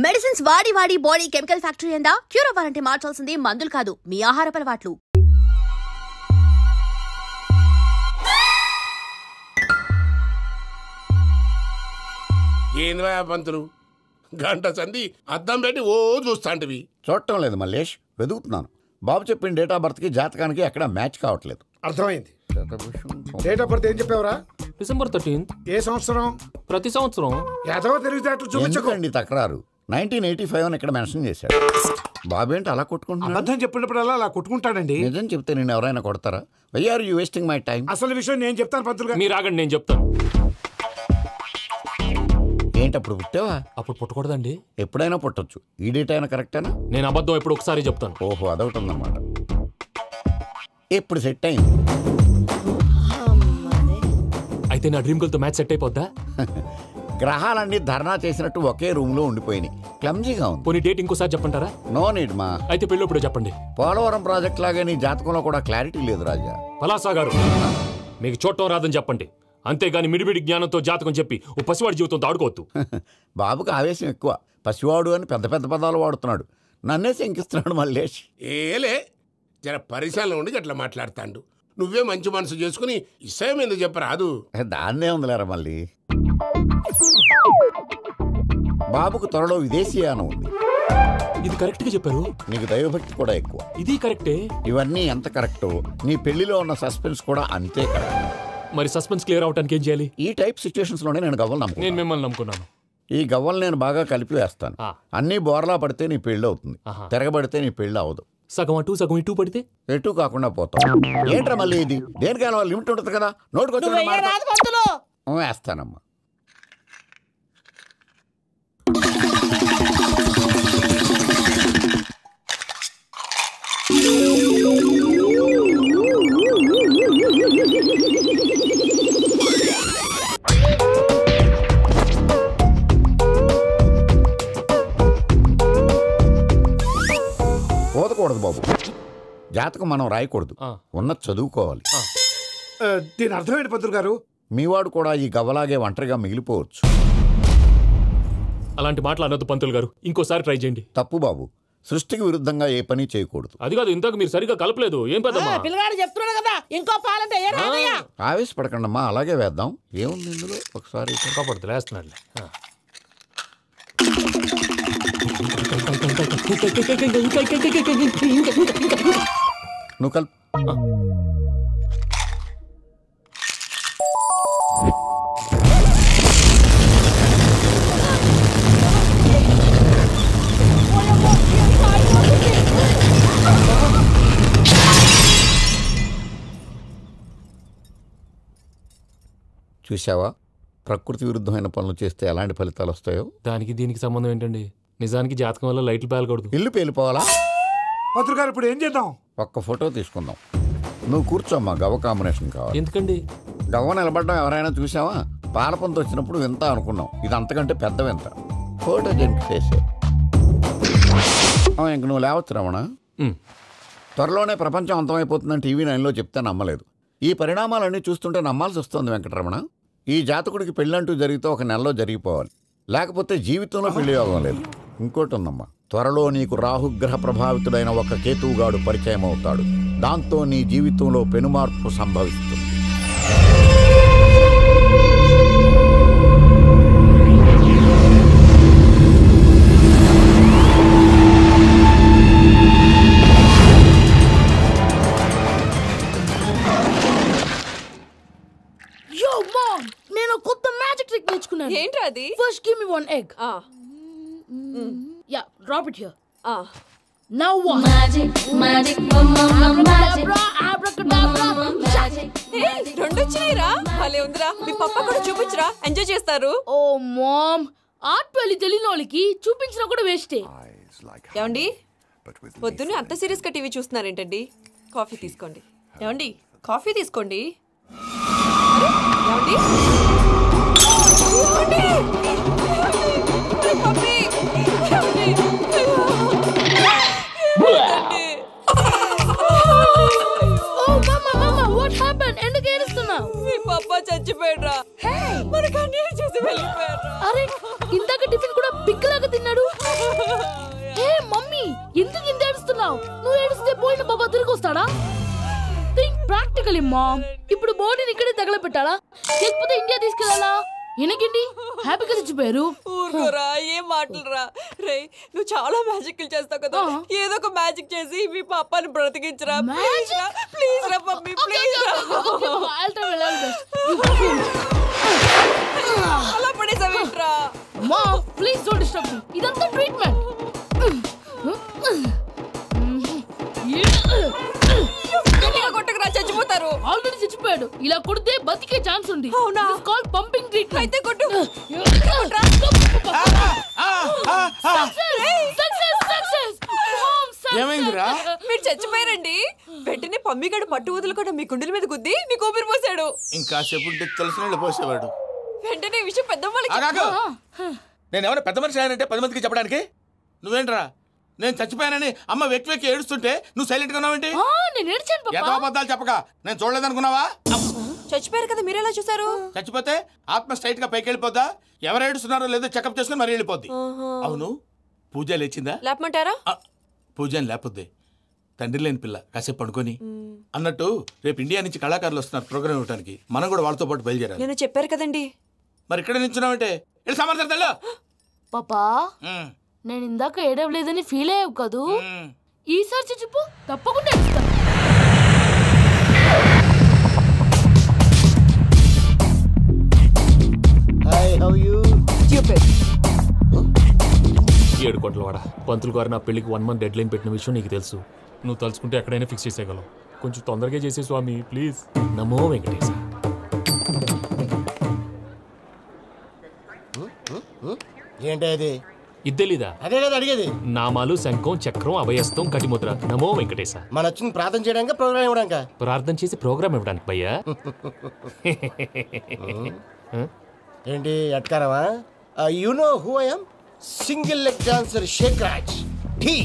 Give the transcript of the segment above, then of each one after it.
Medicines వాడి వాడి body chemical factory అయిందా? క్యూర్ అవ్వాలంటే మార్చాల్సింది మందులు కాదు, మీ ఆహారపు అలవాట్లు. ఏంద్రా పంతులు, గంట సంధి అద్దం పెట్టి ఓ చూస్తాంటివి. చూడటం లేదు మల్లేష్, వెతుకుతున్నాను. బాబు చెప్పిన డేట్ ఆఫ్ బర్త్ కి జాతకానికి ఎక్కడ మ్యాచ్ కావట్లేదు. అర్థమైంది. డేట్ ఆఫ్ బర్త్ ఏం చెప్పావురా? December 13th. ఏ సంవత్సరం? ప్రతి సంవత్సరం. ఏదో తెలివితేటలు చూపించకండి. తక్రారు 1985 అని ఇక్కడ మెన్షన్ చేశాడు. బాబు ఏంటి అలా కొట్టుకుంటున్నాడు? అబద్ధం చెప్పినప్పుడల్లా అలా కొట్టుకుంటాడండి. నిజం చెప్తే నేను ఎవరైనా కొడతారా? Why are you wasting my time? అసలు విషయం నేను చెప్తాను పంతులు గారు. మీరు ఆగండి, నేను చెప్తాను. ఏంటి అప్పుడు పుట్టావా? అప్పుడు పుట్టకూడదండి. ఎప్పుడైనా పుట్టొచ్చు. ఈ డేట్ అయినా కరెక్టేనా? నేను అబద్ధం ఎప్పుడు ఒకసారి చెప్తాను. ఓహో, అదొకటి ఉందన్నమాట. ఇప్పుడు సెట్ అయింది. అయితే నా డ్రీమ్ గర్ల్ తో మ్యాచ్ సెట్ అయిపోద్దా? గ్రహాలన్నీ ధర్నా చేసినట్టు ఒకే రూమ్ లో ఉండిపోయినాయి. క్లమ్జీగా ఉంది. పోనీ డేట్ ఇంకోసారి చెప్పంటారా? నో నీడ్ మా. అయితే పెళ్ళప్పుడు చెప్పండి. పోలవరం ప్రాజెక్ట్ లాగే నీ జాతకంలో కూడా క్లారిటీ లేదు రాజా. పలాసా గారు, మీకు చూడటం రాదని చెప్పండి, అంతేగాని మిడిమిడి జ్ఞానంతో జాతకం చెప్పి ఓ పసివాడి జీవితంతో ఆడుకోవద్దు. బాబుకి ఆవేశం ఎక్కువ. పసివాడు అని పెద్ద పెద్ద పదాలు వాడుతున్నాడు. నన్నే శంకిస్తున్నాడు మల్లేష్. ఏలే జర పరిశీలన ఉండి అట్లా మాట్లాడతాండు. నువ్వే మంచి మనసు చేసుకుని ఇష్టం ఎందుకు చెప్పరాదు? దాన్నే ఉందిలేరా మళ్ళీ. బాబుకు త్వరలో విదేశీయానం ఉంది. ఇది కరెక్ట్ గా చెప్పారు. నీకు దైవభక్తి కూడా ఎక్కువ. ఇది కరెక్టే. ఇవన్నీ ఎంత కరెక్టో నీ పెళ్లిలో ఉన్న సస్పెన్స్ కూడా అంతే కరెక్ట్. మరి సస్పెన్స్ క్లియర్ అవడానికి ఏం చేయాలి? ఈ టైప్ సిచ్యువేషన్స్ లోనే నేను గవ్వలు నమ్ముకున్నాను. నేను మిమ్మల్ని నమ్ముకున్నాను. ఈ గవ్వలు నేను బాగా కలిపి వేస్తాను. అన్ని బోర్లా పడితే నీ పెళ్లి అవుతుంది, తిరగబడితే నీ పెళ్లి అవదు. సగం అటు సగం ఇటు పడితే ఎటు కాకుండా పోతాం. ఏంట్రా మళ్ళీ ఇది? దేనికైనా లిమిట్ ఉంటుంది కదా. నోటుకొచ్చి వేస్తానమ్మా. పోదకూడదు బాబు. జాతకం మనం రాయకూడదు, ఉన్నది చదువుకోవాలి. దీని అర్థమేంటి పంతులు గారు? మీవాడు కూడా ఈ గవ్వలాగే ఒంటరిగా మిగిలిపోవచ్చు. అలాంటి మాటలు అనొద్దు పంతులు గారు, ఇంకోసారి ట్రై చేయండి. తప్పు బాబు. సృష్టికి విరుద్ధంగా ఏ పని చేయకూడదు. అది కాదు, ఇంతకు మీరు సరిగా కలపలేదు. ఏం పెద్దమ్మా? పిల్లగాడు చెప్తున్నాడు కదా, ఇంకో పాలంటే ఆవేశపడకండమ్మా, అలాగే వేద్దాం. ఏముంది ఇందులో? ఒకసారి కాపాడుతు వేస్తున్నాడు. నువ్వు కల్. చూసావా, ప్రకృతి విరుద్ధమైన పనులు చేస్తే ఎలాంటి ఫలితాలు వస్తాయో. దానికి దీనికి సంబంధం ఏంటండి? నిజానికి జాతకం వల్ల లైట్లు పేలకూడదు, ఇల్లు పేలిపోవాలా? పంతులు గారు ఇప్పుడు ఏం చేద్దాం? ఒక్క ఫోటో తీసుకుందాం. నువ్వు కూర్చోమ్మా, గవ్వ కాంబినేషన్ కావాలి. ఎందుకండి? గవ్వ నిలబడ్డం ఎవరైనా చూసావా? పాలపంత వచ్చినప్పుడు వింత అనుకున్నాం, ఇది అంతకంటే పెద్ద వింత. ఫోటో జెంట్ చేసే ఇంక నువ్వు లేవచ్చు రమణ. త్వరలోనే ప్రపంచం అంతమైపోతుందని టీవీ 9లో చెప్తే నమ్మలేదు. ఈ పరిణామాలన్నీ చూస్తుంటే నమ్మాల్సి వస్తుంది వెంకటరమణ. ఈ జాతకుడికి పెళ్ళంటూ జరిగితే 1 నెలలో జరిగిపోవాలి, లేకపోతే జీవితంలో పెళ్లి యోగం లేదు. ఇంకోటి ఉందమ్మా, త్వరలో నీకు రాహుగ్రహ ప్రభావితుడైన ఒక కేతువుగాడు పరిచయం అవుతాడు. దాంతో నీ జీవితంలో పెనుమార్పు సంభవిస్తుంది. ఏంటి అది? First give me one egg. Yeah, drop it here. Now what? Magic, magic, mama, magic. Abracadabra. రెండు వచ్చినాయిరా, భలే ఉందిరా. మీ పప్ప కూడా చూపించరా, ఎంజాయ్ చేస్తారు. ఓ మామ్, ఆర్ట్ పెళ్లి తెలియని వాళ్ళకి చూపించినా కూడా వేస్టే. ఏమండి, పొద్దున్నే అంత సీరియస్ గా టీవీ చూస్తున్నారేంటండి? కాఫీ తీసుకోండి. ఏమండి, కాఫీ తీసుకోండి. ఏమండి, ఎందుకు ఏడుస్తున్నావు? మీ పప్ప చచ్చిపోయాడురా. మనకు అన్యాయం చేసి వెళ్ళిపోయాడురా. అరే, ఇందాక టిఫిన్ కూడా పిక్కలాగా తిన్నాడు. తీసుకెళ్ళాలి మామ్. ఇప్పుడు బాడీని ఇక్కడే తగలబెట్టాలా లేకపోతే ఇండియా తీసుకెళ్ళాలా? ఎనకండి హ్యాపీగా చచ్చిపోయారు. ఊరుకోరా, ఏం మాటలురా. రే, నువ్వు చాలా మ్యాజిక్ చేస్తావు కదా, ఏదో ఒక మ్యాజిక్ చేసి మీ పాపాని బ్రతికించరా. ప్లీజ్ రా మమ్మీ, ప్లీజ్ రా. అలా పడేసావేంట్రా? Mom please don't disturb me. ఇదంతా ట్రీట్మెంట్. కొట్టకరా, చచ్చిపోతారు. ఆల్రెడీ చచ్చిపోయాడు. ఇలా కొడితే బతికే ఛాన్స్ ఉంది. అవునా? It is called pumping treatment. అయితే కొట్టు. ఏమైందిరా? మీరు చచ్చిపోయారండి. వెంటనే పమ్మిగాడు పట్టు వదులుకుండా మీ గుండెల మీద గుద్ది మీకు ఊపిరి పోసాడు. ఇంకా చెప్పుంటే తెలిసిన పోసేవాడు. వెంటనే ఈ విషయం పెద్దవాళ్ళకి. నేను ఎవరైనా పెద్ద మనిషి ఆయనంటే 10 మందికి చెప్పడానికి. నువ్వేంట్రా నేను చచ్చిపోయానని అమ్మ వెక్కి వెక్కి ఏడుస్తుంటే నువ్వు సైలెంట్ గా ఉన్నావేంటి? నేను ఏడ్చాను పాపా. ఎంతో అబద్ధాలు చెప్పక నేను చూడలేదనుకున్నావా? చచ్చిపోయారు కదా, మీరెలా చూసారు? చచ్చిపోతే ఆత్మ స్ట్రైట్ గా పైకి వెళ్ళిపోద్దా? ఎవరు ఏడుస్తున్నారో లేదో చెకప్ చేసుకుని మరి వెళ్ళిపోద్ది. అవును, పూజ లేచిందా? లేపమంటారా? పూజ అని లేకపోద్ది. తండ్రి లేని పిల్ల కాసేపు పడుకొని. అన్నట్టు రేపు ఇండియా నుంచి కళాకారులు వస్తున్నారు ప్రోగ్రామ్ ఇవ్వడానికి. మనం కూడా వాళ్ళతో పాటు బయలుదేరాలి. నేను చెప్పారు కదండి. మరి ఇక్కడ నిల్చున్నావంటే వెళ్ళి సమర్థతల్లో. పాపా నేను ఇందాక ఏడవలేదని ఫీల్ అయ్యావు కదూ, ఈసారి చచ్చిపో తప్పకుండా ఏడుస్తాను. ఏడు కోట్ల వాడ పంతులు గారు నా పెళ్లికి 1 month డెడ్ లైన్ పెట్టిన విషయం నీకు తెలుసు. నువ్వు తలుచుకుంటే ఎక్కడైనా ఫిక్స్ చేసేయగలవు. కొంచెం తొందరగా చేసే స్వామి ప్లీజ్. నమో వెంకటేశ. ఏంటి అది? ఇద్దెలీదా? అదే కదా అడిగేది. నామాలు శంఖం చక్రం అభయస్తం కటిముద్ర. నమో వెంకటేశ. మన వచ్చింది ప్రార్థన చేయడానికి ప్రోగ్రామ్ ఇవ్వడానికి. ప్రార్థన చేసి ప్రోగ్రామ్ ఇవ్వడానికి భయ్యా. ఏంటి అట్కారమా? You know who I am? Single leg dancer Sheikh Raj. టీ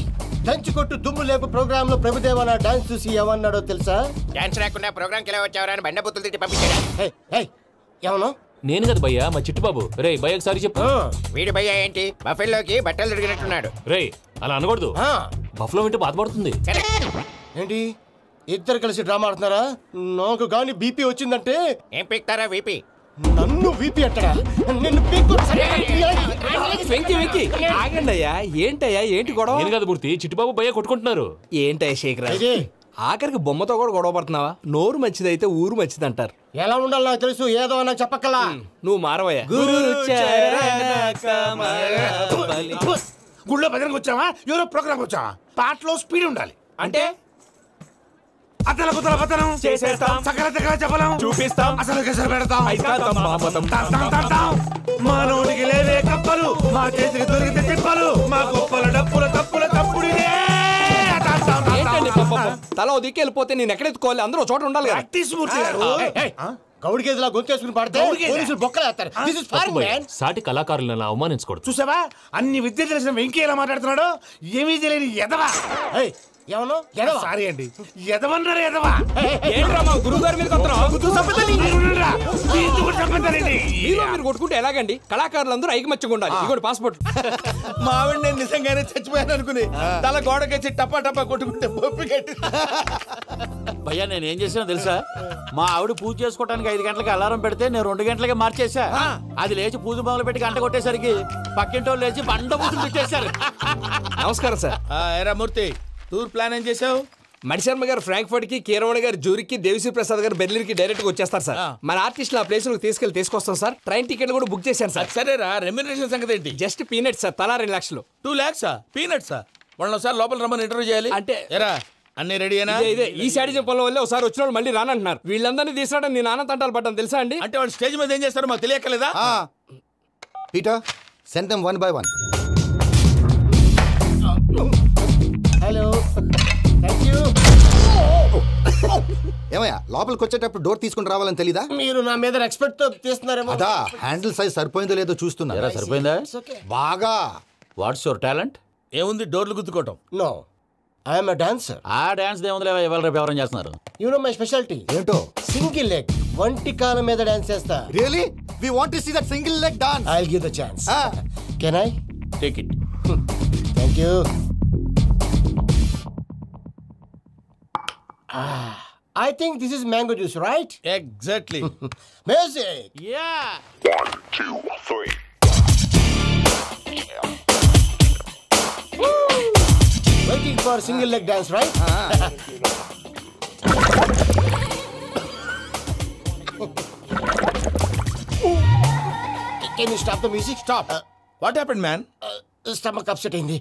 దంచి కొట్టు దుమ్ము లేపు ప్రోగ్రామ్ లో ప్రభుదేవ నా డాన్స్ చూసి ఏమన్నాడో తెలుసా? డాన్స్ రాకుండా ప్రోగ్రామ్ కి ఎలా వచ్చావరా అని బండ బుద్ధులు తిట్టి పంపించాడు. ఏమన్నా? నేను కదా భయ్యా, మా చిట్టుబాబు. రే భయ్య ఒకసారి చెప్పు. వీడి భయ్యా ఏంటి బఫెల్లోకి బట్టలు తిరిగినట్టున్నాడు. రే అలా అనకూడదు, బఫ్లో వింటే బాధపడుతుంది. ఏంటి ఇద్దరు కలిసి డ్రామా ఆడుతున్నారా? నాకు గాని బీపీ వచ్చిందంటే ఏం పీక్తారా వీపీ? నన్ను వీపీ అట్టడా? నిన్ను పీక్కు. వెంకీ వెంకీ ఆగండి అయ్యా. ఏంటయ్యా ఏంటి గొడవ? నేను కదా మూర్తి, చిట్టుబాబు భయ్య కొట్టుకుంటున్నారు. ఏంటయ్యా శేఖర్, ఆఖరికి బొమ్మతో కూడా గొడవ పడుతున్నావా? నోరు మంచిదైతే ఊరు మంచిది అంటారు. ఎలా ఉండాలి నాకు తెలుసు, ఏదో నాకు చెప్పక్కలా. నువ్వు మారవయ్యా. గుళ్ళో భజనకు వచ్చావా? ఎవరో ప్రోగ్రామ్ వచ్చావా? పాటలో స్పీడ్ ఉండాలి. అంటే అతల కుతల పతనం చేసేస్తాం, సకల దగ్గర చెప్పలేం, చూపిస్తాం, అసలు కేసరి పెడతాం. అయితాం. మానవుడికి లేవే కప్పలు, మా చేతికి దొరికితే తిప్పలు, మా గొప్పల డప్పుల తప్పుల తప్పుడిదే. ఏంటండి తల దిక్కి వెళ్ళిపోతే నేను ఎక్కడెత్తుకోవాలి? అందరూ చోట ఉండాలి కదా. గౌడి గేదెలా గొంతేసుకుని పాడితే పోలీసులు బొక్కలేస్తారు. సాటి కళాకారులను అవమానించకూడదు. చూసావా అన్ని విద్య తెలిసిన వెంకీ ఎలా మాట్లాడుతున్నాడు? ఏమీ తెలియని ఎదవా. ఏమను? సారీ అండి, ఎదవన్నారు ఎదవా. గురువు గారి మీద మీరు కొట్టుకుంటే ఎలాగండి? కళాకారులందరూ ఐకమత్యంగా ఉండాలి. ఇదిగోండి పాస్పోర్ట్. మా ఆవిడ నేను నిజంగానే చచ్చిపోయాను అనుకుని తల గోడకేసి టపా టపా కొట్టుకుంటే పొప్పి కట్టి. భయ్యా నేను ఏం చేసినా తెలుసా? మా ఆవిడ పూజ చేసుకోవడానికి 5 గంటలకి అలారం పెడితే నేను 2 గంటలకే మార్చేసా. అది లేచి పూజ మొదలు పెట్టి గంట కొట్టేసరికి పక్కింటోళ్ళు లేచి బండ పూజలు పెట్టేశారు. నమస్కారం సార్. ఏరా మూర్తి, టూర్ ప్లాన్ ఏం చేసావు? మణిశర్మ గారు ఫ్రాంక్ఫర్ట్ కి, కీరవాణి గారు జూరిక్ కి, దేవిశ్రీ ప్రసాద్ గారు బెర్లిన్ కి డైరెక్ట్ గా వచ్చేస్తారు సార్. మన ఆర్టిస్ట్ ఆ ప్లేస్ తీసుకొస్తాం సార్. ట్రైన్ టికెట్ కూడా బుక్ చేశాను సార్. సరేరా, రెమ్యూనరేషన్ సంగతి ఏంటి? జస్ట్ పీనట్స్ సార్, తలా 2 లక్షలు. 2 lakhs పీనట్సా? వాళ్ళని ఒకసారి లోపల రమ్మని ఇంటర్వ్యూ చేయాలి. అంటే ఎరా అన్ని రెడీ అయినా? ఇదే ఈ శాడిజం పొలం వల్లే ఒకసారి వచ్చిన వాళ్ళు మళ్ళీ రానంటున్నారు. వీళ్ళందరినీ తీసుకురావడం నేను నాన్న తంటాలు పడ్డాను తెలుసా అండి? అంటే వాళ్ళు స్టేజ్ మీద ఏం చేస్తారో మాకు తెలియకలేదా? Peter, send them one by one. Hello, thank you. ఏమయ్యా లోపలికి వచ్చేటప్పుడు డోర్ తీసుకుని రావాలని తెలీదా? మీరు నా మీద ఎక్స్పెక్ట్ తో తీస్తున్నారేమో. అదా హ్యాండిల్ సైజ్ సరిపోయిందో లేదో చూస్తున్నా. సరిపోయిందా? బాగా. What's your talent? ఏముంది డోర్లు గుద్దుకోవటం. No, I'm a dancer. ఆ డాన్స్ దేవుందిలే, ఇవాళ రేపు ఎవరైనా చేస్తున్నారు. యు నో మై స్పెషాలిటీ ఏంటో? సింగిల్ లెగ్, వంటి కాలం మీద డాన్స్ చేస్తా. Really? We want to see that single leg dance. I will give the chance. Can I take it? Thank you. I think this is mango juice, right? Exactly. Music. Yeah. 1, 2, 3. Waiting for single leg dance, right? Can you stop the music? Stop. What happened, man? Stomach upset అయింది.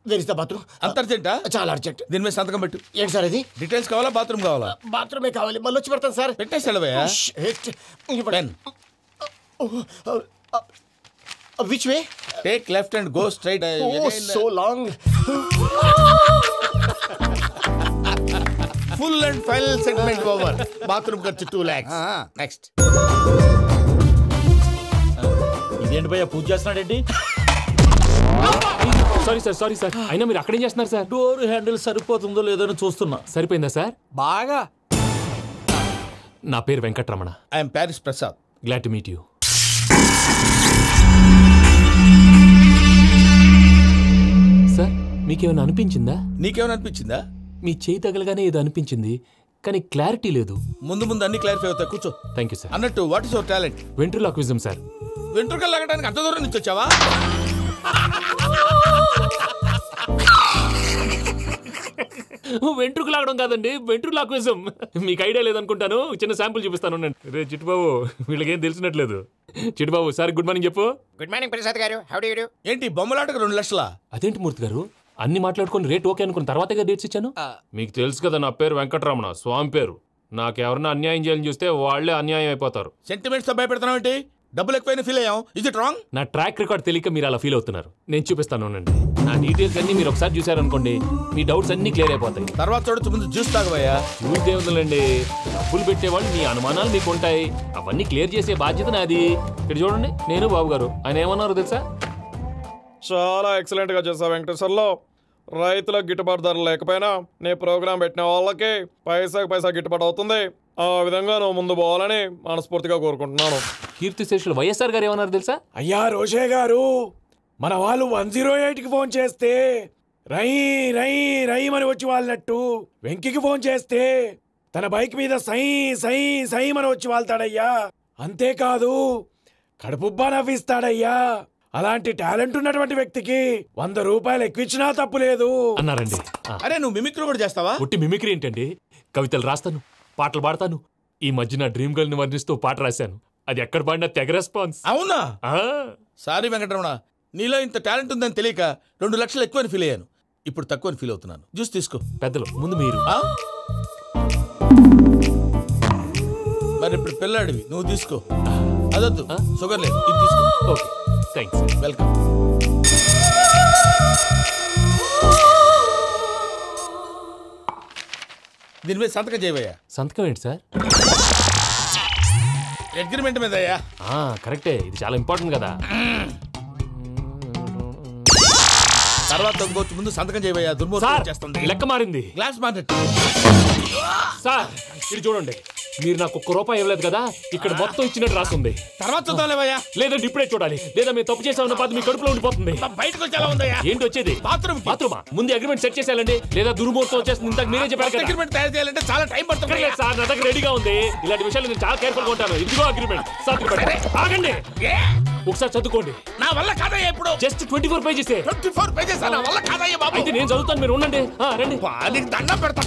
Where is the bathroom? అంత అర్జెంటా? చాలా urgent. దీని మీద సంతకం పెట్టు. ఏంటి sir ఇది? Details కావాలా బాత్రూమ్ కావాలా? బాత్రూమే కావాలి. మళ్ళీ వచ్చి పెడతాను సార్. పెట్టేసి వెళ్ళవయ్యా. Pen. Which way? Take left and go straight. Oh, so long. Full and final segment over. Bathroom ఖర్చు 2 lakhs. Next. ఇదేంటి భయ్యా పూజ చేస్తున్నాడేంటి? సారీ సార్ అయినా మీరు అక్కడేం చేస్తున్నారు సార్? డోర్ హ్యాండిల్ సరిపోతుందో లేదో చూస్తున్నా. సరిపోయిందా సార్? బాగా. నా పేరు Venkataramana. I'm Paris Prasad. Glad to meet you. Sir మీకేమైనా అనిపించిందా? నీకేమైనా అనిపించిందా? మీ చేయి తగలగానే ఏదో అనిపించింది కానీ క్లారిటీ లేదు. ముందు అన్ని క్లారిఫై అవుతాయి. కూర్చో. Thank you sir. అన్నట్టు what is your talent? Ventriloquism sir. వెంట్రుకలు లాగడానికి అంత దూరం నుంచి వచ్చావా? వెంట్రుకు లాగడం కాదండి, వెంట్రులాక్విజం. మీకు ఐడియా లేదనుకుంటాను. చిన్న శాంపుల్ చూపిస్తాను. రే చిట్టుబాబు, వీళ్ళకేం తెలిసినట్లేదు. చిట్టుబాబు సార్ గుడ్ మార్నింగ్ చెప్పు. Good morning Prasad garu. How do you do? ఏంటి బొమ్మలాటకు 2 లక్షలా? అదేంటి మూర్తి గారు, అన్ని మాట్లాడుకొని రేట్ ఓకే అనుకున్న తర్వాతగా డేట్స్ ఇచ్చాను. మీకు తెలుసు కదా నా పేరు వెంకటరమణ, స్వామి పేరు. నాకెవరన్నా అన్యాయం చేయాలని చూస్తే వాళ్లే అన్యాయం అయిపోతారు. సెంటిమెంట్స్ తో భయపెడతావు ఏంటి? డబ్బులు ఎక్కువైనా ఫీల్ అయ్యాం. Is it wrong? నా ట్రాక్ రికార్డ్ తెలియక మీరు అలా ఫీల్ అవుతున్నారు. నేను చూపిస్తాను అండి. నా డీటెయిల్స్ అన్ని మీరు ఒకసారి చూసారనుకోండి, మీ డౌట్స్ అన్ని క్లియర్ అయిపోతాయి. తర్వాత చూడొచ్చు, ముందు జ్యూస్ తాగవయ్యా. జ్యూస్ దేవుందండి, డబ్బులు పెట్టేవాళ్ళు మీ అనుమానాలు మీకు ఉంటాయి. అవన్నీ క్లియర్ చేసే బాధ్యత నాది. ఇక్కడ చూడండి, నేను బాబు గారు. ఆయన ఏమన్నారు తెలుసా? చాలా ఎక్సలెంట్ గా చేసావు వెంకటేశ్వర్లో. రైతులకు గిట్టుబాటు ధర లేకపోయినా నీ ప్రోగ్రాం పెట్టిన వాళ్ళకి పైసాకి పైసా గిట్టుబాటు అవుతుంది. ఆ విధంగా నువ్వు ముందు పోవాలని మనస్ఫూర్తిగా కోరుకుంటున్నాను. కీర్తిశేషులు వైఎస్ఆర్ గారు ఏమన్నారు తెలుసా? అయ్యా రోషే గారు, మన వాళ్ళు 108కి ఫోన్ చేస్తే రై రై రై అని వచ్చి వాళ్ళనట్టు, వెంకికి ఫోన్ చేస్తే తన బైక్ మీద సై సై సై అని వచ్చి వాళ్తాడయ్యా. అంతేకాదు కడుపుబ్బా నవ్విస్తాడయ్యా. అలాంటి టాలెంట్ ఉన్నటువంటి వ్యక్తికి 100 రూపాయలు ఎక్కువ ఇచ్చినా తప్పు లేదు అన్నారండి. అరే నువ్వు మిమిక్రీ కూడా చేస్తావా? ఒట్టి మిమిక్రీ ఏంటండి, కవితలు రాస్తాను, పాటలు పాడతాను. ఈ మధ్య నా డ్రీమ్ గర్ల్ ని వర్ణిస్తూ పాట రాశాను. అది ఎక్కడ పాడినా తెగ రెస్పాన్స్. అవునా? సారీ వెంకటరమణ, నీలో ఇంత టాలెంట్ ఉందని తెలియక 2 లక్షలు ఎక్కువని ఫీల్ అయ్యాను. ఇప్పుడు తక్కువని ఫీల్ అవుతున్నాను. జ్యూస్ తీసుకో. పెద్దలు ముందు మీరు. మరి ఇప్పుడు పిల్లాడివి, నువ్వు తీసుకో. అదొద్దు, షుగర్ లేదు, ఇది తీసుకో. Okay thanks. వెల్కమ్. దీని మీద సంతకం చేయవయ్యా. సంతకం ఏంటి సార్? అగ్రిమెంట్ మీద అయ్యా. కరెక్టే, ఇది చాలా ఇంపార్టెంట్ కదా. తర్వాత ఇంకొచ్చి ముందు సంతకం చేయవయ్యా. దుర్మోహం చేస్తుంది. లెక్క మారింది. Glass market. సార్ ఇది చూడండి, మీరు నాకు 1 రూపాయి ఇవ్వలేదు కదా, ఇక్కడ మొత్తం ఇచ్చినట్టు రాస్తుంది. తర్వాత చూద్దాంలేవయ్యా. లేదంటే ఇప్పుడే చూడాలి, లేదా మీరు తప్పు చేసామన్న బాధ మీ కడుపులో ఉండిపోతుంది. బయటకు వచ్చేలా ఉందయ్యా. ఏంటి వచ్చేది? బాత్రూమా? ముందు అగ్రిమెంట్ సెట్ చేసేయాలండి, లేదా దుర్మూర్తం వచ్చేస్తుంది. ఇంతకు మీరే చెప్పారు కదా. అగ్రిమెంట్ తయారు చేయాలంటే చాలా టైం పడుతుంది సార్. నా దగ్గర రెడీగా ఉంది. ఇలాంటి విషయాలు నేను చాలా కేర్ఫుల్ గా ఉంటాను. ఇదిగో అగ్రిమెంట్. ఆగండి, ఒకసారి చదువుకోండి. నా వల్ల కాదయ్యా. ఇప్పుడు జస్ట్ 24 పేజెస్. 24 పేజెస్ నా వల్ల కాదయ్యా బాబు. అయితే నేను చదువుతాను, మీరు ఉండండి. రండి. నీకు దండం పెడతా.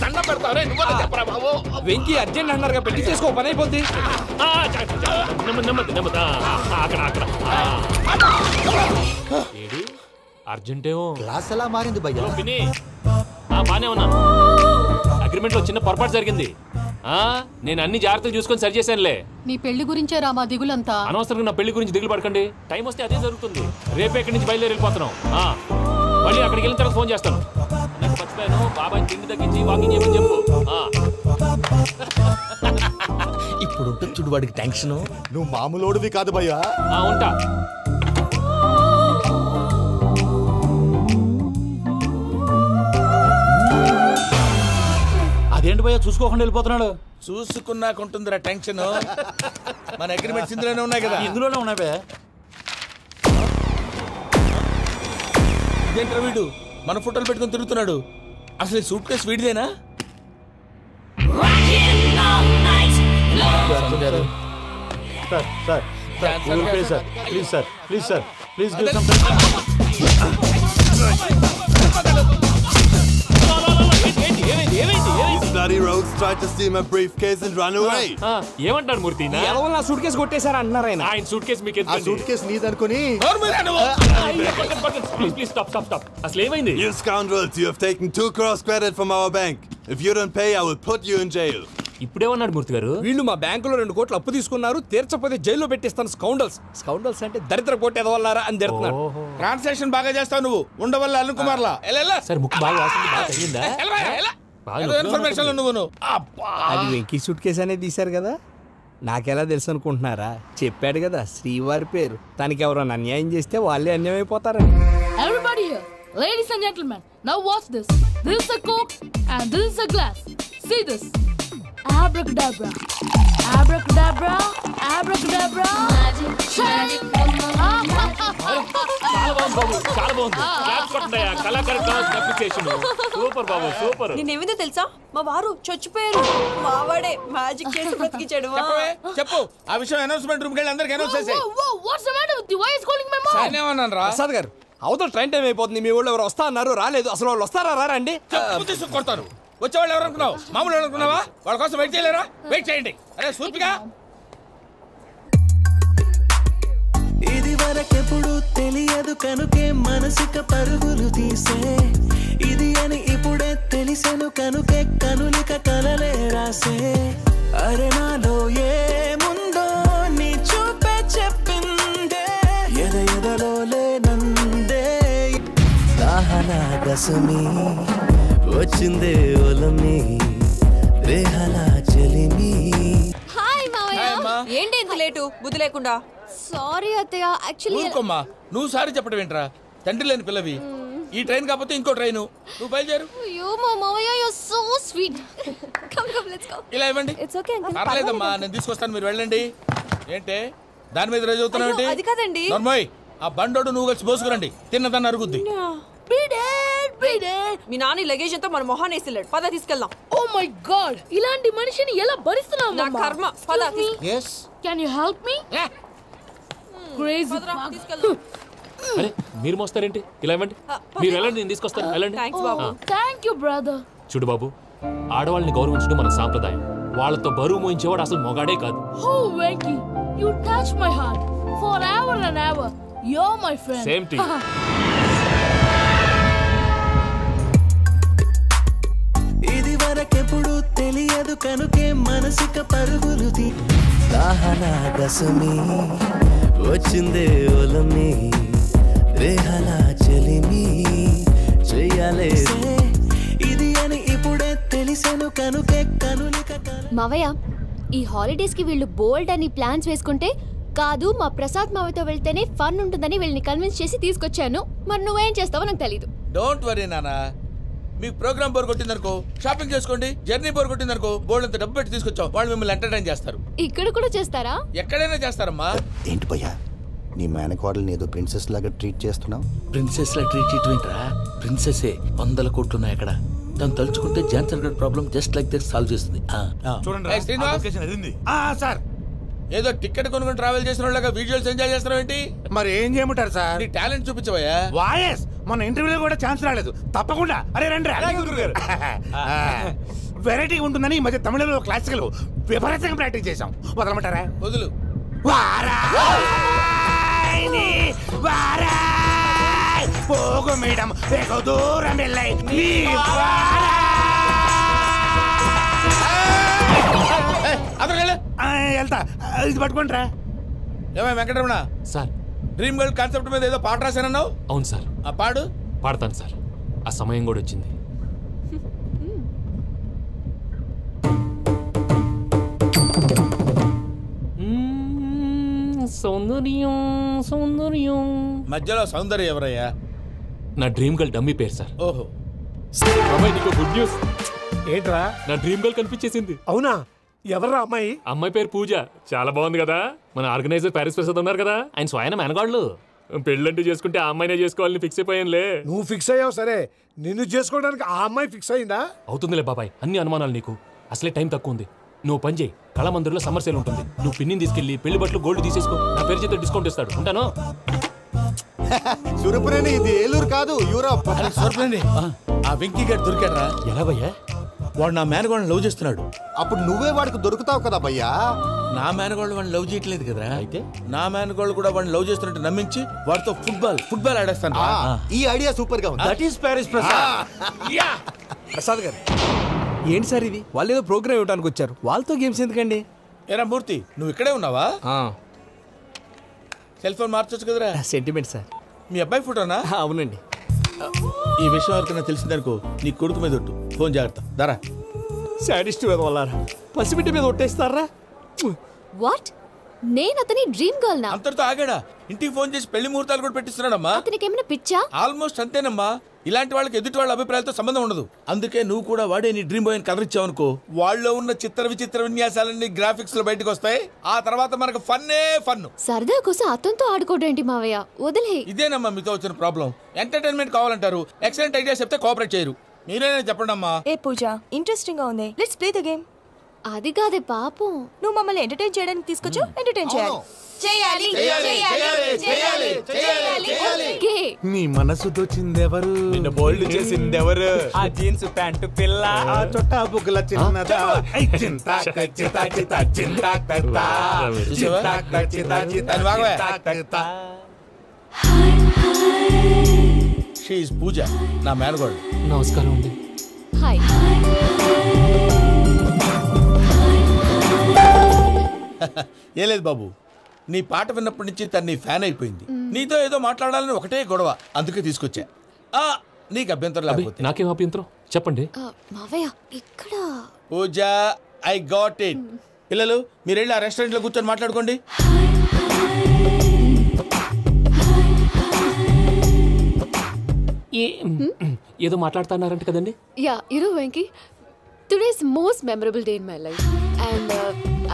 నువ్వు చెప్పరా బాబు. వెంకీ అర్జెంట్ అన్నారుగా, పెళ్లి చేసుకో, పని అయిపోద్ది. అక్కడ అర్జెంటేమో. క్లాస్ ఎలా మారింది భయ్యా? బానే ఉన్నాను. అగ్రిమెంట్ లో చిన్న పొరపాటు జరిగింది. నేను అన్ని జాగ్రత్తలు చూసుకొని సరి చేశానులే. నీ పెళ్లి గురించే రా మా దిగులంతా. అనవసరంగా నా పెళ్లి గురించి దిగులు పడకండి. టైం వస్తే అదే జరుగుతుంది. రేపే ఇక్కడి నుంచి బయలుదేరి వెళ్ళిపోతున్నాం. మళ్ళీ అక్కడికి వెళ్ళిన తర్వాత ఫోన్ చేస్తాను. నాకు మర్చిపోయాను, బాబాయ్ తిండి తగ్గించి వాకింగ్ చేయమని చెప్పు. ఇప్పుడు ఉంటుంది చూడు వాడికి టెన్షన్. నువ్వు మామూలోడివి కాదు భయ్యా. ఉంటా. అదేంటి భయ్యా చూసుకోకుండా వెళ్ళిపోతున్నాడు? చూసుకున్నాకుంటుందిరా టెన్షన్. మన అగ్రిమెంట్స్ ఇందులోనే ఉన్నాయి కదా. ఇందులోనే ఉన్నాయి భయ్యా. ఇదేంట్రా వీడు మన ఫోటోలు పెట్టుకొని తిరుగుతున్నాడు? అసలు ఈ సూట్ కేసు వీడిదేనా? Please give some. These bloody rogues tried to steal my briefcase and run away. ఏమంటారు మూర్తి నా సూట్ కేసు కొట్టేశారు అంటున్నారు ఆయన. ఆయన సూట్ కేసు మీకు ఆ సూట్ కేసు నీదనుకుని ప్లీజ్ స్టాప్ అసలు ఏమైంది? You scoundrels, you have taken 2 crores credit from our bank. If you don't pay, I will put you in jail. ఇప్పుడేమన్నాడు మూర్తి గారు? వీళ్ళు మా బ్యాంకులో 2 కోట్లు అప్పు తీసుకున్నారు, తీర్చకపోతే జైల్లో పెట్టిస్తాను. స్కౌండల్స్ అంటే దరిద్ర కోట ఎదవల్లారా అని తిడుతున్నాడు. ట్రాన్సాక్షన్ బాగా చేస్తావు నువ్వు, ఉండవల్ల అల్లు కుమార్లా. సార్ ముక్కు బాగా వాసింది, బాగా తగ్గిందా? ఇన్ఫర్మేషన్ నువ్వు అది వెంకీ సూట్ కేసు అనేది తీశారు కదా, నాకెలా తెలుసు అనుకుంటున్నారా? చెప్పాడు కదా శ్రీవారి పేరు. తనకి ఎవరైనా అన్యాయం చేస్తే వాళ్ళే అన్యాయం అయిపోతారని. Everybody here, ladies and gentlemen, now watch this. This is a coke and this is a glass. See this. Abracadabra, abracadabra, abracadabra. Magic. చాలా బాగుంది. క్లాప్స్ కొట్టండియా, కళాకారు క్లాస్ అప్లికేషన్. సూపర్ బాబు, సూపర్. నేనేమిందో తెలుసా, మా వారు చచ్చిపోయారు, మావాడే మ్యాజిక్ చేసి బ్రతికించాడు. చెప్పు ఆ విషయం అనౌన్స్మెంట్ రూమ్ కి వెళ్ళి అందరికి అనౌన్స్ చేసేయ్. What's the matter with you? Why is calling my mom? నేనేమన్నాను రా ప్రసాద్ గారు, అవతల ట్రైన్ టైం అయిపోతుంది. మీ వాళ్ళు ఎవరు వస్తా అన్నారు, రాలేదు. అసలు వాళ్ళు వస్తారా రారా అండి? కొడతారు. వచ్చేవాళ్ళు ఎవరు అనుకున్నావు? మామూలు అనుకున్నావా? వాళ్ళ కోసం వెయిట్ చేయలేరా? వెయిట్ చేయండి. అరే సూపిగా ఇది వరకెప్పుడు తెలియదు కనుకే మనసుక పరుగులు తీసే, ఇది అని ఇప్పుడే తెలిసెను కనుకే కనులిక కలలే రాసే. అరే నాలో ఏముందో నీ చూపే చెప్పిందే, ఎదలో లేనందే. దాహనా గసమి వచ్చిందే ఒలమి, రేహలా చెలిమి. హాయ్ మావయ్య. ఏంటి ఇంత లేటు, బుద్ధి లేకుండా? సారీ అత్తయ్య, యాక్చువల్లీ ఊరుకోమ్మా. నువ్వు సారీ చెప్పడం ఏంట్రా? తండ్రి లేని పిల్లవి. ఈ ట్రైన్ కాకపోతే ఇంకో ట్రైన్. నువ్వు బయలుదేరు. అయ్యో మా మావయ్య, you are so sweet. Come let's go. ఇలా ఇవ్వండి. It's okay uncle. పర్లేదమ్మా, నేను తీసుకొస్తాను, మీరు వెళ్ళండి. ఏంటే దాని మీద రోజు అవుతున్నావు ఏంటి? అది కాదండి. నర్మోయ్, ఆ బండోడు నువ్వు కలిసి పోసుకురండి, తిన్నదాన్ని అరుగుద్ది. మీ నాని లగేజ్ అంతా మన మొహాన్ని వేసిల్లాడు. పద తీసుకెళ్దాం. ఓ మై గాడ్, ఇలాంటి మనిషిని ఎలా భరిస్తున్నావు? నా కర్మ. పద. Yes. Can you help me? Crazy. తీసుకెళ్దాం. అరే మీరు మోస్తారేంటి? ఇలా ఇవ్వండి, మీరు వెళ్ళండి, నేను తీసుకొస్తాను. వెళ్ళండి. Thank you brother. చూడు బాబు, ఆడవాళ్ళని గౌరవించడం మన సాంప్రదాయం. వాళ్ళతో బరువు మోయించేవాడు అసలు మొగాడే కాదు. Oh Venki, you touch my heart forever and ever. You're my friend. Same to you. ఇది వరకెప్పుడు తెలియదు కనుకే మనసుక పరుగులు తీ. దాహనా గసమి వచ్చిందే ఒలమి, రేహలా చెలిమి చెయ్యాలే. ఇది అని ఇప్పుడే తెలిసెను కనుకే కనులిక. మావయ్య, ఈ హాలిడేస్ కి వీళ్ళు బోల్డ్ అని ప్లాన్స్ వేసుకుంటే, కాదు మా ప్రసాద్ మావయ్యతో వెళ్తేనే ఫన్ ఉంటుందని వీళ్ళని కన్విన్స్ చేసి తీసుకొచ్చాను. మరి నువ్వేం చేస్తావో నాకు తెలీదు. డోంట్ వరీ నానా, మీకు ప్రోగ్రామ్ బోర్ కొట్టిందనుకో షాపింగ్ చేసుకోండి. జర్నీ బోర్ కొట్టిందనుకో బోర్డు అంత డబ్బు పెట్టి తీసుకొచ్చాం, వాళ్ళు మిమ్మల్ని ఎంటర్టైన్ చేస్తారు. ఇక్కడ కూడా చేస్తారా? ఎక్కడైనా చేస్తారమ్మా. ఏంటి భయ్యా, నీ మేనకోడల్ని ఏదో ప్రిన్సెస్ లాగా ట్రీట్ చేస్తున్నావు? ప్రిన్సెస్ లా ట్రీట్ చేయటమేంట్రా? ప్రిన్సెసే 100 కోట్లు ఉన్నాయి అక్కడ. దాన్ని తలుచుకుంటే జాన్సన్ గడ్ problem just like that solve చేస్తుంది. చూడండి సార్, ఏదో టికెట్ కొనుక్కొని ట్రావెల్ చేసిన వాళ్ళగా విజువల్స్ ఎంజాయ్ చేస్తున్నావు ఏంటి? మరి ఏం చేయమంటారు సార్? నీ టాలెంట్ చూపించవయ్యా. వాయస్ మన ఇంటర్వ్యూలో కూడా ఛాన్స్ రాలేదు. తప్పకుండా అరే రండి. వెరైటీ ఉంటుందని ఈ మధ్య తమిళలో క్లాసికల్ విపరీతంగా ప్రాక్టీస్ చేసాం. వదలమంటారా? వదులు. పోగు మేడం వెగు దూరం వెళ్ళై వెళ్తా. ఇది పట్టుకుంటారా? ఏమై Venkataramana sir, dream girl concept మీద ఏదో పాట రాశానన్నావు? అవును సార్. ఆ పాడు. పాడతాను సార్, ఆ సమయం కూడా వచ్చింది. సౌందర్యం సౌందర్యం. మధ్యలో సౌందర్యం ఎవరయ్యా? నా డ్రీమ్ గర్ల్ డమ్మీ పేరు సార్. ఓహో. బాబాయ్ నీకు గుడ్ న్యూస్. ఏంట్రా? నా డ్రీమ్ గర్ల్ కనిపించేసింది. అవునా? ఎవరా అమ్మాయి? అమ్మాయి పేరు పూజ. చాలా బాగుంది కదా. మన ఆర్గనైజర్ ప్యారిస్ ప్రసాద్ ఉన్నారు కదా, ఆయన స్వయం మెనగాళ్ళు. పెళ్ళంటూ చేసుకుంటే ఆ అమ్మాయినే చేసుకోవాలని ఫిక్స్ అయిపోయానులే. నువ్వు ఫిక్స్ అయ్యావు సరే, నిన్ను చేసుకోవడానికి ఆ అమ్మాయి ఫిక్స్ అయిందా? అవుతుందిలే బాబాయ్, అన్ని అనుమానాలు నీకు. అసలే టైం తక్కువ ఉంది. నువ్వు పని చేయి, కళామందిర్లో సమ్మర్ సేల్ ఉంటుంది. నువ్వు పిన్నిని తీసుకెళ్లి పెళ్లి బట్టలు గోల్డ్ తీసేసుకో. నా పేరు చేత డిస్కౌంట్ ఇస్తాడు. ఉంటాను. సురపురేని ఇది ఏలూరు కాదు, యూరోప్. సురపురేని ఆ వెంకీ గారు దొరికాడరా? ఎలా భయ్యా? వాడు నా మేనగోళ్ళని లవ్ చేస్తున్నాడు. అప్పుడు నువ్వే వాడికి దొరుకుతావు కదా భయ్యా. నా మేనగోళ్ళు వాడిని లవ్ చేయట్లేదు కదరా. అయితే నా మేనగోళ్ళు కూడా వాడిని లవ్ చేస్తున్నట్టు నమ్మించి వాడితో ఫుట్బాల్ ఆడేస్తాను. ఈ ఐడియా సూపర్ గా ఉంది. దట్ ఈస్ ప్యారిస్ ప్రసాద్ గారు. ఏంటి సార్ ఇది? వాళ్ళు ఏదో ప్రోగ్రామ్ ఇవ్వడానికి వచ్చారు, వాళ్ళతో గేమ్స్ ఎందుకండి? ఏరా మూర్తి, నువ్వు ఇక్కడే ఉన్నావా? సెల్ ఫోన్ మార్చొచ్చు కదరా. Sentiment sir. మీ అబ్బాయి ఫోటోనా? అవునండి. ఈ విషయం ఎవరికైనా తెలిసిందనుకో నీ కొడుకు మీద ఒట్టు. ఫోన్ జాగ్రత్త. దారా. సాడిస్ట్ మీద వాళ్ళారా? పసిబిడ్డ మీద ఒట్టేస్తారా? వాట్? నేను అతని డ్రీమ్ గర్ల్ నా? అంతటితో ఆగాడా? ఇంటికి ఫోన్ చేసి పెళ్లి ముహూర్తాలు కూడా పెట్టిస్తున్నాడమ్మా. అతనికి ఏమైనా పిచ్చా? ఆల్మోస్ట్ అంతేనమ్మా. ఇలాంటి వాళ్ళకి ఎదుటి వాళ్ళ అభిప్రాయాలతో సంబంధం ఉండదు. అందుకే నువ్వు కూడా వాడే నీ డ్రీమ్ బాయ్ కవర్ ఇచ్చావనుకో, వాళ్ళలో ఉన్న చిత్ర విచిత్ర విన్యాసాలన్నీ గ్రాఫిక్స్ లో బయటకు వస్తాయి. ఆ తర్వాత మనకు ఫన్నే ఫన్. సరదా కోసం అతనితో ఆడుకోవడం మావయ్య, వదిలే. ఇదేనమ్మా మీతో వచ్చిన ప్రాబ్లం. ఎంటర్టైన్మెంట్ కావాలంటారు, ఎక్సలెంట్ ఐడియా చెప్తే కోఆపరేట్ చేయరు. మీరేనా చెప్పండి అమ్మా. ఏ పూజ, ఇంట్రెస్టింగ్ గా ఉంది. Let's play the game. అది కాదే పాపం, నువ్వు మమ్మల్ని ఎంటర్టైన్ చేయడానికి తీసుకొచ్చు. ఎంటర్టైన్ చేయాలి. నీ మనసు దోచిందెవరు? నిన్న బోల్డ్ చేసిందెవరు? ఆ జీన్స్ ప్యాంటు పిల్ల, ఆ చొట్టా బుగ్గల చిన్నదా. షీ ఈజ్ పూజ, నా మేనగోడు. నమస్కారం అండి. హాయ్. ఏ లేదు బాబు, నీ పాట విన్నప్పటి నుంచి తను నీ ఫ్యాన్ అయిపోయింది. నీతో ఏదో మాట్లాడాలని ఒకటే గొడవ, అందుకే తీసుకొచ్చా. నీకు అభ్యంతరం లేకపోతే. నాకేం అభ్యంతరం చెప్పండి. మావయ్య ఇక్కడ. పూజ, ఐ గాట్ ఇట్. పిల్లలు మీరు వెళ్ళి ఆ రెస్టారెంట్ లో కూర్చొని మాట్లాడుకోండి. ఏదో మాట్లాడుతున్నారంట కదండి. Yeah, Venky, today's most memorable day in my life, and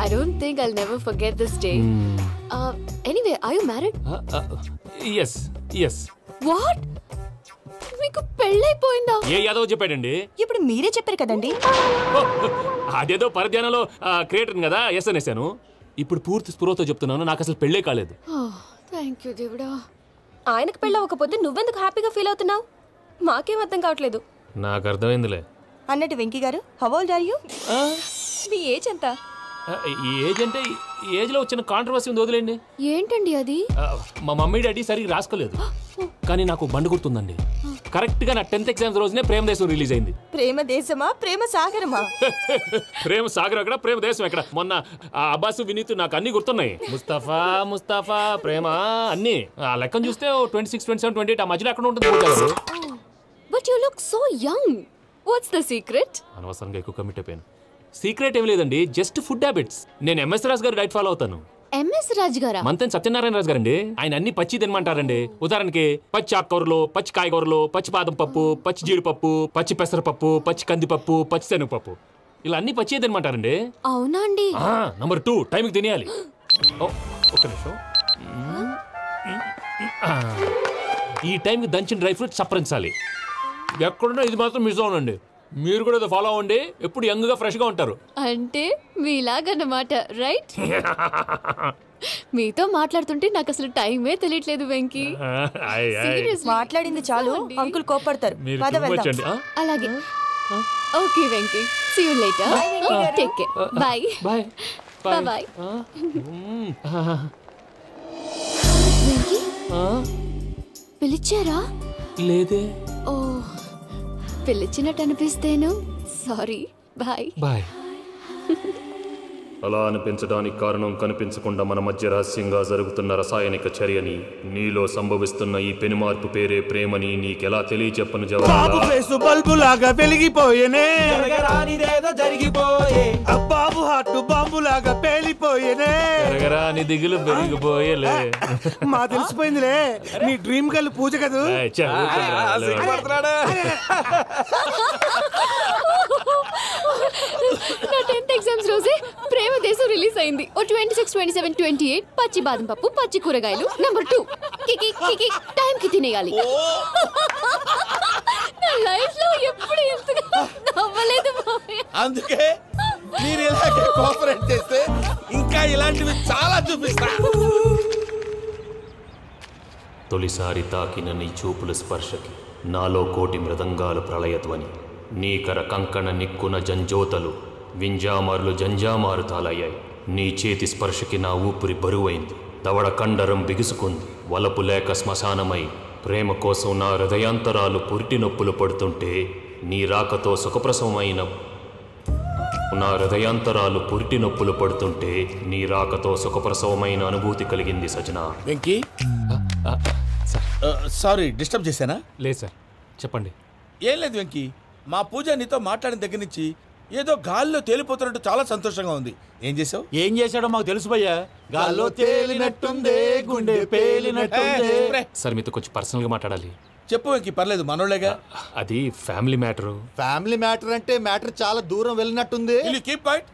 I don't think I'll never forget this day. Anyway, are you married? Yes. What? మీకు పెళ్ళైపోయిందా? ఏ యాదవ్ చెప్పాడండి? ఇప్పుడు మీరే చెప్పారు కదండి. అదేదో పరధ్యానంలో క్రియేటర్ కదా ఎస్ అనేసాను. ఇప్పుడు పూర్తి స్పృహతో చెప్తున్నాను, నాకు అసలు పెళ్ళే కాలేదు. థ్యాంక్ యూ దేవుడా. ఆయనకు పెళ్ళవకపోతే నువ్వెందుకు హ్యాపీగా ఫీల్ అవుతున్నావు? మాకేం అర్థం కావట్లేదు. నాకు అర్థమైందిలే. అన్నట్టు వెంకీ గారు, హౌ ఓల్డ్ ఆర్ యు? మీ ఏజ్ ఎంత? ఈ ఏజ్ అంటే ఏజ్ లో వచ్చిన కాంట్రవర్సీ ఉంది, వదిలేండి. ఏంటండి అది? మా మమ్మీ డాడీ సరిగ్గా రాసుకోలేదు, కానీ నాకు బండి గుర్తుందండి. కరెక్ట్ గా నా 10th ఎగ్జామ్స్ రోజునే ప్రేమ దేశం రిలీజ్ అయింది. ప్రేమ దేశమా ప్రేమ సాగరమా? ప్రేమ సాగరం ఎక్కడ, ప్రేమ దేశం ఎక్కడ? మొన్న అబ్బాసు వినీత్ నాకు అన్ని గుర్తున్నాయి. ముస్తఫా ప్రేమ అన్ని ఆ లెక్కను చూస్తే 26, 27, 28 ఆ మధ్యలో ఎక్కడ ఉంటుంది. But you look so young. What's the secret? అనవసరంగా ఎక్కువ కమిట్ అయిపోయాను. సీక్రెట్ ఏం లేదండి, జస్ట్ ఫుడ్ హ్యాబిట్స్. నేను ఎంఎస్ రాజు గారు డైట్ ఫాలో అవుతాను. ఎంఎస్ రాజు గారా? మంతెన్ సత్యనారాయణ రాజు గారండి. ఆయన అన్ని పచ్చి తినమంటారండి. ఉదాహరణకి పచ్చి ఆకుకూరలు, పచ్చి కాయగూరలు, పచ్చి బాదం పప్పు, పచ్చి జీడిపప్పు, పచ్చి పెసరపప్పు, పచ్చి కందిపప్పు, పచ్చి శనగపప్పు, ఇలా అన్ని పచ్చి తినమంటారండి. అవునా అండి? నంబర్ 2, టైంకి తినేయాలి. ఒక్క నిమిషం. ఈ టైంకి దంచిన డ్రై ఫ్రూట్స్ సప్పరించాలి. ఎక్కడున్నా ఇది మాత్రం మిస్ అవునండి. మీరు కూడా ఇది ఫాలో అవ్వండి, ఎప్పుడు యంగ్ గా ఫ్రెష్ గా ఉంటారు. అంటే మీలాగన్నమాట, రైట్? మీతో మాట్లాడుతుంటే నాకు అసలు టైమే తెలియట్లేదు వెంకీ. మాట్లాడింది చాలు, అంకుల్ కోపడతారు. అలాగే. Okay Venky, see you later. Take care. Bye bye bye. Venky, పిలిచారా? లేదే. ఓ, పిలిచినట్టు అనిపిస్తేను సారీ. Bye bye. అలా అనిపించడానికి కారణం కనిపించకుండా మన మధ్య రహస్యంగా జరుగుతున్న రసాయనిక చర్యని, నీలో సంభవిస్తున్న ఈ పెనుమార్పు పేరే ప్రేమని నీకెలా తెలియచెప్పను బాబు ఫేసు బల్బు లాగా వెలిగిపోయేనే, జరగరానిదేదో జరిగిపోయే. బాబు హార్ట్ బాంబు లాగా పేలిపోయేనే, జరగరాని దిగులు పెరిగిపోయేలే. మా తెలిసిపోయిందిలే, నీ డ్రీమ్ గర్ల్ పూజ కదూ. నా 10th ఎగ్జామ్స్ రోజే ప్రేమ దేశం రిలీజ్ అయింది. 26, 27, 28 పచ్చి బాదం పప్పు, పచ్చి కూరగాయలు. నంబర్ 2, కికి టైం కి తినేయాలి. నా లైఫ్ లో ఎప్పుడు ఎంతగా నవ్వలేదు. అందుకే మీరు ఇలాగే కోఆపరేట్ చేస్తే ఇంకా ఇలాంటివి చాలా చూపిస్తా. తొలిసారి తాకిన నీ చూపుల స్పర్శకి నాలో కోటి మృదంగాలు ప్రళయధ్వని. నీకర కంకణ నిక్కున జంజోతలు వింజామారులు జంజామారు తాలయ్యాయి. నీ చేతి స్పర్శకి నా ఊపిరి బరువైంది. దవడ కండరం బిగుసుకుంది. వలపు లేక శ్మశానమై ప్రేమ కోసం నా హృదయాంతరాలు పురిటి నొప్పులు పడుతుంటే నీ రాకతో సుఖప్రసవమైన నా హృదయాంతరాలు పురిటి నొప్పులు పడుతుంటే నీ రాకతో సుఖప్రసవమైన అనుభూతి కలిగింది సజనా. వెంకీ సారీ డిస్టర్బ్ చేశానా? లేదు సార్, చెప్పండి. ఏం లేదు వెంకీ, మా పూజ నీతో మాట్లాడిన దగ్గర నుంచి ఏదో గాల్లో తేలిపోతున్నట్టు చాలా సంతోషంగా ఉంది. ఏం చేసావు? ఏం చేశాడో మాకు తెలుసు భయ్యా. గాల్లో తేలినట్టుందే గుండె పేలినట్టుందే. సార్ మీతో కొంచెం పర్సనల్గా మాట్లాడాలి. చెప్పు వెంకీ, పర్లేదు మనోళ్ళేగా. అది ఫ్యామిలీ మ్యాటరు. ఫ్యామిలీ మ్యాటర్ అంటే మ్యాటర్ చాలా దూరం వెళ్ళినట్టుంది. Keep quiet.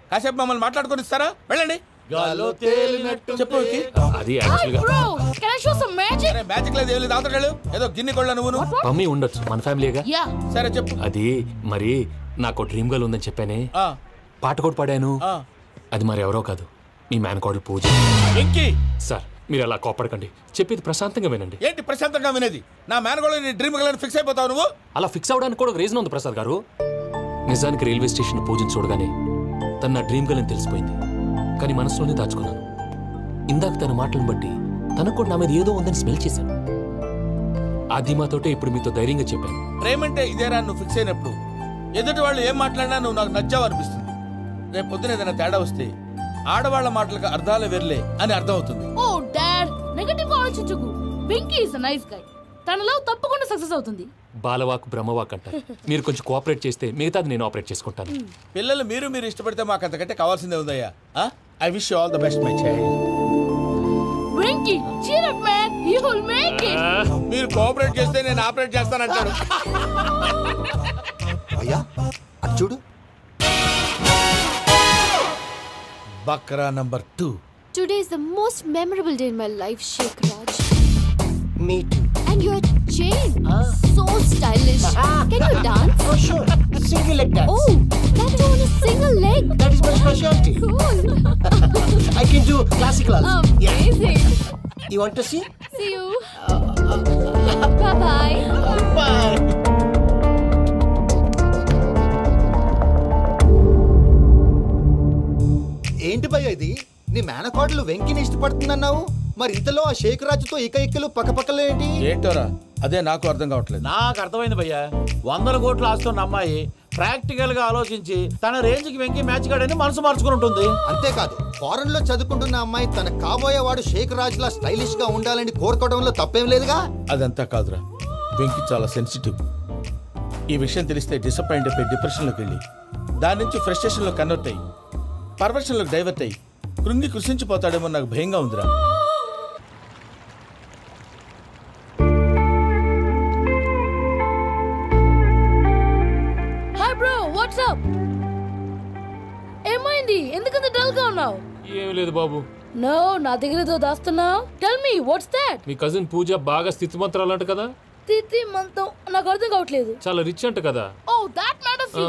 కాసేపు మమ్మల్ని మాట్లాడుకొని ఇస్తారా? వెళ్ళండి. గాల్లో తేలినట్టు చెప్పు వెంకీ. అది యాక్చువల్గా మ్యాజిక్ లేదు, ఏం లేదు. ఆతడాలు ఏదో గిన్నె కొళ్ళ నువ్వు మమ్మీ ఉండొచ్చు, మన ఫ్యామిలీగా. సరే చెప్పు. అది మరి నాకు డ్రీమ్ గర్ల్ ఉందని చెప్పానే, పాట కూడా పాడాను. అది మరి ఎవరో కాదు, మీ మేనకోడలు పూజ. సార్ మీరు అలా కోపడకండి, చెప్పేది ప్రశాంతంగా వినండి. ఏంటి ప్రశాంతంగా వినేది? నా మేనకోడలు నీ డ్రీమ్ గర్ల్ ఫిక్స్ అయిపోతావు నువ్వు. అలా ఫిక్స్ అవడానికి కూడా ఒక రీజన్ ఉంది ప్రసాద్ గారు. నిజానికి రైల్వే స్టేషన్ పూజను చూడగానే తన నా డ్రీమ్ గర్ల్ అని తెలిసిపోయింది. కానీ మనసులోనే దాచుకున్నాను. ఇందాక తన మాటలను బట్టి తనకు కూడా నా మీద ఏదో ఉందని స్మెల్ చేశాను. ఆ ధీమాతోటే ఇప్పుడు మీతో ధైర్యంగా చెప్పాను. ప్రేమంటే ఇదేరా నువ్వు ఫిక్స్ అయినప్పుడు ఎదుటి వాళ్ళు ఏం మాట్లాడినా నువ్వు నాకు నచ్చావు అనిపిస్తుంది. రేపు పొద్దున ఏదైనా తేడా వస్తే ఆడవాళ్ల మాటలకు అర్థాలే వెర్లే అని అర్థం అవుతుంది. ఓ డాడ్, నెగటివ్ ఆలోచించకు. Venky is nice guy. తన లవ్ తప్పకుండా సక్సెస్ అవుతుంది. బాలవాకు బ్రహ్మవాక్ అంటారు. మీరు కొంచెం కోఆపరేట్ చేస్తే మిగతాది నేను ఆపరేట్ చేసుకుంటాను. పిల్లలు మీరు ఇష్టపడితే మాకు అంతకంటే కావాల్సిందే ఉందయ్యా. I wish you all the best my child. Venky cheer up man, you will make it. మీరు కోఆపరేట్ చేస్తే నేను ఆపరేట్ చేస్తానంటాడు. అయ్యా అది చూడు. Bakra number 2. Today is the most memorable day in my life, Sheikh Raj. Me too. And your chain, so stylish. Can you dance? Oh sure, single leg dance. Oh, that too on a single leg. That is my specialty. Cool. I can do classical also. Amazing. You want to see? See you. Bye bye. Bye. ఏంటి భయ్య ఇది? నీ మేనకోడలు వెంకిని ఇష్టపడుతుందన్నావు, మరి ఇంతలో ఆ షేక్ రాజుతో ఇకలు పక్కపక్కలు ఏంటి? ఏంటోరా అదే నాకు అర్థం కావట్లేదు. నాకు అర్థమైంది భయ్యా. 100 కోట్లు ఆస్తున్న అమ్మాయి ప్రాక్టికల్ గా ఆలోచించి తన రేంజ్ కి వెంకి మ్యాచ్ కాడని మనసు మార్చుకుని ఉంటుంది. అంతేకాదు, ఫారెన్ లో చదువుకుంటున్న అమ్మాయి తన కాబోయేవాడు షేక్ రాజ్ లా స్టైలిష్ గా ఉండాలని కోరుకోవడంలో తప్పేం లేదుగా. అదంతా కాదురా, వెంకి చాలా సెన్సిటివ్. ఈ విషయం తెలిస్తే డిసప్పాయింట్ అయిపోయి డిప్రెషన్లోకి వెళ్ళి దాని నుంచి ఫ్రస్ట్రేషన్లో కన్వర్ట్ అయ్యి పర్వర్షన్లోకి డైవర్ట్ అయ్యి కృంగి కృషించిపోతాడేమో నాకు భయంగా ఉందిరా. Hi bro, what's up? ఏమైంది? ఎందుకంత డల్ గా ఉన్నావు? ఏం లేదు బాబు. నో, నా దగ్గర ఏదో దాస్తున్నావు. Tell me what's that? మీ కజిన్ పూజ బాగా స్థితిమంతరాలు అంట కదా. స్థితిమంతం నాకు అర్థం కావట్లేదు. చాలా రిచ్ అంట కదా. Oh that matters you.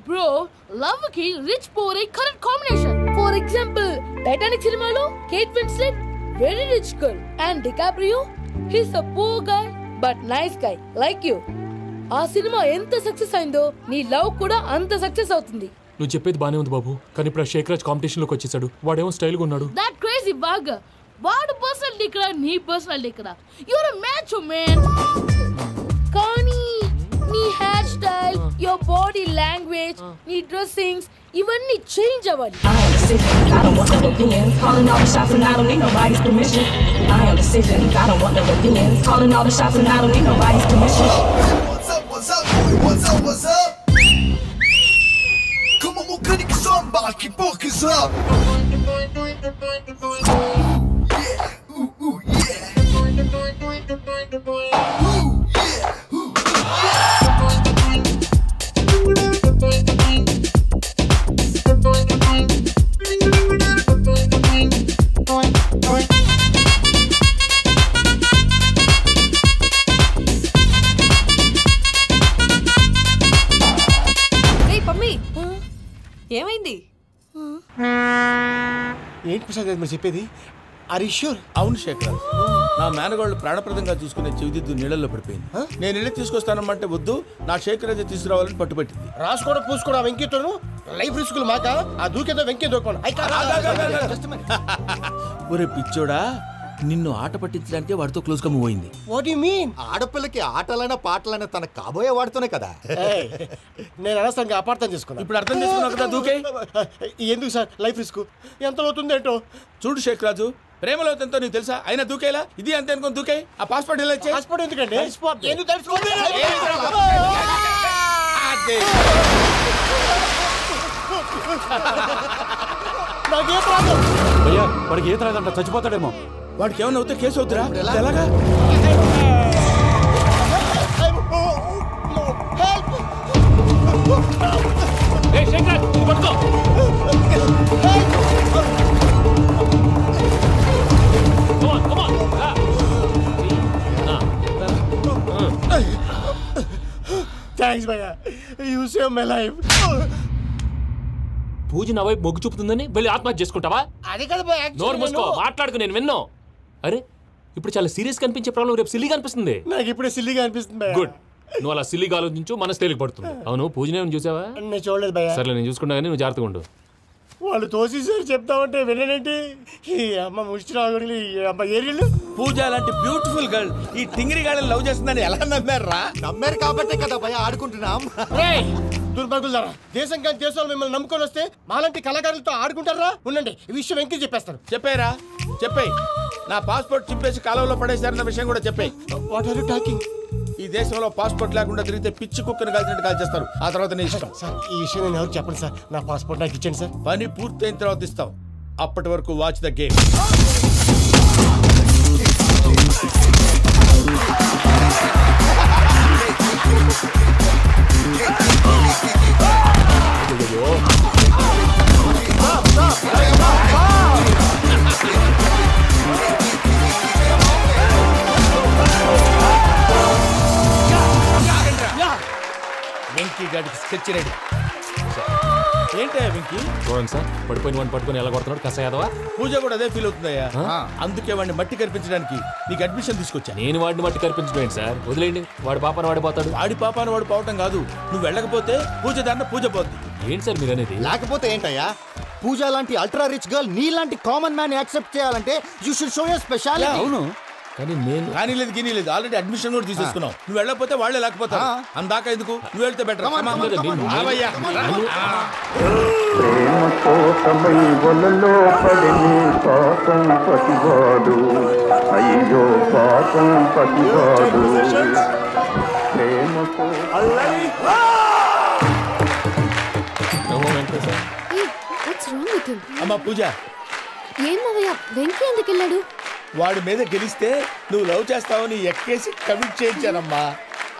Bro, love కి rich poor a correct combination. For example Titanic సినిమాలో Kate Winslet very rich girl and DiCaprio he is a poor guy but nice guy like you. ఆ సినిమా ఎంత success అయిందో నీ love కూడా అంత success అవుతుంది. నువ్వు చెప్పేది బానే ఉంది బాబు, కానీ ఇప్పుడు షేక్ రాజ్ కాంపిటీషన్ లోకి వచ్చేసాడు. వాడేమో స్టైల్ గా ఉన్నాడు. That crazy bag. వాడు పర్సనాలిటీ ఇక్కడ, నీ పర్సనాలిటీ ఇక్కడ. You are a match man. కానీ నీ hair style, your body language, నీ డ్రెస్సింగ్స్ ఇవన్నీ చేంజ్ అవ్వాలి. I don't want no opinions, calling all the shots and I don't need nobody's permission. I am decision, I don't want no opinions, calling all the shots and I don't need nobody's permission. What's up, boy? What's up? Come on, mon cani que samba, que poucas up. Yeah, ooh, yeah. Ooh, yeah, ooh. ఏంటి ప్రసాద్ గారు మీరు చెప్పేది? అరిష్యూర్? అవును శేఖర్, నా మేనగాళ్ళు ప్రాణప్రదంగా చూసుకునే చెవిదిద్దు నీళ్ళల్లో పడిపోయింది. నేను వెళ్ళి తీసుకొస్తానమ్మంటే వద్దు, నా శేఖర్ అయితే తీసుకురావాలని పట్టుబట్టింది. రాసుకోవడం పూసుకోవడం వెంకీతోను లైఫ్ రిస్కులు మాక. ఆ దూకేదో వెంకీ దూకోండి. ఒరే పిచ్చోడా, నిన్ను ఆట పట్టించడానికి వాడితో క్లోజ్ గా మూవ్ అయింది. What you mean? ఆడపిల్లకి ఆటలైనా పాటలైనా తన కాబోయే వాడుతూనే కదా. నేను అనవసరంగా అపార్థం చేసుకున్నా. ఇప్పుడు అర్థం చేసుకున్నావు కదా దూకే. ఎందుకు సార్ లైఫ్ రిస్క్ ఎంత అవుతుంది ఏంటో? చూడు శేఖ్ రాజు, ప్రేమలో ఎంతో నీకు తెలుసా? అయినా దూకేలా ఇది అంతే అనుకుని దూకే. ఆ పాస్పోర్ట్ ఎలా ఇచ్చే? పాస్పోర్ట్ ఎందుకండి? ఎందుకు తెలుసుకోండి. నాకేం ప్రాబ్లం? భయ్యా వాడికి ఈత రాదంట, చచ్చిపోతాడేమో. వాడికి ఏమన్నా అవుతే కేసు అవుతురా? ఎలాగా? థ్యాంక్స్ భయ్యా, యూ సేవ్ మై లైఫ్. పూజ నా వైపు మొగ్గు చూపుతుందని వెళ్ళి ఆత్మహత్య చేసుకుంటావా? అది కదా భయ్యా. నోరు మూసుకో, మాట్లాడుకు, నేను విన్నాను. అరే ఇప్పుడు చాలా సీరియస్ కనిపించే ప్రాబ్లం రేపు సిల్లీగా అనిపిస్తుంది. నాకు ఇప్పుడే సిల్లీగా అనిపిస్తుంది. గుడ్, నువ్వు అలా సిల్లీగా ఆలోచించు, మనసు తేలిక పడుతుంది. అవును పూజనే చూసావా? నేను చూడలేదు భయ్యా. సర్లే నేను చూసుకున్నా కానీ నువ్వు జాగ్రత్తగా ఉండు. వాళ్ళు తోసేసారు చెప్తామంటే విననేంటి? ఈ అమ్మ ముష్టి అమ్మ ఏరియలు. పూజ లాంటి బ్యూటిఫుల్ గర్ల్ ఈ టింగిరి గాళ్ళని లవ్ చేస్తుందని ఎలా నమ్మారా? నమ్మారు కాబట్టే కదా భయ ఆడుకుంటున్నాం. దుర్భగులారా, దేశం కానీ దేశాలు మిమ్మల్ని నమ్ముకొని వస్తే మాలాంటి కళాకారులతో ఆడుకుంటారా? ఉండండి, ఈ విషయం వెంకీ చెప్పేస్తాను. చెప్పారా? చెప్పేయ్. నా పాస్పోర్ట్ చింపేసి కాలంలో పడేశారన్న విషయం కూడా చెప్పేయ్. What are you talking? ఈ దేశంలో పాస్పోర్ట్ లేకుండా తిరిగితే పిచ్చి కుక్కను కాల్చినట్టు కాల్చేస్తారు. ఆ తర్వాత నీ ఇష్టం. సార్ ఈ విషయం నేను ఎవరు చెప్పండి సార్. నా పాస్పోర్ట్ నాకు ఇచ్చండి సార్. పని పూర్తయిన తర్వాత ఇస్తాం. అప్పటి వరకు వాచ్ ద గేమ్. వెంకీ గాడికి స్కెచ్ రెడీ. ఏంటయ్యా వెంకీ? చూడండి సార్, పడిపోయిన వాడిని పట్టుకొని ఎలా కొడుతున్నాడు కసయాదవా. పూజ కూడా అదే ఫీల్ అవుతుందయ్యా. అందుకే వాడిని మట్టి కనిపించడానికి నీకు అడ్మిషన్ తీసుకొచ్చా. నేను వాడిని మట్టి కనిపించడం సార్, వదిలేండి. వాడి పాపాను వాడిపోతాడు. వాడి పాపాను వాడు పోవటం కాదు, నువ్వు వెళ్ళకపోతే పూజ దాన్న పూజ పోద్ది. ఏంటి సార్ మీరు అనేది? లేకపోతే ఏంటయ్యా? పూజ లాంటి అల్ట్రా రిచ్ గర్ల్ నీ లాంటి కామన్ మ్యాన్ యాక్సెప్ట్ చేయాలంటే you should show your speciality. అవును, కానీ నేను కానీ లేదు గిని లేదు, ఆల్రెడీ అడ్మిషన్ కూడా తీసేసుకున్నావు. నువ్వు వెళ్ళకపోతే వాళ్ళే లేకపోతారు. అందాక ఎందుకు? నువ్వు వెళ్తే బెటర్. ప్రేమ కోసమై వలలో పడిని పాపం పతివాడు, అయ్యో పాపం పతివాడు. ప్రేమ అమ్మా పూజ, ఏం మావయ్య వెంకీ ఎందుకు వెళ్ళాడు? వాడి మీద గెలిస్తే నువ్వు లవ్ చేస్తావని ఎక్కేసి కమిట్ చేయించానమ్మా.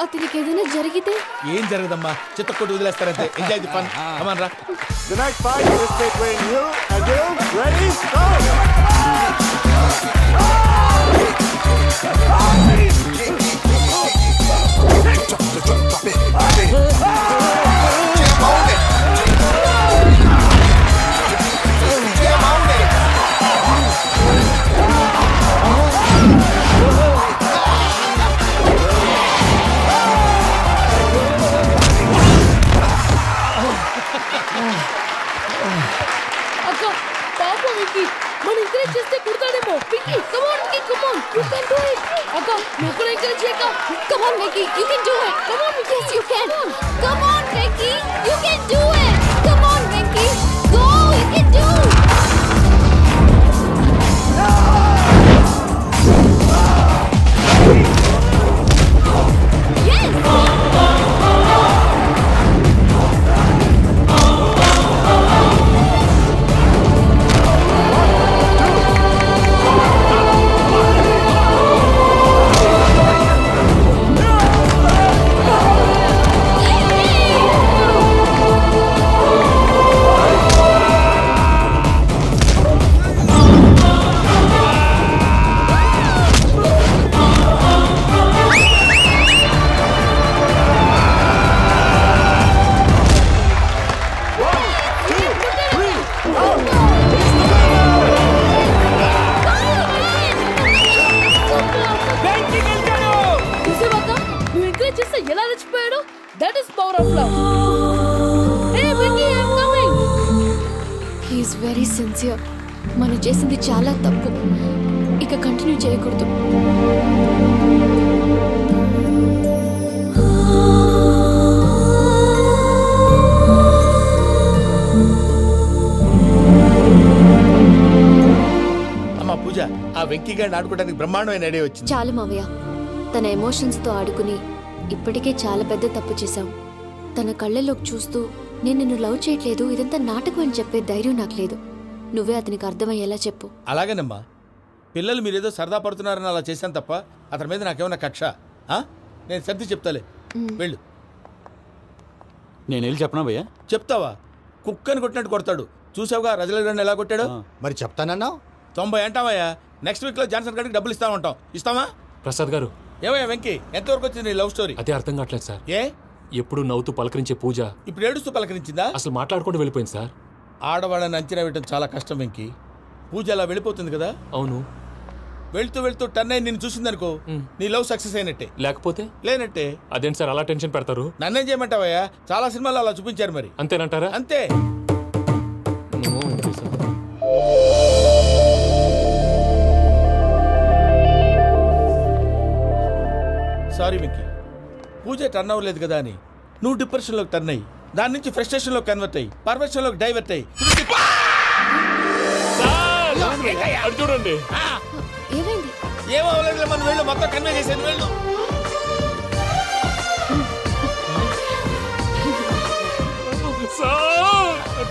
అతనికి ఏదైనా జరిగితే? ఏం జరగదమ్మా, చిత్తకొట్టు వదిలేస్తారంతే. Enjoy the fun. కమాన్ రా. The next fight is between you and you. Ready? Go! అక్క పాప విక్కీ, మనం ఎంకరేజ్ చేస్తే కుడతాడేమో. Vicky come on Vicky, come on, you can do it. అక్క నువ్వు కూడా ఎంకరేజ్ చేయక. Come on Vicky, you can do it. Come on Vicky, you can. Come on Vicky, you can do it. Come on Vicky, go, you can do. Yeah! చూస్తే ఎలా రెచ్చిపోయాడు. That is power of love. Hey Venky, I am coming. He is very sincere. మనం చేసింది చాలా తప్పు, ఇక continue చేయకూడదు. పూజ, ఆ వెంకీ గారిని ఆడుకోవడానికి బ్రహ్మాండమైన ఐడియా వచ్చింది. చాలు మావయ్య, తన ఎమోషన్స్ తో ఆడుకుని ఇప్పటికే చాలా పెద్ద తప్పు చేశావు. తన కళ్ళలోకి చూస్తూ నేను నిన్ను లవ్ చేయట్లేదు, ఇదంతా నాటకం అని చెప్పే ధైర్యం నాకు లేదు. నువ్వే అతనికి అర్థమయ్యేలా చెప్పు. అలాగేనమ్మా, పిల్లలు మీరేదో సరదా పడుతున్నారని అలా చేశాను తప్ప అతని మీద నాకేమన్నా కక్ష? నేను సర్ది చెప్తాలే, వెళ్ళు. నేను వెళ్ళి చెప్పనా భయ్యా? చెప్తావా? కుక్కని కొట్టినట్టు కొడతాడు. చూసావుగా రజల గారిని ఎలా కొట్టాడు? మరి చెప్తానన్నా 90 అంటావయ్యా. నెక్స్ట్ వీక్ లో జాన్సన్ గారికి డబ్బులు ఇస్తామంటాం. ఇస్తావా? ప్రసాద్ గారు, ఏమయ్యా వెంకీ, ఎంతవరకు వచ్చింది నీ లవ్ స్టోరీ? అదే అర్థం కావట్లేదు సార్. ఏ ఎప్పుడు నవ్వుతూ పలకరించే పూజ ఇప్పుడు ఏడుస్తూ పలకరించిందా? అసలు మాట్లాడుకుంటూ వెళ్ళిపోయింది సార్. ఆడవాళ్ళని అంచనా వేయడం చాలా కష్టం వెంకీ. పూజ అలా వెళ్ళిపోతుంది కదా. అవును. వెళ్తూ వెళ్తూ టర్న్ అయి నేను చూసిందనుకో, నీ లవ్ సక్సెస్ అయినట్టే. లేకపోతే లేనట్టే. అదేంటి సార్ అలా టెన్షన్ పెడతారు? నన్నేం చేయమంటావయ్యా? చాలా సినిమాలు అలా చూపించారు. మరి అంతేనంటారా? అంతే. సారీ వెంకీ, పూజ టర్న్ అవ్వలేదు కదా అని నువ్వు డిప్రెషన్లోకి టర్న్ అయ్యి, దాని నుంచి ఫ్రస్ట్రేషన్లో కన్వర్ట్ అయ్యి, పర్వర్షన్లోకి డైవర్ట్ అయ్యి. చూడండి, ఏమవ్వలేదు, మనం వెళ్ళు, మొత్తం కన్వే చేసేది. వెళ్ళు.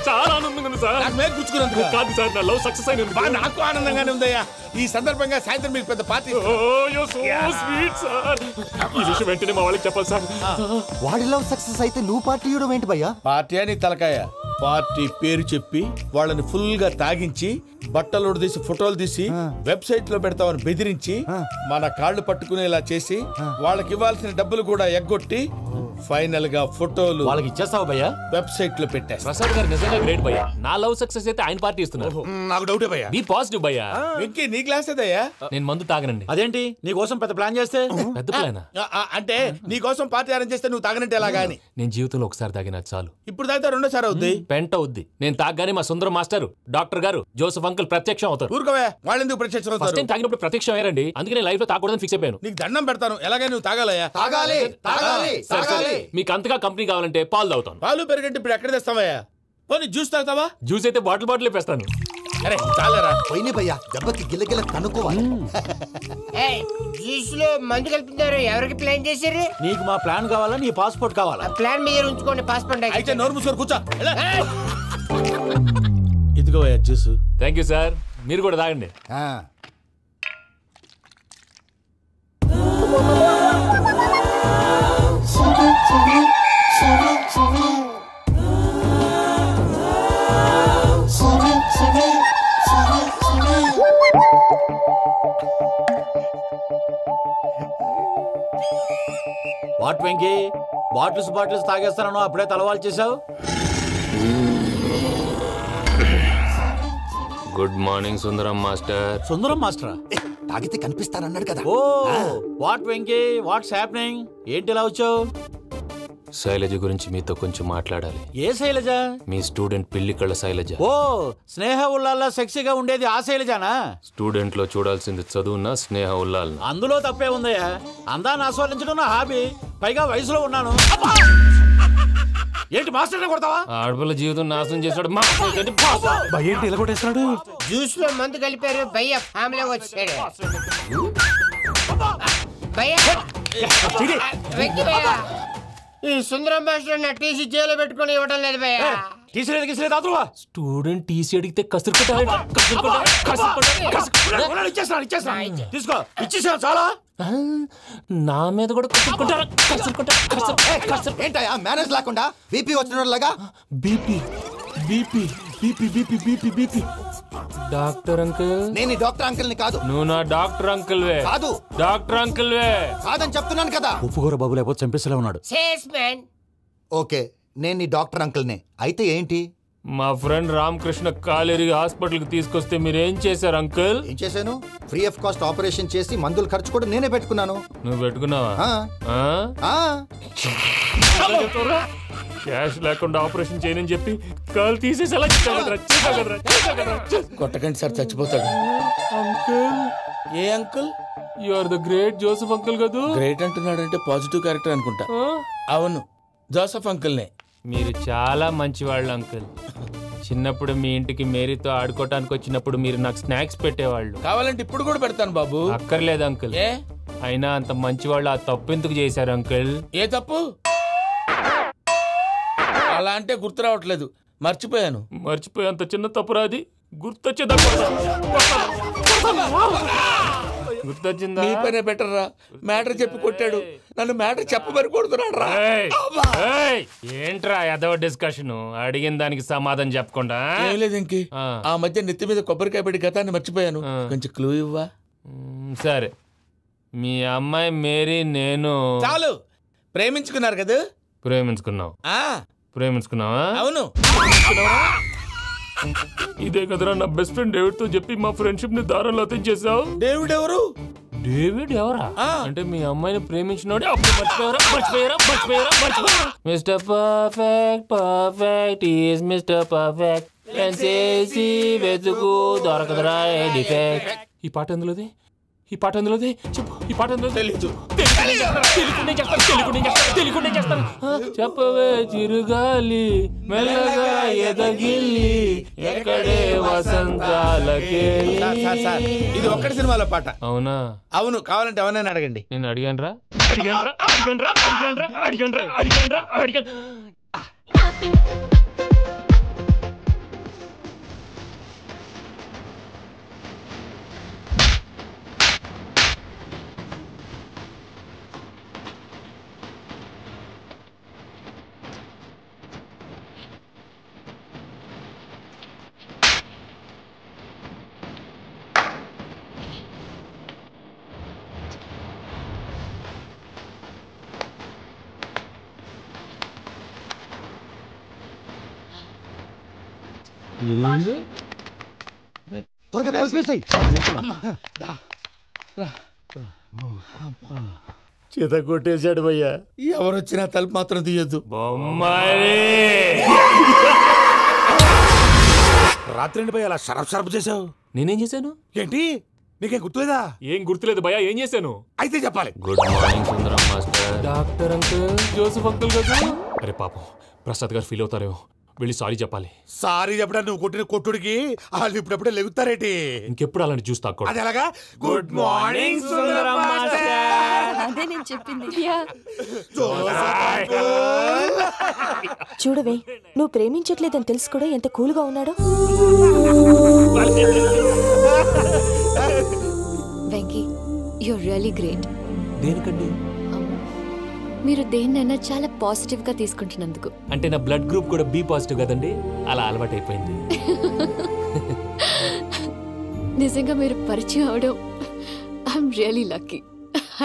చాలా ఆనందంగా ఉంది సార్. నాకు మీద కూర్చుకున్నందుకు కాదు సార్, నా లవ్ సక్సెస్ అయినందుకు. నాకు ఆనందంగానే ఉందయ్యా. ఈ సందర్భంగా సాయంత్రం మీకు పెద్ద పార్టీ. Sweet sir. ఈ విషయం వెంటనే మా వాళ్ళకి చెప్పాలి సార్. వాడి లవ్ సక్సెస్ అయితే నువ్వు పార్టీ ఇవ్వడం ఏంటి భయ్యా? పార్టీ అని తలకాయ. పార్టీ పేరు చెప్పి వాళ్ళని ఫుల్ గా తాగించి, బట్టలు తీసి ఫోటోలు తీసి వెబ్సైట్ లో పెడతామని బెదిరించి, మన కాళ్ళు పట్టుకునేలా చేసి, వాళ్ళకి ఇవ్వాల్సిన డబ్బులు కూడా ఎగ్గొట్టి, ఫైనల్ గా ఫోటోలు వాళ్ళకి ఇచ్చేస్తావా భయ్యా? వెబ్సైట్ లో పెట్టా. ప్రసాద్ గారు నిజంగా గ్రేట్ భయ్యా. నా లవ్ సక్సెస్ అయితే ఆయన పార్టీ ఇస్తున్నారు. నాకు డౌటే భయ్యా. బీ పాజిటివ్ భయ్యా. వెంకీ, నీ గ్లాస్ ఏదయ్యా? నేను మందు తాగనండి. అదేంటి నీ కోసం పెద్ద ప్లాన్ చేస్తే? పెద్ద ప్లాన్ అంటే నీ కోసం పార్టీ అరేంజ్ చేస్తే నువ్వు తాగనంటే ఎలాగా అని. నేను జీవితంలో ఒకసారి తాగినా చాలు. ఇప్పుడు తాగితే రెండోసారి అవుద్ది. పెంట అవుద్ది. నేను తాగగానే మా సుందరం మాస్టర్, డాక్టర్ గారు, జోసెఫ్ అంకుల్ ప్రత్యక్షం అవుతారు. ఊరుకోవే, వాళ్ళు ఎందుకు ప్రత్యక్షం అవుతారు? ఫస్ట్ టైం తాగినప్పుడు ప్రత్యక్షం అయ్యారండి. అందుకే నేను లైఫ్ లో తాగకూడదని ఫిక్స్ అయిపోయాను. నీకు దండం పెడతాను, ఎలాగైనా నువ్వు తాగాలయ్యా. తాగాలి, తాగాలి, తాగాలి. మీకు అంతగా కంపెనీ కావాలంటే పాలు తాగుతాను. పాలు పెరిగంటే ఇప్పుడు ఎక్కడ తెస్తావయ్యా? పోనీ జ్యూస్ తాగుతావా? జ్యూస్ అయితే బాటిల్ వేస్తాను. అరే చాలరా, పోయిన భయ్యా, దెబ్బకి గిల్లగిల్ల కనుక్కోవాలి. జ్యూస్ లో మందు కలుపుతున్నారు. ఎవరికి ప్లాన్ చేశారు? నీకు మా ప్లాన్ కావాలా, నీ పాస్పోర్ట్ కావాలా? ప్లాన్ మీరు ఉంచుకోండి, పాస్పోర్ట్ అయితే నోరు మూసుకొని కూర్చో. ఇదిగో జ్యూస్. Thank you sir. మీరు కూడా తాగండి. వాట్ వెంకీ, బాటిల్స్ తాగేస్తాను, అప్పుడే తలవాలు చేసావు. Good morning Sundaram master. Sundaram మాస్టరా? తాగితే కనిపిస్తారన్నాడు కదా. Oh what Venky, what's happening? ఏంటి ఇలా వచ్చావు? శైలజ గురించి మీతో కొంచెం మాట్లాడాలి. ఏ శైలజ? మీ స్టూడెంట్ పిల్లి కళ్ళ శైలజ. ఓ స్నేహ ఉల్లాల్లో సెక్సీగా ఉండేది ఆ శైలజానా? స్టూడెంట్ లో చూడాల్సింది చదువున స్నేహ ఉల్లాల్. అందులో తప్పే ఉందయ్యా. అందాన్ని ఆస్వాదించడం నా హాబీ, పైగా వయసులో ఉన్నాను. ఏంటి మాస్టర్ కొడతావా? ఆడపిల్ల జీవితం నాశనం చేశాడు. ఏంటి ఇలా కొట్టేస్తున్నాడు? జ్యూస్ లో మందు కలిపారు. భయ్య ఫ్యామిలీ వచ్చాడు. ఈ సుందరం మాస్టర్ నా టీసీ జైలు పెట్టుకుని ఇవ్వడం లేదు భయ్య. స్టూడెంట్ టీసీ అడిగితే తీసుకో, ఇచ్చేసాను చాలా. నా మీద కూడా ఏంటయ్యా మేనేజ్ లేకుండా బీపీ వచ్చినలాగా? BP BP BP BP BP BP. Doctor uncle, నేను డాక్టర్ అంకుల్ ని కాదు. నువ్వు నా డాక్టర్ అంకుల్ వే. కాదు, డాక్టర్ అంకుల్ వే. కాదని చెప్తున్నాను కదా. ఉప్పుకూర బాబు లేకపోతే చంపేసేలా ఉన్నాడు. Sales man. ఓకే, నేను నీ డాక్టర్ అంకుల్ నే. అయితే ఏంటి? మా ఫ్రెండ్ రామకృష్ణ కాలేరి హాస్పిటల్కి తీసుకొస్తే మీరేం చేశారు అంకుల్? ఏం చేశాను? ఫ్రీ ఆఫ్ కాస్ట్ ఆపరేషన్ చేసి మందుల ఖర్చు కూడా నేనే పెట్టుకున్నాను. నువ్వు పెట్టుకున్నావా? క్యాష్ లేకుండా ఆపరేషన్ చేయనని చెప్పి కాలు తీసేసి అలా కొట్టకండి సార్, చచ్చిపోతాడు. అంకుల్ ఏ uncle? You are the great Joseph uncle కదా. గ్రేట్ అంటున్నాడంటే పాజిటివ్ క్యారెక్టర్ అనుకుంటా. అవును, జోసెఫ్ అంకుల్నే. మీరు చాలా మంచివాళ్ళు అంకుల్. చిన్నప్పుడు మీ ఇంటికి మేరీతో ఆడుకోవటానికి వచ్చినప్పుడు మీరు నాకు స్నాక్స్ పెట్టేవాళ్ళు. కావాలంటే ఇప్పుడు కూడా పెడతాను బాబు. అక్కర్లేదు అంకుల్. అయినా అంత మంచివాళ్ళు ఆ తప్పు ఎందుకు చేశారు అంకుల్? ఏ తప్పు? అలా అంటే గుర్తు రావట్లేదు, మర్చిపోయాను. మర్చిపోయేంత చిన్న తప్పురాది గుర్తొచ్చేదా? గుర్తొచ్చిందా? నీ పనే బెటర్ రా. మ్యాటర్ చెప్పి కొట్టాడు, నన్ను మ్యాటర్ చెప్పమని కొడుతున్నాడు రా. ఏంట్రా ఎదవ డిస్కషన్? అడిగిన దానికి సమాధానం చెప్పకుండా. ఏం లేదు ఇంకి, ఆ మధ్య నెత్తి మీద కొబ్బరికాయ పెట్టి గతాన్ని మర్చిపోయాను. కొంచెం క్లూ ఇవ్వా? సరే, మీ అమ్మాయి మేరీ నేను చాలు ప్రేమించుకున్నారు కదా. ప్రేమించుకున్నావు? ప్రేమించుకున్నావా? అవును. ఇదే కదరా నా బెస్ట్ ఫ్రెండ్ డేవిడ్ తో చెప్పి మా ఫ్రెండ్షిప్ ని దారంలో తెంచేసావు. డేవిడ్ ఎవరు? డేవిడ్ ఎవరా? అంటే మీ అమ్మాయిని ప్రేమించినోడే అప్పుడు మర్చిపోయారా? Mister perfect perfect is mister perfect చేసి వెతుకు దొరకదురా డిఫెక్ట్. ఈ పాట ఎందులోది? చెప్పు. ఈ పాట ఎందులో? తెలీదు. చెప్పవే చిరుగాలి మెల్లగా ఎదగిల్లి ఎక్కడే వసంతాలకే. ఇది ఒక్కటి సినిమాలో పాట. అవునా? అవును. కావాలంటే ఎవరైనా అడగండి. నేను అడిగాను. చేత కొట్టేశాడు భయ్యా. ఎవరొచ్చినా తలుపు మాత్రం తీయద్దు. రాత్రి భయ్య అలా షరఫ్ చేసావు. నేనేం చేశాను? ఏంటి నీకేం గుర్తులేదా? ఏం గుర్తులేదు భయ్యా. ఏం చేశాను? అయితే చెప్పాలి. Good morning Sundaram master. Doctor uncle, Joseph uncle కదా. అరే పాపం, ప్రసాద్ గారు ఫీల్ అవుతారేమో. వెళ్ళి సారీ చెప్పాలి. సారీ చెప్పడా? నువ్వు కొట్టిన కొట్టుడికి వాళ్ళు ఇప్పుడప్పుడే లెగుతారేటి? ఇంకెప్పుడు అలాంటి జ్యూస్ తాకూడదు. అది ఎలాగా? Good morning Sundaram master. అదే నేను చెప్పింది. చూడవే, నువ్వు ప్రేమించట్లేదని తెలుసు కూడా ఎంత కూల్గా ఉన్నాడో. Venky, you're really great. దేనికండి? మీరు దేన్నైనా చాలా పాజిటివ్ గా తీసుకుంటున్నందుకు. అంటే నా బ్లడ్ గ్రూప్ కూడా బి పాజిటివ్ కదండి, అలా అలవాటైపోయింది. నిజంగా మీరు పరిచయం అవడం I'm really lucky.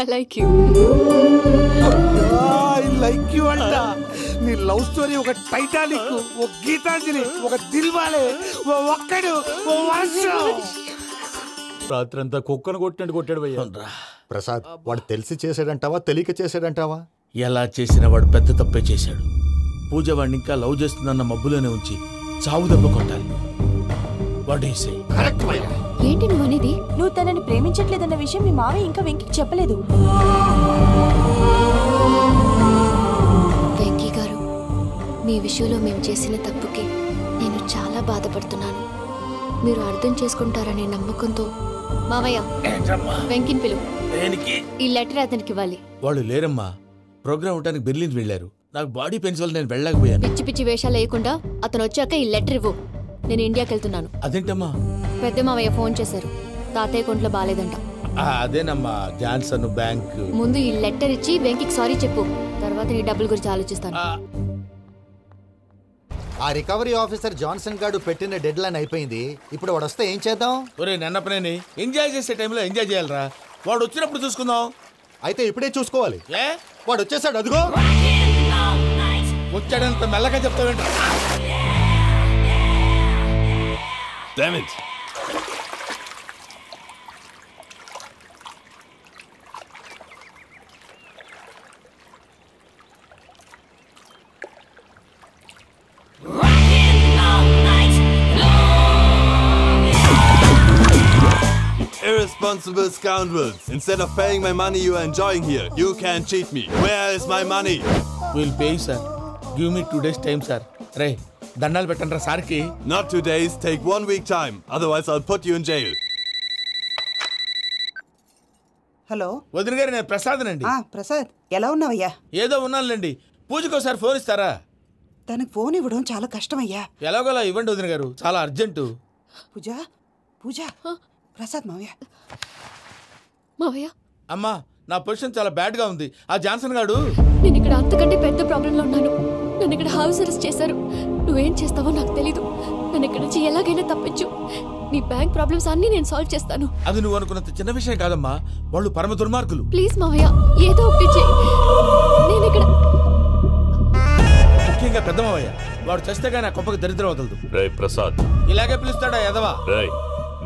I like you. I like you అంట. నీ లవ్ స్టోరీ ఒక టైటానిక్, ఒక గీతాంజలి, ఒక దిల్వాలే, ఓ ఒక్కడు, ఓ వర్షం. రాత్రంతా కుక్కను కొట్టినట్టు కొట్టాడు భయ్యా. ప్రసాద్, వాడు తెలిసి చేసాడంటావా తెలియక చేసాడంటావా? ఎలా చేసినా వాడు పెద్ద తప్పే చేశాడు. పూజ వాడిని ఇంకా లవ్ చేస్తుందన్న మబ్బులోనే ఉంచి చావు దెబ్బ కొట్టాలి. ఏంటి నువ్వు అనేది? నువ్వు తనని ప్రేమించట్లేదన్న విషయం మీ మావయ్య ఇంకా వెంకికి చెప్పలేదు. వెంకీ గారు, మీ విషయంలో మేము చేసిన తప్పుకి నేను చాలా బాధపడుతున్నాను. మీరు అర్థం చేసుకుంటారనే నమ్మకంతో మావయ్య వెంకిని పిలువు. ఈ లెటర్ అతనికి ఇవ్వాలి. వాళ్ళు లేరమ్మా, ప్రోగ్రామ్ ఉండడానికి బెర్లిన్ వెళ్ళారు. నాకు బాడీ పెయిన్స్ వల్ల నేను వెళ్ళలేకపోయాను. పిచ్చి పిచ్చి వేషాలు వేయకుండా అతను వచ్చాక ఈ లెటర్ ఇవ్వు. నేను ఇండియాకి వెళ్తున్నాను. అదేంటమ్మా? పెద్ద మావయ్య ఫోన్ చేశారు, తాతయ్య కొంట్లో బాలేదంట. అదేనమ్మా, జాన్సన్ బ్యాంక్. ముందు ఈ లెటర్ ఇచ్చి వెంకికి సారీ చెప్పు, తర్వాత నీ డబ్బుల గురించి ఆలోచిస్తాను. ఆ రికవరీ ఆఫీసర్ జాన్సన్ గారు పెట్టిన డెడ్ లైన్ అయిపోయింది. ఇప్పుడు వాడు వస్తే ఏం చేద్దాం? ఒరే నన్నపనేని, ఎంజాయ్ చేసే టైంలో ఎంజాయ్ చేయాలరా. వాడు వచ్చినప్పుడు చూసుకుందాం. అయితే ఇప్పుడే చూసుకోవాలి. వాడు వచ్చేసాడు, అదిగో వచ్చాడంత మెల్లగా చెప్తావేంట. Damn it. Irresponsible scoundrels. Instead of paying my money you are enjoying here, you can't cheat me. Where is my money? We'll pay, sir. Give me 2 days time, sir. Ray, దండాలు పెట్టండి రా సార్కి. Not 2 days, take 1 week time. Otherwise I'll put you in jail. Hello వదిన గారు, నేను ప్రసాదనండి. ప్రసాద్ ఎలా ఉన్నావయ్యా? ఏదో ఉన్నానులేండి. పూజకి ఒకసారి ఫోన్ ఇస్తారా? తనకు ఫోన్ ఇవ్వడం చాలా కష్టమయ్యా. ఎలాగోలా ఇవ్వండి వదిన గారు, చాలా అర్జెంటు. పూజ పూజ ప్రసాద్ మావయ్య అమ్మా, నా పొజిషన్ చాలా బ్యాడ్ గా ఉంది. ఆ జాన్సన్ గాడు నేను ఇక్కడ అంతకంటే పెద్ద ప్రాబ్లంలో ఉన్నాను. నన్ను ఇక్కడ హౌస్ అరెస్ట్ చేశారు. నువ్వేం చేస్తావో నాకు తెలీదు. నన్ను ఇక్కడ నుంచి ఎలాగైనా తప్పించు. నీ బ్యాంక్ ప్రాబ్లమ్స్ అన్ని నేను సాల్వ్ చేస్తాను. అది నువ్వు అనుకున్నంత చిన్న విషయం కాదమ్మా. వాళ్ళు పరమ దుర్మార్గులు. ప్లీజ్ మావయ్య, ఏదో ఒకటి చెయ్యి. నేను ఇక్కడ ముఖ్యంగా పెద్ద మావయ్య, వాడు చేస్తే కానీ ఆ కొంపకి దరిద్రం వదలదు. రే ప్రసాద్, ఇలాగే పిలుస్తాడా ఎదవా? రేయ్,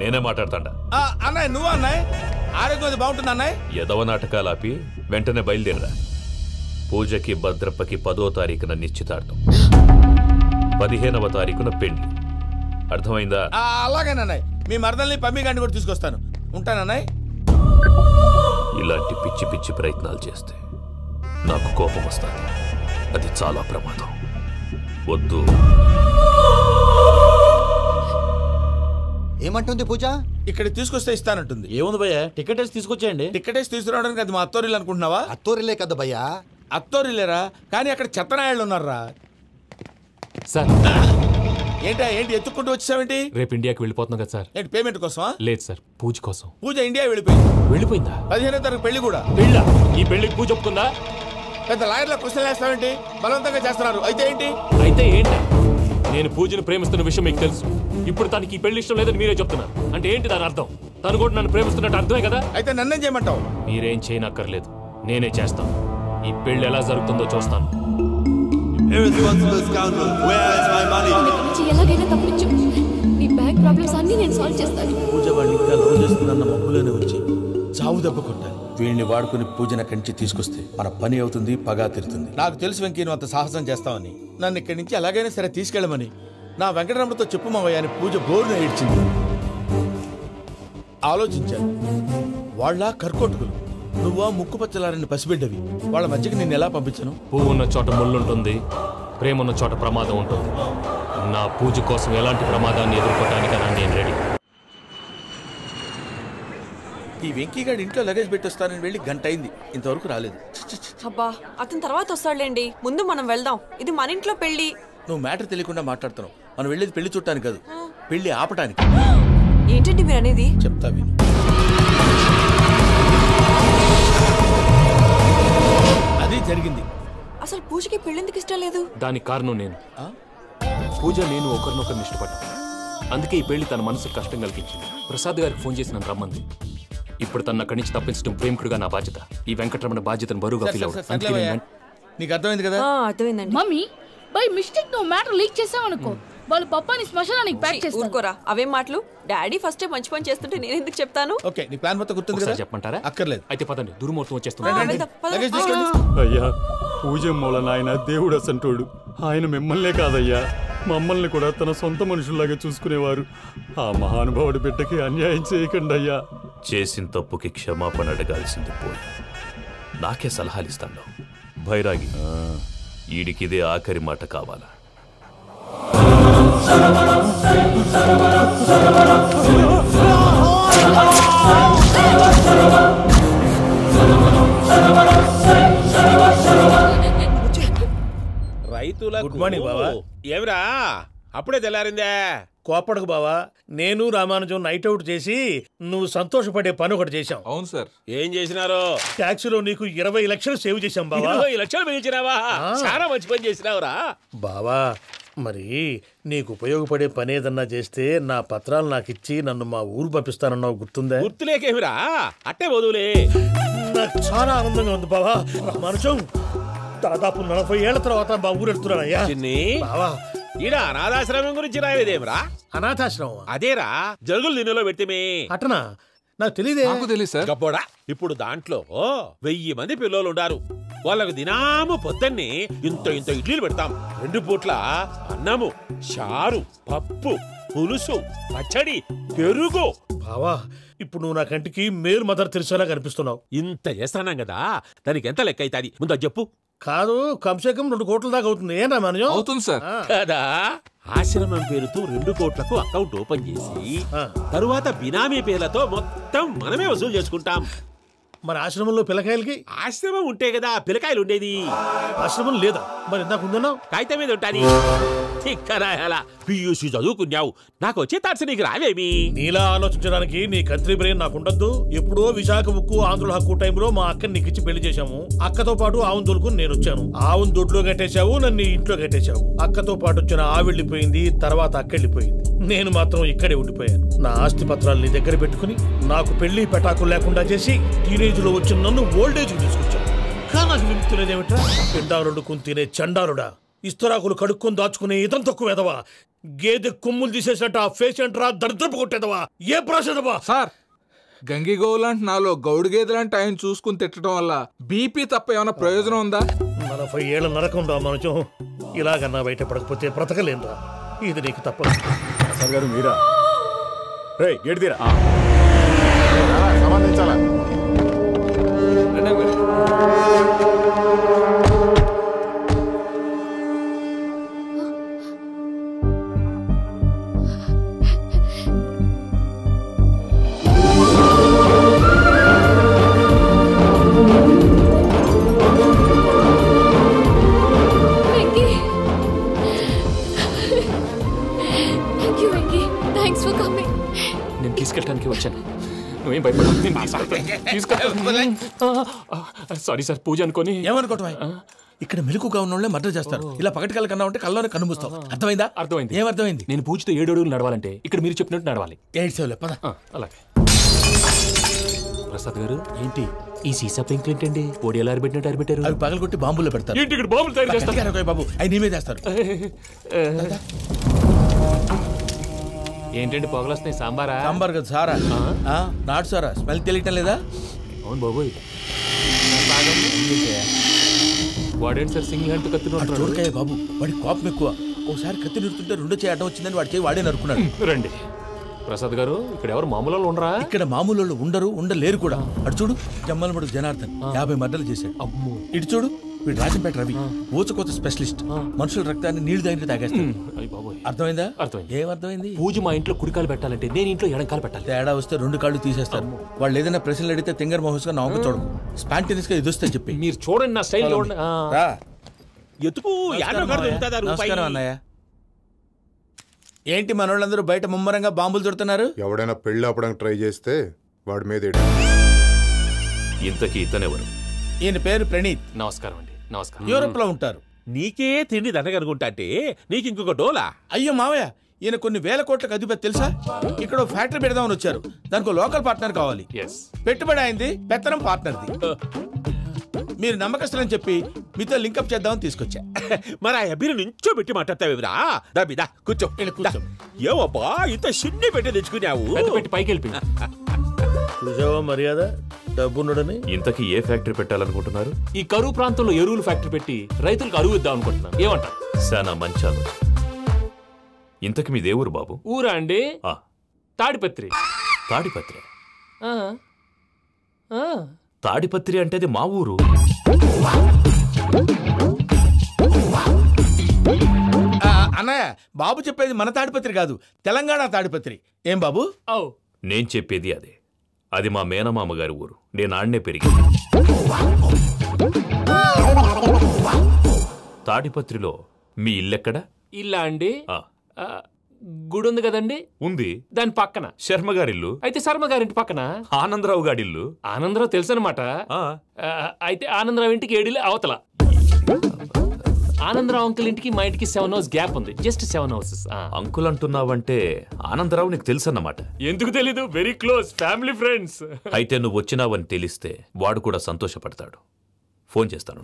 నేనే మాట్లాడతాడా? అన్నయ్య, నువ్వు అన్నయ్య, ఆరోగ్యం బాగుంటుంది అన్నయ్య. ఎదవ నాటకాలు ఆపి వెంటనే బయలుదేరరా. పూజకి భద్రప్పకి 10వ తారీఖున నిశ్చితార్థం, 15వ తారీఖున పెళ్లి. అర్థమైందా? అలాగేనన్నయ్య. మీ మరదల్ని పమ్మి గండి కూడా తీసుకొస్తాను. ఉంటానన్నయ్య. ఇలాంటి పిచ్చి పిచ్చి ప్రయత్నాలు చేస్తే నాకు కోపం వస్తుంది. అది చాలా ప్రమాదం. వద్దు. ఏమంటుంది పూజ? ఇక్కడ తీసుకొస్తే ఇస్తానంటుంది. ఏముంది భయ్యా, టికెట్ వేసి తీసుకొచ్చేయండి. టికెట్ వేసి తీసుకురావడానికి అది మా అత్తోరిల్లు అనుకుంటున్నావా? అత్తోరిల్లే కదా భయ్యా. అత్తోరిల్లేరా, కానీ అక్కడ చెత్తనాయాళ్ళు ఉన్నారా. సార్ ఏంటి ఎత్తుక్కుంటూ వచ్చావేంటి? రేపు ఇండియాకి వెళ్ళిపోతున్నాం కదా సార్. ఏంటి పేమెంట్ కోసమా? లేదు సార్, పూజ కోసం. పూజ ఇండియా వెళ్ళిపోయింది. వెళ్ళిపోయిందా? 15వ తారీఖు పెళ్లి కూడా. పెళ్ళా? ఈ పెళ్లికి పూజ ఒప్పుకుందా? పెద్ద లాయర్ల క్వశ్చన్ వేస్తావేంటి? బలవంతంగా చేస్తున్నారు. అయితే ఏంటి? అయితే ఏంటి? నేను పూజను ప్రేమిస్తున్న విషయం మీకు తెలుసు. ఇప్పుడు తనకి ఈ పెళ్లి ఇష్టం లేదని మీరే చెప్తున్నారు. అంటే ఏంటి దాని అర్థం? తను కూడా నన్ను ప్రేమిస్తున్నట్టు అర్థమే కదా. అయితే నన్నేం చేయమంటావు? మీరేం చేయనక్కర్లేదు, నేనే చేస్తాను. ఈ పెళ్లి ఎలా జరుగుతుందో చూస్తాను. Irresponsible scoundrel, where is my money? ఎలాగైనా తప్పించు. నీ బ్యాంక్ ప్రాబ్లమ్స్ అన్ని నేను సాల్వ్ చేస్తాను. పూజ వాడిని ఇంకా లవ్ చేస్తుందన్న మబ్బులోనే వచ్చి చావు దెబ్బ కొట్టాలి. వీళ్ళని వాడుకుని పూజన కంచి తీసుకొస్తే మన పని అవుతుంది, పగా తీరుతుంది. నాకు తెలుసు వెంకీ, నువ్వు అంత సాహసం చేస్తావని. నన్ను ఇక్కడి నుంచి ఎలాగైనా సరే తీసుకెళ్ళమని నా వెంకటరమణతో చెప్పు మావయ్య అని పూజ బోరున ఏడ్చింది. ఆలోచించాను. వాళ్ళ కర్కోటకులు, నువ్వా ముక్కు పచ్చలారని పసిబిడ్డవి. వాళ్ళ మధ్యకి నేను ఎలా పంపించను? పువ్వు ఉన్న చోట ముళ్ళుంటుంది, ప్రేమ ఉన్న చోట ప్రమాదం ఉంటుంది. నా పూజ కోసం ఎలాంటి ప్రమాదాన్ని ఎదుర్కోవటానికైనా నేను రెడీ. ఈ వెంకీగాడి ఇంట్లో లగేజ్ పెట్టొస్తానని వెళ్ళి గంట అయింది, ఇంతవరకు రాలేదు. అబ్బా, అతని తర్వాత వస్తాడులేండి. ముందు మనం వెళ్దాం. ఇది మన ఇంట్లో పెళ్లి. నువ్వు మ్యాటర్ తెలియకుండా మాట్లాడుతున్నావు. మనం వెళ్ళేది పెళ్లి చుట్టానికి కాదు, పెళ్లి ఆపటానికి. ఏంటండి మీరు అనేది? చెప్తా విను. అది జరిగింది. అసలు పూజకి పెళ్ళెందుకు ఇష్టం లేదు? దానికి కారణం నేను. పూజ నేను ఒకరినొకరిని ఇష్టపడ్డా. అందుకే ఈ పెళ్లి తన మనసుకు కష్టం కలిగించింది. ప్రసాద్ గారికి ఫోన్ చేసి నన్ను రమ్మంది. ఇప్పుడు తన అక్కడి నుంచి తప్పించడం ప్రేమికుడుగా నా బాధ్యత. ఈ వెంకటరమణ బాధ్యతను బరువుగా ఫీల్ అవుతుంది. నీకు అర్థమైంది కదా? అర్థమైందండి. మమ్మీ, బై మిస్టేక్ నువ్వు మ్యాటర్ లీక్ చేసావనుకో, వాళ్ళు పప్పాని శ్మశానానికి ప్యాక్ చేస్తారు. ఊరుకోరా, అవేం మాటలు. డాడీ ఫస్ట్ మంచి పని చేస్తుంటే నేను ఎందుకు చెప్తాను? ఓకే, నీ ప్లాన్ మొత్తం గుర్తుంది కదా? చెప్పమంటారా? అక్కర్లేదు. అయితే పదండి, దుర్ముహూర్తం వచ్చేస్తుంది. అయ్యా, పూజ మూలన ఆయన దేవుడు అసంటోడు. ఆయన మిమ్మల్నే కాదయ్యా, మమ్మల్ని కూడా తన సొంత మనుషుల్లాగా చూసుకునేవారు. ఆ మహానుభావుడి బిడ్డకి అన్యాయం చేయకండి అయ్యా. చేసిన తప్పుకి క్షమాపణ అడగాల్సింది పోయి నాకే సలహాలు ఇస్తాను. భైరాగి, ఈడికిదే ఆఖరి మాట కావాలా? రైతుల గుడ్ మార్నింగ్ బావా. ఏమిరా అప్పుడే తెల్లారిందే? కోపడకు బావా, నేను రామానుజం నైట్ అవుట్ చేసి నువ్వు సంతోషపడే పని ఒకటి చేశాం. అవును సార్. ఏం చేసినారు? ట్యాక్సీలో నీకు 20 లక్షలు సేవ్ చేశాం బావా. 20 లక్షలు మిగిల్చినావా? చాలా మంచి పని చేసినావురా బావా. మరి నీకు ఉపయోగపడే పని ఏదన్నా చేస్తే నా పత్రాలు నాకు ఇచ్చి నన్ను మా ఊరు పంపిస్తానన్నావు, గుర్తుందా? గుర్తులేకేమిరా, అట్టే వదులే. నాకు చాలా ఆనందంగా ఉంది బావా. రామానుజం, దాదాపు 40 ఏళ్ల తర్వాత మా ఊరు వెళ్తున్నానయ్యా. బావా, ఈడ అనాథాశ్రమం గురించి రాయలేదేమరా? అనాథాశ్రమం అదేరా జరుగులు దీనిలో పెట్టిమే. అటనా? నాకు తెలియదే. నాకు తెలియదు సార్. గబ్బోడా, ఇప్పుడు దాంట్లో 1000 మంది పిల్లలు ఉండారు. వాళ్ళకు దినాము పొద్దున్నే ఇంత ఇడ్లీలు పెడతాం. 2 పూట్ల అన్నము, చారు, పప్పు, పులుసు, పచ్చడి, పెరుగు. బావా, ఇప్పుడు నువ్వు నా కంటికి మేలు మదర్ తెరిసేలా కనిపిస్తున్నావు. ఇంత చేస్తానం కదా, దానికి ఎంత లెక్క అవుతుంది ముందు చెప్పు. కాదు, కంసేకం 2 కోట్ల దాకా అవుతుంది. ఏం రామానుజం? అవుతుంది సార్. కదా, ఆశ్రమం పేరుతో 2 కోట్లకు అకౌంట్ ఓపెన్ చేసి తరువాత బినామీ పేర్లతో మొత్తం మనమే వసూలు చేసుకుంటాం. మరి ఆశ్రమంలో పిల్లకాయలకి? ఆశ్రమం ఉంటే కదా పిల్లకాయలు ఉండేది. ఆశ్రమం లేదా? మరి ఇందాక ఉందన్నావు. కాగితం మీద ఉంటాది. తిక్కరాయాలా, పియూసీ చదువుకున్నావు, నాకు వచ్చే తాట్స్ నీకు రావేమి? నీలా ఆలోచించడానికి నీ కంట్రీ బ్రెయిన్ నాకు ఉండద్దు. ఎప్పుడో విశాఖ ముక్కు ఆంధ్రుల హక్కు టైంలో మా అక్కని నీకిచ్చి పెళ్లి చేశాము. అక్కతో పాటు ఆవును దొడుకుని నేను వచ్చాను. ఆవును దొడ్లో కట్టేశావు, నన్ను ఇంట్లో కట్టేశావు. అక్కతో పాటు వచ్చిన ఆవిళ్ళిపోయింది, తర్వాత అక్కెళ్ళిపోయింది. నేను మాత్రం ఇక్కడే ఉండిపోయాను. నా ఆస్తి పత్రాలు నీ దగ్గర పెట్టుకుని నాకు పెళ్లి పెటాకులు లేకుండా చేసి టీనేజ్ లో వచ్చిన నన్ను ఓల్డేజ్ తీసుకొచ్చాను. కానీ నాకు విముక్తి లేదేమిట్రా? పిండారుడుకుని తినే చండాలుడా, ఇస్తరాకులు కడుక్కొని దాచుకునే ఇతం తక్కువ ఎదవా, గేదె కొమ్ములు తీసేసినట్టు ఆ పేషెంట్ రా దరిద్రపు కొట్టేదవా, ఏ ప్రాసెదవా? సార్, గంగిగోవులాంటి నాలో గౌడు గేదెలాంటి ఆయన చూసుకుని తిట్టడం వల్ల బీపీ తప్ప ఏమైనా ప్రయోజనం ఉందా? 40 ఏళ్ల నరకం రా మనుషం. ఇలాగన్నా బయట పడకపోతే బ్రతకలేనురా. ఇది నీకు తప్పదు. సార్ గారు మీరా? రే గేట్ తీరా, సంబంధించాలా? తీసుకెళ్ళడానికి వచ్చాను. నువ్వేం భయపడవు. సారీ సార్, పూజ అనుకోని. ఏమనుకోవటం? ఇక్కడ మెలుకుగా ఉన్న మర్డర్ చేస్తారు. ఇలా పగటి కళ్ళ కన్నా ఉంటే కళ్ళలోనే కనుమూస్తావు. అర్థమైందా? అర్థమైంది. ఏమర్థమైంది? నేను పూజతో 7 అడుగులు నడవాలంటే ఇక్కడ మీరు చెప్పినట్టు నడవాలి. 8 సేవలే పద. అలాగే. ప్రసాద్ గారు, ఏంటి ఈ సీసా పెంకులు ఏంటండి? పొడి ఎలా అరబెట్టినట్టు అరబెట్టారు? అవి పగలగొట్టి బాంబుల్లో పెడతారు. ఏంటి ఇక్కడ బాంబులు తయారు చేస్తారు? బాబు, అవి నీవే చేస్తారు. ఏంటండి పొగలు వస్తున్నాయి? సాంబారా? సాంబార్ కదా, సారా. నాటు సారా. స్మెల్ తెలియటం లేదా? అవును బాబోయ్. వాడేంటి సార్ సింగిల్ హ్యాండ్ కత్తి చూడకాయ బాబు, వాడి కోపం ఎక్కువ. ఒకసారి కత్తి నిరుతుంటే 2 చేయి అడ్డం వచ్చిందని వాడి చేయి వాడే నరుకున్నాడు. రండి ప్రసాద్ గారు, ఇక్కడ ఎవరు మామూలు ఉండరా? ఇక్కడ మామూలు ఉండరు, ఉండలేరు కూడా. అటు చూడు, జమ్మలమడు జనార్దన్ 50 మర్డర్లు చేశాడు. ఇటు చూడు, వీడు రాజంపేట రవి, ఊచకోత స్పెషలిస్ట్. మనుషుల రక్తాన్ని నీళ్లు దగ్గర తాగేస్తాడు. అర్థమైందా? ఏమర్థమైంది? పూజ మా ఇంట్లో కుడికాలు పెట్టాలంటే నేను ఇంట్లో ఎడంకాలు పెట్టాలి. తేడా వస్తే 2 కాళ్ళు తీసేస్తారు. వాళ్ళు ఏదైనా ప్రశ్నలు అడిగితే తింగర్ మహోస్ గా నవ్వు చూడకు. స్పాంటినియస్ గా ఎదుస్తా చెప్పి. మీరు చూడండి నా స్టైల్. ఎతుకు అన్నయ్య. ఏంటి మనోళ్ళందరూ బయట ముమ్మరంగా బాంబులు దొరుకుతున్నారు? ఎవడైనా పెళ్లి ఆపడానికి ట్రై చేస్తే వాడి మీద. ఇంతకీ ఇతనెవరు? ఈయన పేరు ప్రణీత్. నమస్కారం అండి. నమస్కారం. యూరోప్ లో ఉంటారు. నీకే తిండి దండగనుకుంటా అంటే నీకు ఇంకొక డోలా? అయ్యో మావయ్య, ఈయన కొన్ని వేల కోట్లకు అధిపతి తెలుసా? ఇక్కడ ఫ్యాక్టరీ పెడదామని వచ్చారు. దానికి లోకల్ పార్ట్నర్ కావాలి. పెట్టుబడి అయింది, పెత్తనం పార్ట్నర్ది. మీరు నమ్మకస్తులని చెప్పి మీతో లింకప్ చేద్దామని తీసుకొచ్చా. మరి ఆ అబ్బిని నుంచో పెట్టి మాట్లాడతావేమిరా? దాబిదా కూర్చో. ఏవబ్బా ఇంత సిన్ని పెట్టి తెచ్చుకున్నావు? పెట్టి పైకి వెళ్ళి చూసావా మర్యాద, డబ్బున్నడని. ఇంతకీ ఏ ఫ్యాక్టరీ పెట్టాలనుకుంటున్నారు? ఈ కరువు ప్రాంతంలో ఎరువులు ఫ్యాక్టరీ పెట్టి రైతులకు అరువు ఇద్దాం అనుకుంటున్నాను. ఏమంటారు? శానా మంచి ఆలోచన. ఇంతకి మీ దేవురు బాబు? ఊరా అండి? తాడిపత్రి. తాడిపత్రి? తాడిపత్రి అంటే అది మా ఊరు. అన్నయ్య, బాబు చెప్పేది మన తాడిపత్రి కాదు, తెలంగాణ తాడిపత్రి. ఏం బాబు? నేను చెప్పేది అదే. అది మా మేనమామ గారి ఊరు. నేను ఆడనే పెరిగింది. తాడిపత్రిలో మీ ఇల్లెక్కడ? ఇల్లా అండి? గుడి ఉంది కదండి. ఉంది. దాని పక్కన శర్మగారిల్లు. అయితే శర్మగారింటి పక్కన ఆనందరావు గారిల్లు. ఆనందరావు తెలుసు అనమాట. అయితే ఆనందరావు ఇంటికి 7 అవతల. ఆనందరావు అంకుల్ ఇంటికి మా ఇంటికి 7 hours గ్యాప్ ఉంది. Just 7 hours. అంకుల్ అంటున్నావంటే ఆనందరావు నీకు తెలుసు అన్నమాట. ఎందుకు తెలీదు? Very close family friends. అయితే నువ్వు వచ్చినావని తెలిస్తే వాడు కూడా సంతోషపడతాడు. ఫోన్ చేస్తాను.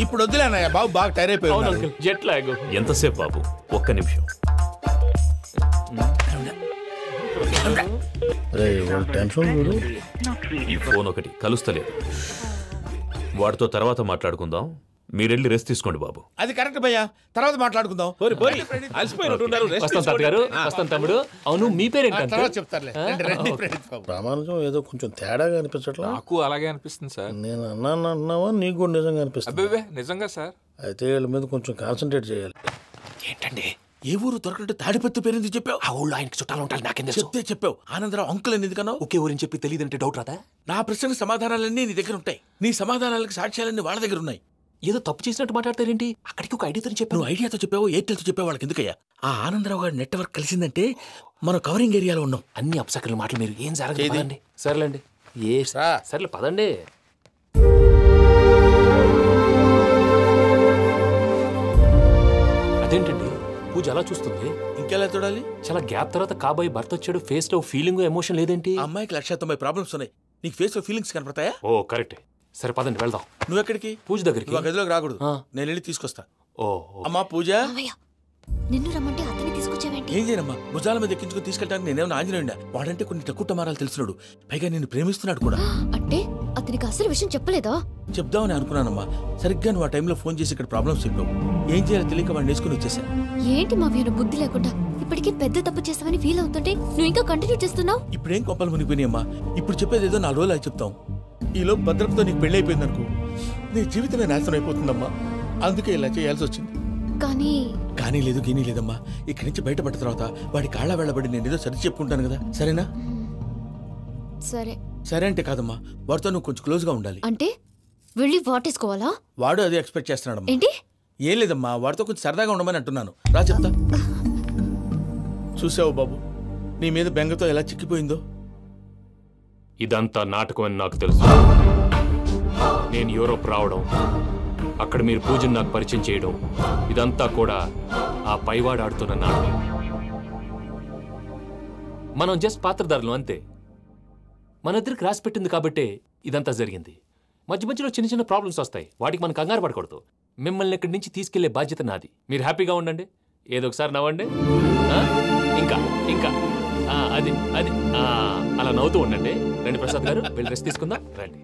ఇప్పుడు వద్దులేనయ్యా బాబు బాగా టైర్ అయిపోయి జెట్ లాగ్. ఎంతసేపు బాబు? ఒక్క నిమిషం. ఈ ఫోన్ ఒకటి కలుస్తలేదు. వాడితో తర్వాత మాట్లాడుకుందాం. మీరెళ్ళి రెస్ట్ తీసుకోండి బాబు. అది కరెక్ట్ భయ్యా, తర్వాత మాట్లాడుకుందాం. వస్తాను తమ్ముడు. అవును మీ పేరేంటి? తర్వాత చెప్తారులే. ప్రామాణికం ఏదో కొంచెం తేడాగా అనిపించట్లా? నాకు అలాగే అనిపిస్తుంది సార్. నేను అన్నావా నీకు కూడా నిజంగా అనిపిస్తుంది? అబ్బే నిజంగా సార్. అయితే వీళ్ళ మీద కొంచెం కాన్సన్ట్రేట్ చేయాలి. ఏంటండి ఏ ఊరు దొరకట్టు తాడిపత్రి పేరు ఎందుకు చెప్పావు? ఆ ఊళ్ళో ఆయనకి చుట్టాలు ఉంటారు. నాకేం చెప్తే చెప్పావు. ఆనందరావు అంకుల్ అని ఎందుకన్నావు? ఒకే ఊరిని చెప్పి తెలియదంటే డౌట్ రాదా? నా ప్రశ్నకు సమాధానాలన్నీ నీ దగ్గర ఉంటాయి. నీ సమాధానాలకు సాక్ష్యాలన్నీ వాళ్ళ దగ్గర ఉన్నాయి. ఏదో తప్పు చేసినట్టు మాట్లాడతారేంటి? అక్కడికి ఒక ఐడియాతో చెప్పావు. నువ్వు ఐడియాతో చెప్పావు, ఎయిర్టెల్తో చెప్పావు. వాళ్ళకి ఎందుకయ్యా? ఆ ఆనందరావు గారి నెట్వర్క్ కలిసిందంటే మనం కవరింగ్ ఏరియాలో ఉన్నాం. అన్ని అప్సకర్ల మాటలు మీరు ఏం జరగదండి. సర్లేండి. సర్లే పదండి. అదేంటండి పూజ అలా చూస్తుంది? ఇంకెలా చూడాలి? చాలా గ్యాప్ తర్వాత కాబోయే భర్త వచ్చాడు. ఫేస్ లో ఫీలింగ్ ఎమోషన్ లేదేంటి? అమ్మాయికి 190 ప్రాబ్లమ్స్ ఉన్నాయి. నీకు ఫేస్ లో ఫీలింగ్స్ కనపడతాయా? ఓ కరెక్ట్. సరే పదండి వెళ్దాం. నువ్వు ఎక్కడికి? పూజ దగ్గరికి. నువ్వు గదిలోకి రాకూడదు. నేను వెళ్ళి తీసుకొస్తా. ఓ అమ్మా పూజ, నిన్ను రమ్మంటే అతన్ని తీసుకొచ్చావేంటి? ఏం చేయనమ్మా, భుజాల మీద ఎక్కించుకుని తీసుకెళ్ళడానికి నేనేమన్నా ఆంజనేయుడా? వాడంటే కొన్ని తక్కువ టమారాలు తెలిసినాడు, పైగా నేను ప్రేమిస్తున్నాడు కూడా. అంటే అతనికి అసలు విషయం చెప్పలేదా? చెప్దామని అనుకున్నానమ్మా. సరిగ్గా నువ్వు ఆ టైంలో ఫోన్ చేసి ఇక్కడ ప్రాబ్లమ్స్ చెప్పావు. ఏం చేయాలో తెలియక వాడిని వేసుకుని వచ్చేసా. ఏంటి మా వీరు బుద్ధి లేకుండా ఇప్పటికే పెద్ద తప్పు చేస్తావని ఫీల్ అవుతుంటే నువ్వు ఇంకా కంటిన్యూ చేస్తున్నావు. ఇప్పుడేం కొప్పలు మునిగిపోయినాయమ్మా. ఇప్పుడు చెప్పేది ఏదో 4 రోజులు అది చెప్తాం. ఈలో భద్రతతో నీకు పెళ్లి అయిపోయింది అనుకో, నీ జీవితమే నాశనం అయిపోతుందమ్మా. అందుకే ఇలా చేయాల్సి వచ్చింది. కానీ లేదు గీనీ లేదమ్మా. ఇక్కడి నుంచి బయటపడ్డ తర్వాత వాడి కాళ్ళ వెళ్ళబడి నేను ఏదో సరి చెప్పుకుంటాను కదా, సరేనా? సరే అంటే కాదమ్మా, వాడితో నువ్వు కొంచెం క్లోజ్ గా ఉండాలి. అంటే వెళ్ళి వాటేసుకోవాలా? వాడు అదే ఎక్స్పెక్ట్ చేస్తున్నాడమ్మా. ఏంటి? ఏం లేదమ్మా, వాడితో కొంచెం సరదాగా ఉండమని అంటున్నాను. రా చెప్తా. చూసావు బాబు, నీ మీద బెంగతో ఎలా చిక్కిపోయిందో. ఇదంతా నాటకం అని నాకు తెలుసు. నేను యూరోప్ రావడం, అక్కడ మీరు పూజను నాకు పరిచయం చేయడం, ఇదంతా కూడా ఆ పైవాడు ఆడుతున్న నాటకం. మనం జస్ట్ పాత్రధారులు అంతే. మన ఇద్దరికి రాసి పెట్టింది కాబట్టే ఇదంతా జరిగింది. మధ్య మధ్యలో చిన్న చిన్న ప్రాబ్లమ్స్ వస్తాయి, వాటికి మనం కంగారు పడకూడదు. మిమ్మల్ని ఇక్కడి నుంచి తీసుకెళ్లే బాధ్యత నాది. మీరు హ్యాపీగా ఉండండి, ఏదో ఒకసారి నవ్వండి. ఇంకా ఇంకా అది అది అలా నవ్వుతూ ఉండండి. రండి ప్రసాద్ గారు, వెళ్ళి రెస్ట్ తీసుకుందాం. రండి.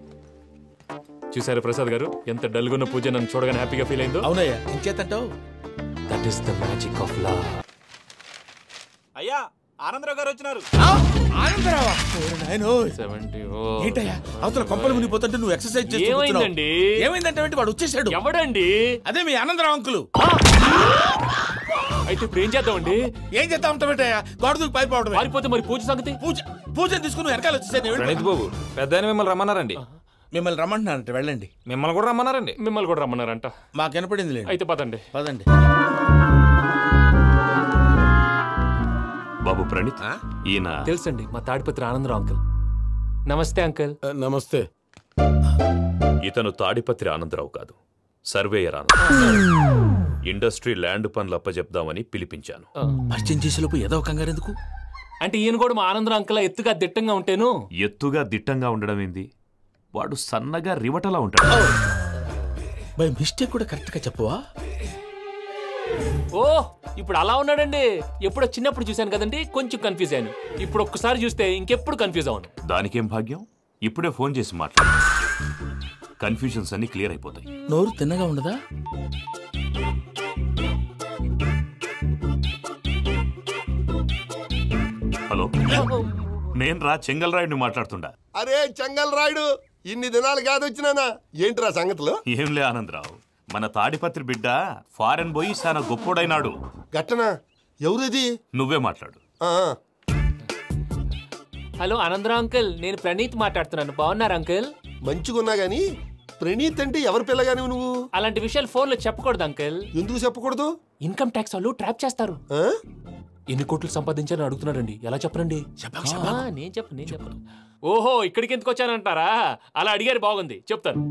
చూసారా ప్రసాద్ గారు, ఎంత డల్గున్న పూజ నన్ను చూడగానే హ్యాపీగా ఫీల్ అయిందో? అవునయ్యా, ఇంకేతంటావు? That is the magic of love. అయ్యా, ఆనందరావు గారు వచ్చినారు. ఏంటయ్యా అవతల కొంపలు మునిగిపోతుంటే నువ్వు ఎక్సర్సైజ్ చేస్తూ ఏమైందండి? ఏమైందంటే వాడు వచ్చేసాడు. ఎవడండి? అదే మీ ఆనందరావు అంకులు. అయితే ఇప్పుడు ఏం చేద్దామండి? ఏం చేద్దాం ఉంటావేటయ్యా, గోడ దూకి పైపోవడం. పారిపోతే మరి పూజ సంగతి? పూజను తీసుకుని వెనకాల వచ్చేసాను. ప్రణీత్ బాబు, పెద్ద మిమ్మల్ని రమ్మన్నారండి. మిమ్మల్ని రమ్మంటున్నారంట, వెళ్ళండి. మిమ్మల్ని కూడా రమ్మన్నారండి. మిమ్మల్ని కూడా రమ్మన్నారంట. మాకు వినపడింది లేదు. అయితే పదండి. బాబు ప్రణీత్, ఈయన తెలుసండి, మా తాడిపత్రి ఆనందరావు అంకుల్. నమస్తే అంకుల్. నమస్తే. ఇతను తాడిపత్రి ఆనందరావు కాదు, సర్వేయర్ ఆనందరావు. ఇండస్ట్రీ ల్యాండ్ పనులు అప్పచెప్దామని పిలిపించాను. పరిచయం చేసేలోపు ఏదో కంగారు ఎందుకు? అంటే ఈయన కూడా మా ఆనందరావు అంకుల్ ఎత్తుగా దిట్టంగా ఉంటేను. ఎత్తుగా దిట్టంగా ఉండడం ఏంది, వాడు సన్నగా రివటలా ఉంటాడు. బై మిస్టేక్ కూడా కరెక్ట్ గా చెప్పవా? ఓ ఇప్పుడు అలా ఉన్నాడండి. ఎప్పుడో చిన్నప్పుడు చూశాను కదండి, కొంచెం కన్ఫ్యూజ్ అయ్యాను. ఇప్పుడు ఒక్కసారి చూస్తే ఇంకెప్పుడు కన్ఫ్యూజ్ అవును. దానికేం భాగ్యం, ఇప్పుడే ఫోన్ చేసి మాట్లాడు. కన్ఫ్యూజన్స్ అన్ని క్లియర్ అయిపోతాయి. నోరు తిన్నగా ఉండదా? హలో, నేను రా చెంగల్ రాయుడిని మాట్లాడుతుండా. అరే చెంగల్ రాయుడు, ఇన్ని దినాలు కాదు వచ్చినానా? ఏంట్రా సంగతులు? ఏంలే ఆనందరావు, మన తాడిపత్రి బిడ్డ ఫారెన్ పోయి చాలా గొప్పోడైనాడు. గట్టనా? ఎవరిది? నువ్వే మాట్లాడు. హలో ఆనందరావు అంకుల్, నేను ప్రణీత్ మాట్లాడుతున్నాను. బాగున్నారు అంకుల్? మంచిగున్నా గాని ప్రణీత్ అంటే ఎవరి పిల్లగాని నువ్వు? అలాంటి విషయాలు ఫోన్లో చెప్పకూడదు అంకుల్. ఎందుకు చెప్పకూడదు? ఇన్కమ్ ట్యాక్స్ వాళ్ళు ట్రాప్ చేస్తారు. ఎన్ని కోట్లు సంపాదించాలని అడుగుతున్నారండి, ఎలా చెప్పరండి? నేను చెప్పను. ఓహో, ఇక్కడికి ఎందుకు వచ్చానంటారా? అలా అడిగారు, బాగుంది, చెప్తాను.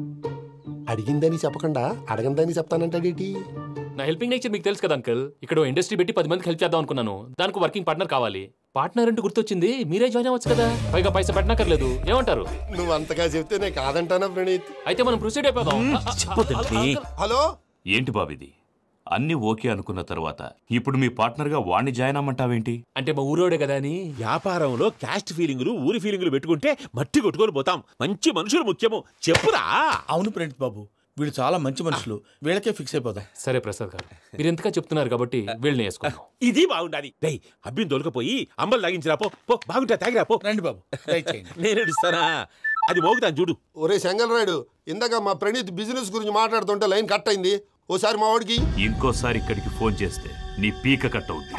అడిగిందని చెప్పకుండా అడగందని చెప్తానంటాడేటి? నా హెల్పింగ్ నేచర్ మీకు తెలుసు కదా అంకుల్. ఇక్కడ ఇండస్ట్రీ పెట్టి 10 మందికి హెల్ప్ చేద్దాం అనుకున్నాను. దానికి వర్కింగ్ పార్ట్నర్ కావాలి. పార్ట్నర్ అంటే గుర్తొచ్చింది, మీరే జాయిన్ అవ్వచ్చు కదా, పైగా పైసా పెట్టనక్కర్లేదు. ఏమంటారు? నువ్వు అంతగా చెప్తేనే కాదంటానా ప్రణీత్? అయితే మనం ప్రొసీడ్ అయిపోదాం. హలో, ఏంటి బాబిది? అన్ని ఓకే అనుకున్న తర్వాత ఇప్పుడు మీ పార్ట్నర్గా వాణ్ణి జాయిన్ అమ్మంటావేంటి? అంటే మా ఊరోడే కదా అని. వ్యాపారంలో క్యాస్ట్ ఫీలింగులు, ఊరి ఫీలింగులు పెట్టుకుంటే మట్టి కొట్టుకొని పోతాం. మంచి మనుషులు ముఖ్యము. చెప్పురా. అవును ప్రణీత్ బాబు, వీళ్ళు చాలా మంచి మనుషులు, వీళ్ళకే ఫిక్స్ అయిపోతాం. సరే ప్రసాద్ గారు, మీరు ఎంతగా చెప్తున్నారు కాబట్టి వీళ్ళని వేసుకున్నాం. ఇది బాగుండాలి. డై అబ్బిని దొలకపోయి అంబలు తాగించిరా పో. పో బాగుంటా, తాగిరా పో. రండి బాబు, నేను ఇస్తానా? అది మోగుతాను చూడు. ఒరే చెంగల్ రాయుడు, ఇందాక మా ప్రణీత్ బిజినెస్ గురించి మాట్లాడుతుంటే లైన్ కట్ అయింది. ఓసారి మా వాడికి ఇంకోసారి ఇక్కడికి ఫోన్ చేస్తే నీ పీక కట్ అవుద్ది.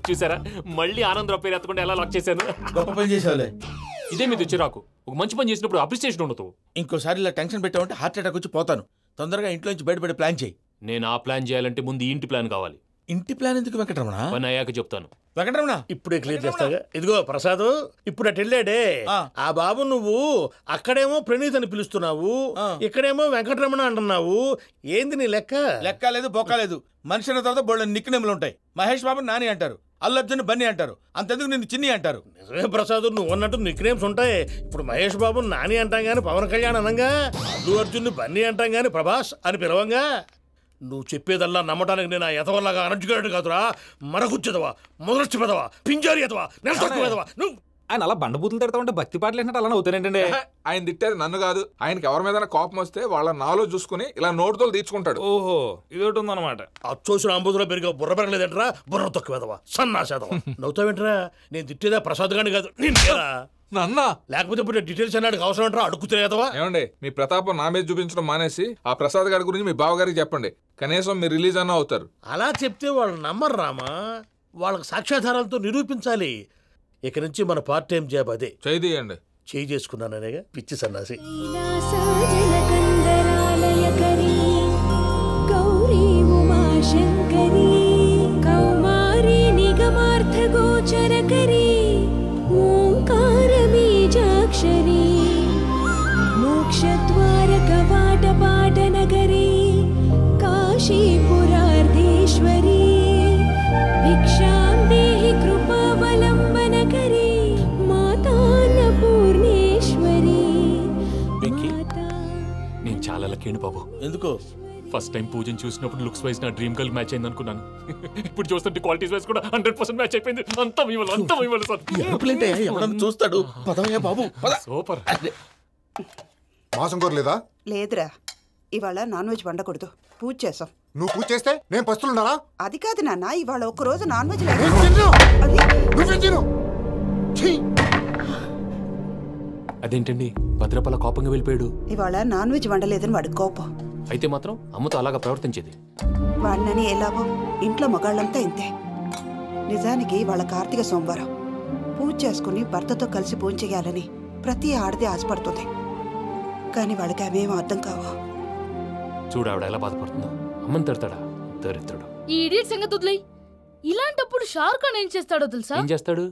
చూసారా, మళ్ళీ ఆనందరావు పేరు ఎత్తకుండా ఎలా లాక్ చేశాను. గొప్ప పని చేసావులే. ఇదే మీద చిరాకు. ఒక మంచి పని చేసినప్పుడు అప్రిసియేషన్ ఉండదు. ఇంకోసారి ఇలా టెన్షన్ పెట్టామంటే హార్ట్ అటాక్ వచ్చి పోతాను. తొందరగా ఇంట్లో నుంచి బయటపడే ప్లాన్ చేయి. నేను ఆ ప్లాన్ చేయాలంటే ముందు ఇంటి ప్లాన్ కావాలి. ఇంటి ప్లాన్ ఎందుకు వెంకటరమణ? పని అయ్యాక చెప్తాను. వెంకటరమణ ఇప్పుడే క్లియర్ చేస్తాగా. ఇదిగో ప్రసాద్, ఇప్పుడు అటు వెళ్ళాడే ఆ బాబు, నువ్వు అక్కడేమో ప్రణీత్ అని పిలుస్తున్నావు, ఇక్కడేమో వెంకటరమణ అంటున్నావు. ఏంది నీ లెక్క? లెక్క లేదు, బొక్క లేదు. మనిషి అన్న తర్వాత బోళ్ళ నిక్నెములు ఉంటాయి. మహేష్ బాబు నాని అంటారు, అల్లు అర్జున్ బన్నీ అంటారు, అంతెందుకు నిన్ను చిన్ని అంటారు. నిజమే ప్రసాద్, నువ్వు అన్నట్టు నిక్నేమ్స్ ఉంటాయి. ఇప్పుడు మహేష్ బాబు నాని అంటాం గాని పవన్ కళ్యాణ్ అనంగా, అల్లు అర్జున్ బన్నీ అంటాం గాని ప్రభాస్ అని పిలవంగా. నువ్వు చెప్పేదల్లా నమ్మటానికి నేను ఆ ఎతవల్లాగా అనర్జుకేటెడ్ కాదురా. మరగుచ్చదవా, మొదలచ్చి పెదవా, పింజారి ఎదవా, నెలసొక్కు పెదవా. నువ్వు ఆయన అలా బండబూతులు తిడతా ఉంటే భక్తి పాటలు ఏంటంటే అలా అవుతానేంటండి. ఆయన తిట్టేది నన్ను కాదు, ఆయనకి ఎవరి మీద కోపం వస్తే వాళ్ళ నాలో చూసుకుని ఇలా నోటుతో తీర్చుకుంటాడు. ఓహో, ఇదొకటి ఉందన్నమాట. అచ్చోసిన అంబుధులో పెరిగే బుర్ర పెరగలేదంటరా, బుర్ర తొక్కువేదవా, సన్నాసేదవా. నవ్వుతావేంటరా? నేను తిట్టేదా ప్రసాద్ గాని కాదు, నిన్నేరా. నన్నా? లేకపోతే ఇప్పుడు డీటెయిల్స్ అన్నాడు అవసరం అంటారా? అడుగుతులేదవా? ఏమండి, మీ ప్రతాపం నా మీద చూపించడం మానేసి ఆ ప్రసాద్ గారి గురించి మీ బావగారికి చెప్పండి. కనీసం మీరు రిలీజ్ అన్న అవుతారు. అలా చెప్తే వాళ్ళు నమ్మరు రామా. వాళ్ళకి సాక్ష్యాధారాలతో నిరూపించాలి. ఇక నుంచి మన పార్ట్ టైం జాబ్ అదే. చేయండి. చేయి చేసుకున్నాననేగా పిచ్చి సన్నాసి. గౌరీ ఉమాశంకరీ కౌమారీ నిగమార్థగోచరకరీ ఓంకార బీజాక్షరీ మోక్షద్వార కవాట పాటనగరీ కాశీపురార్ధేశ్వరీ భిక్షాం దేహి కృపావలంబనకరీ మాతాన్నపూర్ణేశ్వరీ. నేను చాలా లక్కీని బాబు. ఎందుకో? ఫస్ట్ టైం పూజను చూసినప్పుడు లుక్స్ వైజ్ నా డ్రీమ్ గర్ల్ మ్యాచ్ అయింది అనుకున్నాను. ఇప్పుడు చూస్తుంటే క్వాలిటీస్ వైజ్ కూడా 100% మ్యాచ్ అయిపోయింది. అంతా ఇవ్వాలి సార్. చూస్తాడు. పదవయ్యా బాబు, సూపర్. మాసం కోరలేదా? లేదురా, ఇవాళ నాన్ వెజ్ వండకూడదు, పూజ చేసాం. నువ్వు పూజ చేస్తే నేను పస్తులున్నారా? అది కాదు నాన్న, ఇవాళ ఒక్కరోజు నాన్ వెజ్ అదేంటండి భద్రపల కోపంగా వెళ్ళిపోయాడు? ఇవాళ నాన్ వెజ్ వండలేదని వాడి కోపం. అయితే మాత్రం అమ్మతో అలాగా ప్రవర్తించేది. వాడినని ఎలాగో ఇంట్లో మగాళ్ళంతా ఇంతే. నిజానికి వాళ్ళ కార్తీక సోమవారం పూజ చేసుకుని భర్తతో కలిసి పూజ చేయాలని ప్రతి ఆడది ఆశపడుతుంది. కానీ వాళ్ళకి అవేం అర్థం కావు. చూడు ఆవిడ ఎలా బాధపడుతుందో. అమ్మని తిడతాడా దరిద్రుడు. ఈ ఇడియట్ సంగతి వదిలేయ్. ఇలాంటప్పుడు షారుఖ్ ఖాన్ ఏం చేస్తాడో తెలుసా? ఏం చేస్తాడు?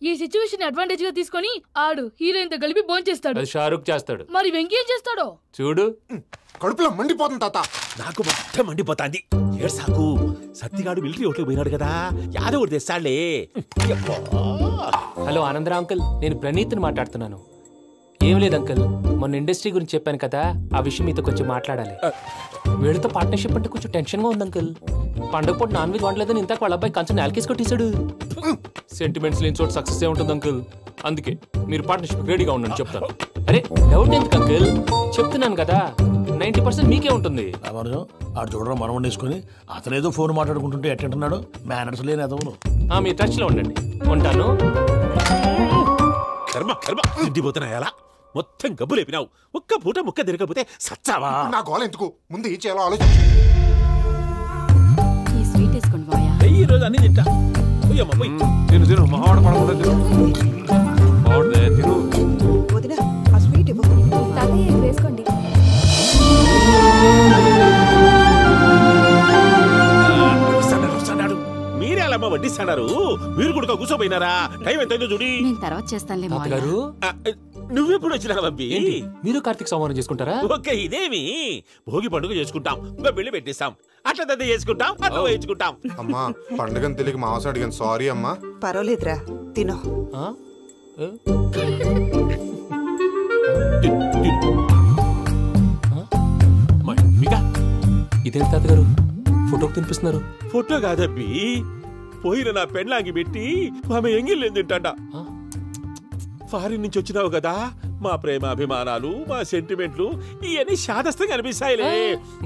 ఈ సిచ్యువేషన్ అడ్వాంటేజ్ గా తీసుకొని ఆడు హీరోయిన్ తో కలిపి బోన్ చేస్తాడు. అది షారుఖ్ చేస్తాడు. మరి వెంకీ ఏం చేస్తాడో చూడు. కడుపులో మండిపోతుంది తాత. నాకు మొత్తం మండిపోతాంది. ఏడు సాకు సత్తిగాడు మిలిటరీ ఓట్లు పోయినాడు కదా, యాదవ్ తెస్తాడులే. హలో ఆనందరా అంకుల్, నేను ప్రణీత్ని మాట్లాడుతున్నాను. ఏం లేదు అంకుల్, మొన్న ఇండస్ట్రీ గురించి చెప్పాను కదా, ఆ విషయం మీతో కొంచెం మాట్లాడాలి. వీడితో పార్ట్నర్షిప్ అంటే కొంచెం టెన్షన్ గా ఉంది అంకుల్. పండగ పూట నాన్ వెజ్ వండలేదని ఇంతకు వాళ్ళ అబ్బాయి కంచెం నేలకేసి కొట్టేశాడు. సెంటిమెంట్స్ లేని చోట సక్సెస్ ఏ ఉంటుంది అంకుల్. అందుకే మీరు పార్ట్నర్షిప్ రెడీగా ఉండండి చెప్తాను. అరే డౌట్ ఎందుకు అంకుల్, చెప్తున్నాను కదా 90% మీకే ఉంటుంది. ఆడు చూడడం మనం వండేసుకుని అతనేదో ఫోన్ మాట్లాడుకుంటుంటే ఎట్టంటున్నాడు. మేనర్స్ లేని అతను. మీ టచ్ లో ఉండండి. ఉంటాను. కర్మ కర్మ తిండిపోతున్నాయలా మొత్తం గబ్బు లేపినావు. ఒక్క పూట ముక్క తిరగకపోతే సచ్చావా? నా గోల ఎందుకు, ముందు ఏం చేయాలో ఆలోచించు. ఈ స్వీట్ వేసుకోండి బాయా. ఈ రోజు అన్ని తింటా. పోయమ్మ పోయి. తిను తిను, మహావాడ పడకుండా తిను. బాగుందే తిను. వదినా ఆ స్వీట్ ఇవ్వు. తాతయ్య వేసుకోండి. మీరే అలా వడ్డిస్తాడారు. మీరు కూడా కూర్చోపోయినారా? టైం ఎంతైందో చూడి. నేను తర్వాత చేస్తానులే తాతగారు. నువ్వెప్పుడు వచ్చినా బంబి? మీరు కార్తీక్ సంహారం చేసుకుంటారా? ఓకే, ఇదేమి భోగి పండుగ చేసుకుంటాం, పెళ్లి పెట్టేస్తాం, అట్లా దద్ద చేసుకుంటాం, అట్లా వేయించుకుంటాం. అమ్మా పండుగను తెలియక మాంసం అడిగాను, సారీ అమ్మా. పర్వాలేదురా, తినో. ఇదేంటి తాతగారు ఫోటోకి తినిపిస్తున్నారు? ఫోటో కాదబ్బి, పోయిన నా పెళ్ళాంగి పెట్టి ఆమె ఎంగిల్లేం తింటాడ. ఫారిన్ నుంచి వచ్చినావు కదా, మా ప్రేమ అభిమానాలు, మా సెంటిమెంట్లు ఇవన్నీ శాదస్తంగా అనిపిస్తాయిలే.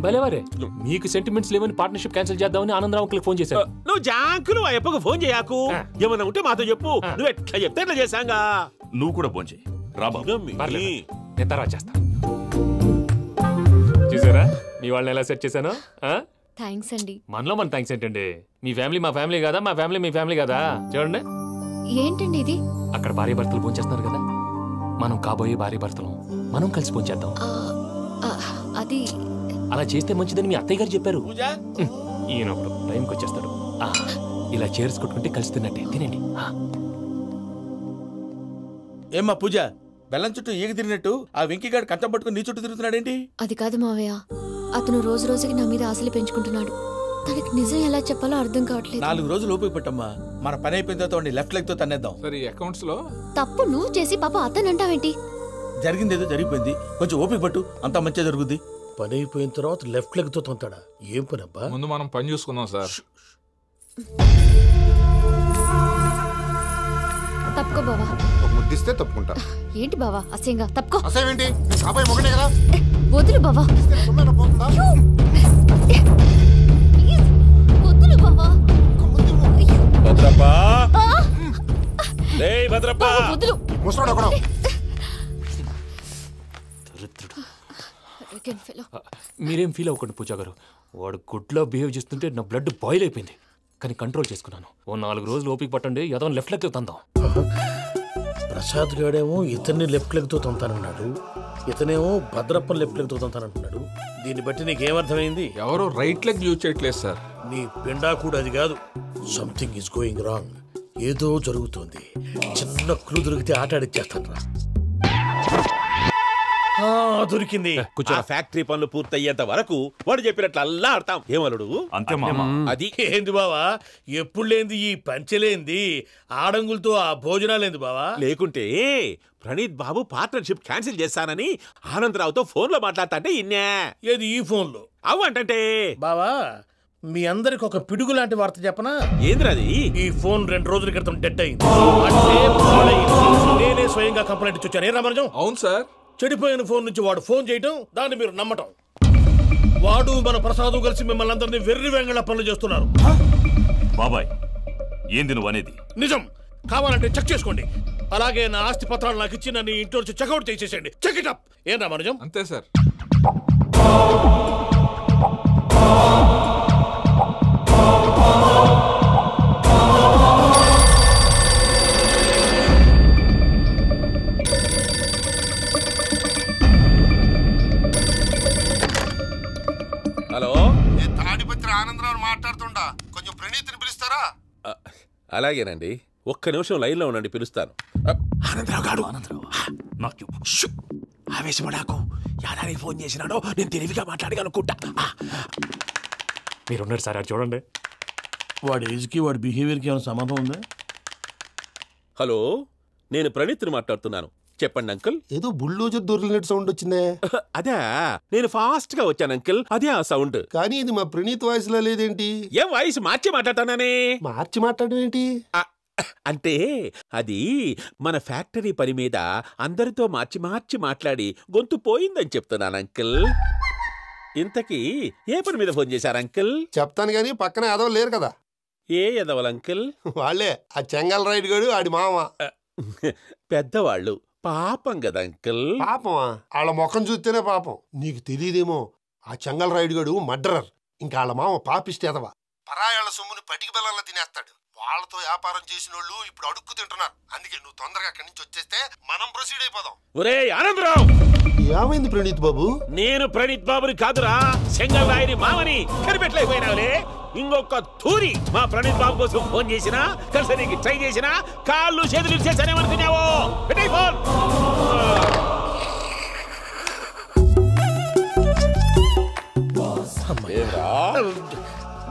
భలేవారే, మీకు సెంటిమెంట్స్ లేవని పార్ట్నర్షిప్ క్యాన్సిల్ చేద్దామని ఆనందరావు అంకుల్ ఫోన్ చేశారు. నువ్వు జాంకులు ఆ అప్పకు ఫోన్ చేయకు, ఏమన్నా ఉంటే మాతో చెప్పు. నువ్వు ఎట్లా చెప్తే ఎట్లా చేశాంగా. నువ్వు కూడా ఫోన్ చేయి రాబా. నేను తర్వాత చేస్తా. చూసారా మీ వాళ్ళని ఎలా సెట్ చేశాను? థ్యాంక్స్ అండి. మనలో మన థ్యాంక్స్ ఏంటండి? మీ ఫ్యామిలీ మా ఫ్యామిలీ కదా, మా ఫ్యామిలీ మీ ఫ్యామిలీ కదా. చూడండి ఏంటండి ఇది? అక్కడ భార్య భర్తలు ఫోన్ చేస్తున్నారు కదా, మనం కాబోయే భార్య భర్తలు మనం కలిసి ఫోన్ చేద్దాం. అది అలా చేస్తే మంచిదని మీ అత్తయ్య గారు చెప్పారు. ఈయన ఒకడు టైంకి వచ్చేస్తాడు. ఇలా చేర్స్ కొట్టుకుంటే కలిసి తిన్నట్టే. తినండి. ఏమ్మా పూజ, బెల్లం చుట్టూ ఈగ తిరిగినట్టు ఆ వెంకీగాడు కంచం పట్టుకుని నీ చుట్టూ తిరుగుతున్నాడేంటి? అది కాదు మావయ్య, అతను రోజు రోజుకి నా మీద ఆశలు పెంచుకుంటున్నాడు. తనకి నిజం ఎలా చెప్పాలో అర్థం కావట్లేదు. 4 రోజులు ఓపిక పట్టమ్మా, మన పని అయిపోయిన తర్వాత లెఫ్ట్ లెగ్ తో తన్నేద్దాం. సరే అకౌంట్స్ లో తప్పు నువ్వు చేసి పాప అతను అంటావేంటి? జరిగింది ఏదో జరిగిపోయింది, కొంచెం ఓపిక పట్టు, అంతా మంచిగా జరుగుద్ది. పని అయిపోయిన తర్వాత లెఫ్ట్ లెగ్ తో తొంతాడా? ఏం పని అబ్బా? ముందు మనం పని చూసుకుందాం సార్. తప్పుకో బావా. ఒక ముద్దిస్తే తప్పుకుంటా. ఏంటి బావా అసహ్యంగా? తప్పుకో. అసహ్యేంటి? కాబోయే మొగనే కదా. వదులు బావా. వదులు బావా. భద్రప్పా, రేయ్ భద్రప్పా, వదులు. ముసరాడు ఒకడు. మీరేం ఫీల్ అవ్వకండి పూజా గారు. వాడు గుడ్లో బిహేవ్ చేస్తుంటే నా బ్లడ్ బాయిల్ అయిపోయింది, కానీ కంట్రోల్ చేసుకున్నాను. ఓ 4 రోజులు ఓపిక పట్టండి, ఏదో లెఫ్ట్ లెగ్ తో తందాం. ప్రసాద్ గాడేమో ఇతన్ని లెఫ్ట్ లెగ్ తో తొంతానన్నాడు, ఇతనేమో భద్రప్ప లెఫ్ట్ లెగ్ తో తొంతానంటున్నాడు. దీన్ని బట్టి నీకేమర్థమైంది? ఎవరో రైట్ లెగ్ యూజ్ చేయట్లేదు సార్. నీ పిండా కూడా అది కాదు. Something is going wrong. ఏదో జరుగుతోంది. చిన్న క్లూ దొరికితే ఆట ఆడిచ్చేస్తాను రా. దొరికింది. ఆ ఫ్యాక్టరీ పనులు పూర్తయ్యేంత వరకు వాడు చెప్పినట్లు అల్లా ఆడతాం. ఏమలుడు? అంతే మామ. అది ఏంది బావా, ఎప్పుడు లేంది ఈ పంచలేంది, ఆడంగులతో ఆ భోజనాలేంది బావా? లేకుంటే ప్రణీత్ బాబు పార్ట్నర్షిప్ క్యాన్సిల్ చేస్తానని ఆనందరావుతో ఫోన్ లో మాట్లాడతా అంటే ఇన్నే. ఏది ఈ ఫోన్ లో? అవ్వంటే బావా, మీ అందరికి ఒక పిడుగు లాంటి వార్త చెప్పనా? ఏంద్రది? ఈ ఫోన్ 2 రోజుల క్రితం డెడ్ అయింది. అంటే పాడైంది. నేనే స్వయంగా కంప్లైంట్ ఇచ్చాను. ఏ రామరాజం? అవును సార్. చెడిపోయిన ఫోన్ నుంచి వాడు ఫోన్ చేయటం, దాన్ని మీరు నమ్మటం. వాడు మన ప్రసాదు కలిసి మిమ్మల్ని అందరినీ వెర్రి వెంగళ పనులు చేస్తున్నారు. బాబాయ్ ఏంది నువ్వు అనేది? నిజం. కావాలంటే చెక్ చేసుకోండి. అలాగే నా ఆస్తి పత్రాలు నాకు ఇచ్చి నన్ను ఇంట్లో నుంచి చెక్అౌట్ చేసేసండి. Check it up. ఏం రామరాజం? అంతే సార్. హలో, తాడిపత్రి ఆనందరావు మాట్లాడుతుండా, కొంచెం ప్రణీతిని పిలుస్తారా? అలాగేనండి, ఒక్క నిమిషం లైన్ లో ఉండండి, పిలుస్తాను. ఆనందరావు గాడు, ఆవేశపడాకు. యాదానికి ఫోన్ చేసినాడో నేను తెలివిగా మాట్లాడగలనుకుంటా. మీరున్నారు సార్, అది చూడండి. వాడి ఏజ్కి వాడి బిహేవియర్కి ఏమైనా సంబంధం ఉందా? హలో, నేను ప్రణీత్ని మాట్లాడుతున్నాను. చెప్పండి అంకుల్. ఏదో బుల్డోజర్ దొరికినట్టు సౌండ్ వచ్చిందే. అదే, నేను ఫాస్ట్ గా వచ్చాను అంకుల్, అదే ఆ సౌండ్. కానీ ఇది మా ప్రణీత్ వాయిస్ లో లేదేంటి? ఏం వాయిస్ మార్చి మాట్లాడతానని? మార్చి మాట్లాడడం ఏంటి? అంటే అది మన ఫ్యాక్టరీ పని మీద అందరితో మార్చి మార్చి మాట్లాడి గొంతు పోయిందని చెప్తున్నాను అంకుల్. ఇంతకీ ఏ పని మీద ఫోన్ చేశారు అంకుల్? చెప్తాను గానీ పక్కన ఎదవ లేరు కదా. ఏ ఎదవలు అంకుల్? వాళ్ళే, ఆ చెంగల్ రైడ్ గడు ఆడి మామ. పెద్దవాళ్ళు, పాపం కదా అంకుల్. పాపమా? వాళ్ళ ముఖం చూస్తేనే పాపం. నీకు తెలియదేమో, ఆ చెంగల్ రైడ్ గడు మర్డరర్. ఇంకా వాళ్ళ మామ పాపిష్టి ఎదవ. పరాయాళ్ళ సొమ్ముని పటికి బెల్లంలో తినేస్తాడు. వాళ్ళతో వ్యాపారం చేసిన వాళ్ళు ఇప్పుడు అడుక్కు తింటున్నారు. అందుకే నువ్వు తొందరగా అక్కడి నుంచి వచ్చేస్తే మనం ప్రొసీడ్ అయిపోదాం. ఒరే ఆనందరావు! ఏమైంది ప్రణీత్ బాబు? నేను ప్రణీత్ బాబుని కాదురా, సెంగల్ రాయని మామని. కనిపెట్టలేకపోయినావులే. ఇంకొక తూరి మా ప్రణీత్ బాబు కోసం ఫోన్ చేసినా, కలిసి నీకు ట్రై చేసినా, కాళ్ళు చేతులు చేశానేమనుకున్నావో. పెట్టే ఫోన్.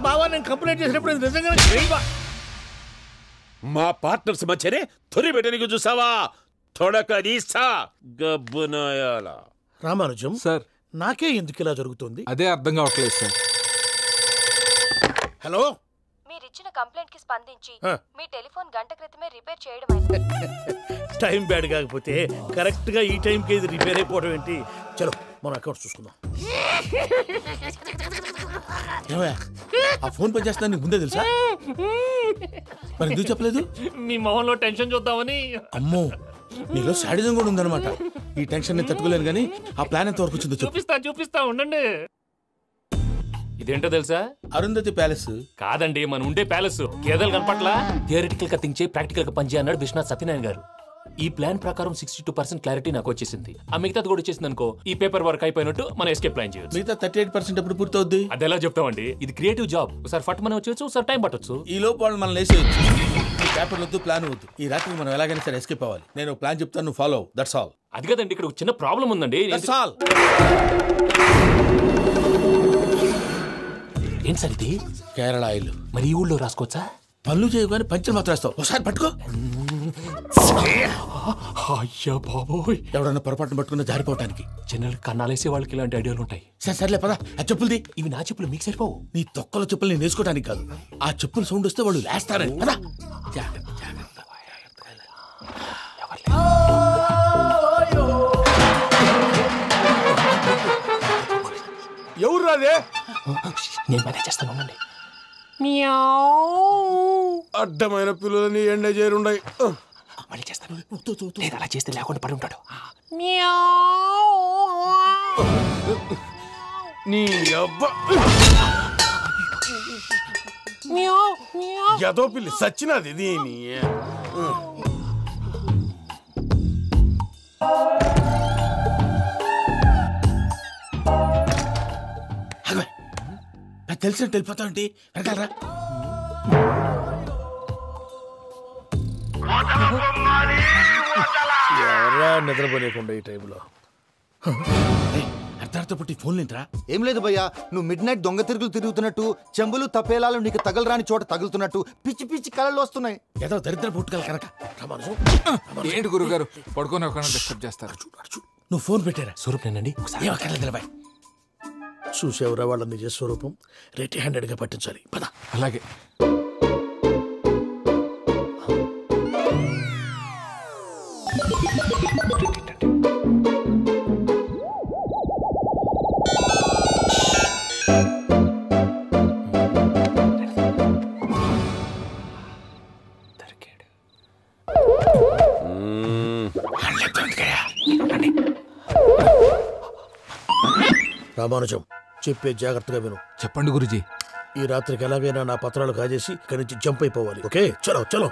బావా నేను కంప్లైంట్ చేసినప్పుడు ఇది నిజంగానే క్రైమ్ బా. మా పార్ట్నర్స్ మధ్యనే తొలి పెట్టడానికి చూసావా? తొడక నీసా గబ్బునాయాల. రామానుజం సార్, నాకే ఎందుకు ఇలా జరుగుతుంది? అదే అర్థం కావట్లేదు సార్. హలో, మీరిచ్చిన కంప్లైంట్ కి స్పందించి ఆ. మీ టెలిఫోన్ గంట క్రితమే రిపేర్ చేయడం అయింది. టైం బ్యాడ్ కాకపోతే కరెక్ట్ గా ఈ టైంకి ఇది రిపేర్ అయిపోవడం ఏంటి? చలో మన అకౌంట్ చూసుకుందాం. ఏమయ్యా, ఆ ఫోన్ పని చేస్తున్నా నీకు ముందే తెలుసా? మరి ఎందుకు చెప్పలేదు? మీ మొహంలో టెన్షన్ చూద్దామని. అమ్మో, నీలో శాడిజం కూడా ఉందన్నమాట. ఈ టెన్షన్ ని తట్టుకోలేను కానీ ఆ ప్లాన్ ఎంత వరకు వచ్చిందో చెప్పు. చూపిస్తా ఉండండి. ఇదేంటో తెలుసా? అరుంధతి ప్యాలెస్ కాదండి, మన ఉండే ప్యాలెస్. గేదెలు కనపట్లా? థియరిటికల్ గా థింక్ చేయి, ప్రాక్టికల్ గా పనిచేయ అన్నాడు విశ్వనాథ్ సత్యనారాయణ గారు. ఈ ప్లాన్ ప్రకారం 62% క్లారిటీ నాకు వచ్చేసింది. ఆ మిగతాది కూడా వచ్చేసింది అనుకో, ఈ పేపర్ వర్క్ అయిపోయినట్టు మనం ఎస్కేప్ ప్లాన్ చేయొచ్చు. మిగతా 38% ఎప్పుడు పూర్తవుద్ది? అది ఎలా చెప్తామండి? ఇది క్రియేటివ్ జాబ్. ఒకసారి ఫట్ మనం వచ్చేయచ్చు, ఒకసారి టైం పట్టొచ్చు. ఈ లోపు వాళ్ళు మనం లేసేయచ్చు. ఈ పేపర్ వద్దు, ప్లాన్ వద్దు. ఈ రాత్రి మనం ఎలాగైనా సరే ఎస్కేప్ అవ్వాలి. నేను ప్లాన్ చెప్తాను, నువ్వు ఫాలో. That's all. అది కదండి, ఇక్కడ ఒక చిన్న ప్రాబ్లం ఉందండి. That's all. ఏం సార్ ఇది? కేరళ ఆయిల్. మరి ఈ ఊళ్ళో రాసుకోవచ్చా? పనులు చేయగానే పంచలు మాత్రం వేస్తావు. ఒకసారి పట్టుకో. అయ్యా బాబోయ్, ఎవడన్నా పొరపాటును పట్టుకున్న జారిపోవటానికి. జనరల్ కన్నాలేసే వాళ్ళకి ఇలాంటి ఐడియాలు ఉంటాయి. సర్లే పదా, ఆ చెప్పులది. ఇవి నా చెప్పులు, మీకు సరిపోవు. నీ తొక్కల చెప్పులు నేను వేసుకోవడానికి కాదు, ఆ చెప్పులు సౌండ్ వస్తే వాళ్ళు లేస్తారని. పదా. ఎవరు రాదే? నేను మేనేజ్ చేస్తాను, ఉండండి. అడ్డమైన పిల్లలని ఎండ చేరుండయి. మళ్ళీ చేస్తాను. లేదు, అలా చేస్తే లేకుండా పడి ఉంటాడు. నీ అబ్బా ఎదో పిల్లి సచ్చినది దీని. తెలిసినట్టు వెళ్ళిపోతావు ఏంటి? వెనకాలరా. ఎవరా నిద్రపోలేకుండా ఈ టైంలో? అర్ధరాత్రి పుట్టి ఫోన్ లేంట్రా? ఏం లేదు భయ్యా, నువ్వు మిడ్ నైట్ దొంగ తిరుగులు తిరుగుతున్నట్టు, చెంబులు తపేలాలు నీకు తగలరాని చోట తగులుతున్నట్టు పిచ్చి పిచ్చి కళలు వస్తున్నాయి. ఏదో దరిద్ర పుట్టుకల కనుక. ఏంటి గురుగారు పడుకొని ఒక డిస్టర్బ్ చేస్తారు? నువ్వు ఫోన్ పెట్టారా? స్వరూప్ నేనండి. చూసేవరా వాళ్ళ నిజ స్వరూపం? రెట్టి హ్యాండెడ్ గా పట్టించాలి. పద. అలాగే. రామానుజం, చెప్పే జాగ్రత్తగా విను. చెప్పండి గురుజీ. ఈ రాత్రికి ఎలాగైనా నా పత్రాలు కాజేసి ఇక్కడి నుంచి జంప్ అయిపోవాలి. ఓకే, చలో చలో.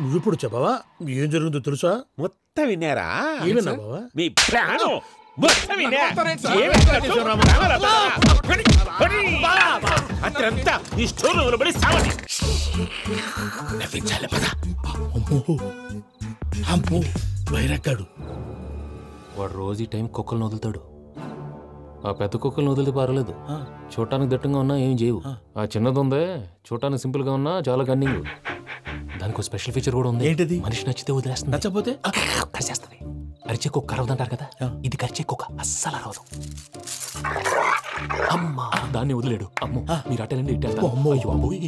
నువ్విప్పుడు చెప్పవా ఏం జరుగుతుందో తెలుసా? మొత్తం విన్నారా? ఏమన్నా బావా? మీ ప్లాన్ మొత్తం విన్నా. అత్రంతా ఈ స్టోర్ రూమ్ లో పడి సావండి. నవ్వించాలి. పద. అమ్మో, వైరక్కాడు. వాడు రోజు ఈ టైం కుక్కలను వదులుతాడు. ఆ పెద్ద కుక్కలను వదిలితే పర్వాలేదు, చూడటానికి దట్టంగా ఉన్నా ఏం చేయవు. ఆ చిన్నది ఉందే, చూడటానికి సింపుల్ గా ఉన్నా చాలా గన్నింగ్. దానికి స్పెషల్ ఫీచర్ కూడా ఉంది. ఏంటిది? మనిషి నచ్చితే వదిలేస్తుంది, నచ్చపోతే కరిచేస్తుంది. అరిచే కుక్క అరవదంటారు కదా, ఇది కరిచే కుక్క అస్సలు అరవదు. అమ్మా, దాన్ని వదిలేడు. అమ్మో, మీరు అటెండి ఇటు వెళ్తారు. అయ్యో అబ్బోయ్.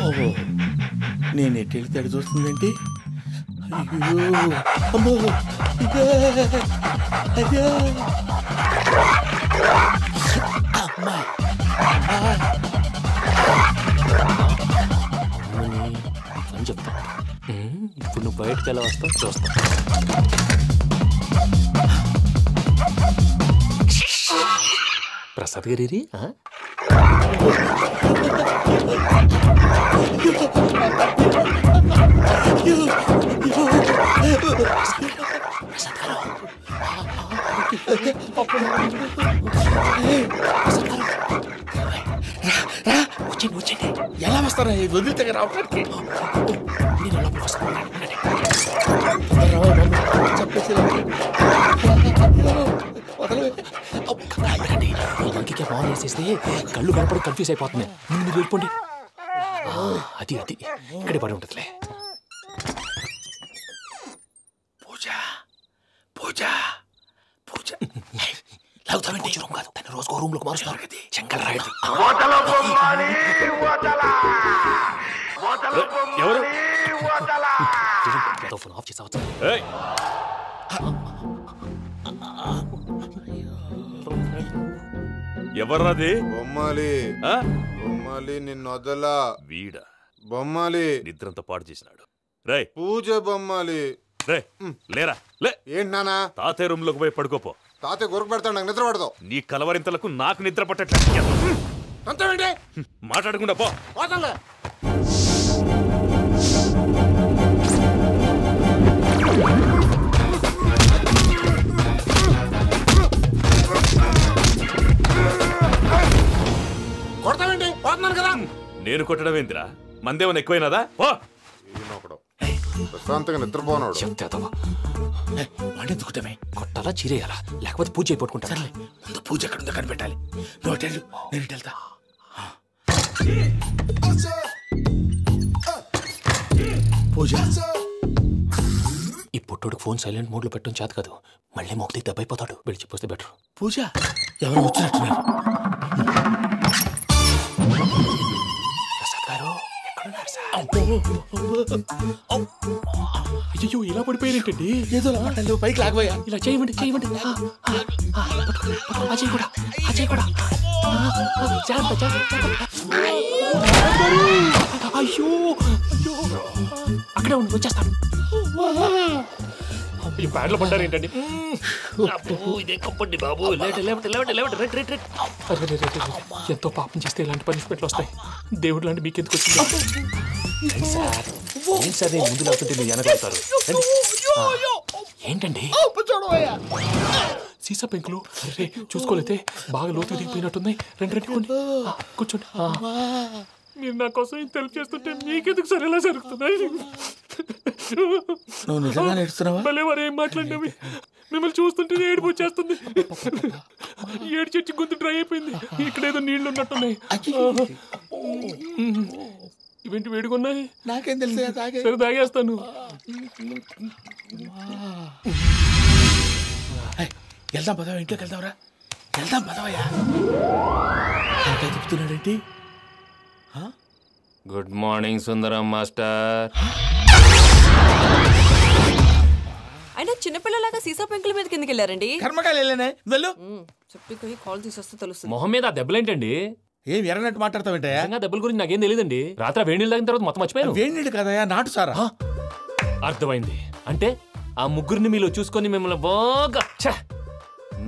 ఓహో, నేను ఎటు వెళ్తే అటు చూస్తుందేంటి? అయ్యో అమ్మో, అయ్యో అమ్మా. అని చెప్తా. ఇప్పుడు నువ్వు బయటకు ఎలా వస్తావు చూస్తా. ప్రసాద్ గారి వచ్చింది. ఎలా వస్తారా వదిలితే రావడానికి? మంకీకి బాగా వేసేస్తే కళ్ళు కనపడి కన్ఫ్యూజ్ అయిపోతుంది. మీరు వెళ్ళిపోండి. అది అది ఇక్కడే పడి ఉంటుందిలే. పూజ పూజ పూజ లాగుతామంటే రూమ్ కాదు, తను రోజుకో రూమ్ లోకి మారుస్తున్నారు కదా. చెంగల్ రాయదు. ఎవరు ఫోన్ ఆఫ్ చేసావచ్చు. ఎవర్రాది? బొమ్మాలి. బొమ్మాలి నిన్ను వదలా. వీడ బొమ్మాలి నిద్రంతా పాడు చేసినాడు. రే పూజ బొమ్మాలి. రే లేరా లే. ఏంటి నానా? తాతయ్య రూమ్ లోకి పోయి పడుకోపో. తాతయ్య గురకు పెడతాడు, నాకు నిద్ర పడతావు. నీ కలవరింతలకు నాకు నిద్ర పట్టట్లేదు. మాట్లాడకుండా పో. కొడతావేంటి? పోతున్నాను కదా. నేను కొట్టడం ఏంటిరా? మందేమన్నా ఎక్కువైనదా? పో. ప్రశాంతంగా నిద్రపోనాడు. వాడెందుకుంటామే? కొట్టాలా చీరేయాలా? లేకపోతే పూజ అయిపోట్టుకుంటా. సర్లే, ముందు పూజ ఎక్కడ ఉందో కనిపెట్టాలి. నువ్వు వెళ్ళు, నేను వెళ్తా. పూజ ఈ పుట్టుడు ఫోన్ సైలెంట్ మోడ్ లో పెట్టడం చేత కాదు. మళ్ళీ మొక్కి దెబ్బైపోతాడు. వెళ్ళి చెప్పొస్తే బెటర్. పూజ ఎవరు వచ్చినట్టున్నారు? ప్రసాద్ గారు ఎక్కడున్నారు సార్? అయ్యో ఇలా పడిపోయారేంటండి? ఏదో మాటలు పైకి లాగబోయా. ఇలా చేయమండి చేయమండి. అజయ్ కూడా అజయ్ కూడా అయ్యో అయ్యో అక్కడే ఉండి వచ్చేస్తాను. ఈ బ్యాడ్లో పడ్డారు ఏంటండి? ఇదే కప్పండి బాబు. ఎంతో పాపం చేస్తే ఇలాంటి పనిష్మెంట్లు వస్తాయి. దేవుడు లాంటి మీకు ఎందుకు వచ్చింది సార్? ఏం సార్ నేను ముందు లేకుంటే మీరు వెనకాడతారు. ఏంటండి సీసా పెంకులు? అరే చూసుకోలేతే బాగా లోతు దిగిపోయినట్టున్నాయి. రండి రండి కొన్ని కూర్చోండి. మీరు నా కోసం ఇంత హెల్ప్ చేస్తుంటే మీకెందుకు సరే ఎలా జరుగుతున్నాయి? నువ్వు నిజంగా నేర్చుతున్నావా? మళ్ళీ మరి ఏం మాట్లాడినవి? మిమ్మల్ని చూస్తుంటే ఏడుపు వచ్చేస్తుంది. ఏడు చెట్టు గొంతు డ్రై అయిపోయింది. ఇక్కడ ఏదో నీళ్లు ఉన్నట్టున్నాయి. ఇవేంటి వేడుకున్నాయి? నాకేం తెలుసు. సరే తాగేస్తాను. వెళ్దాం పదవా, ఇంట్లోకి వెళ్దాంరా. వెళ్దాం పదవయ్యా. చెప్తున్నాడేంటి? Good morning Sundaram master. అయినా చిన్నపిల్లలాగా సీసా పెంకుల మీద కిందకి వెళ్ళారండి. కర్మకాయలు వెళ్ళానే. వెళ్ళు. చెప్పి కాల్ తీసేస్తే తెలుస్తుంది. మొహం మీద ఆ దెబ్బలేంటండి? ఏం ఎర్రనట్టు మాట్లాడతావేంటయ్యా? దెబ్బల గురించి నాకేం తెలియదండి. రాత్రి వేడి నీళ్ళు తాగిన తర్వాత మొత్తం మర్చిపోయాను. వేడి నీళ్ళు కదయా, నాటు సారా. అర్థమైంది. అంటే ఆ ముగ్గురిని మీలో చూసుకొని మిమ్మల్ని బాగా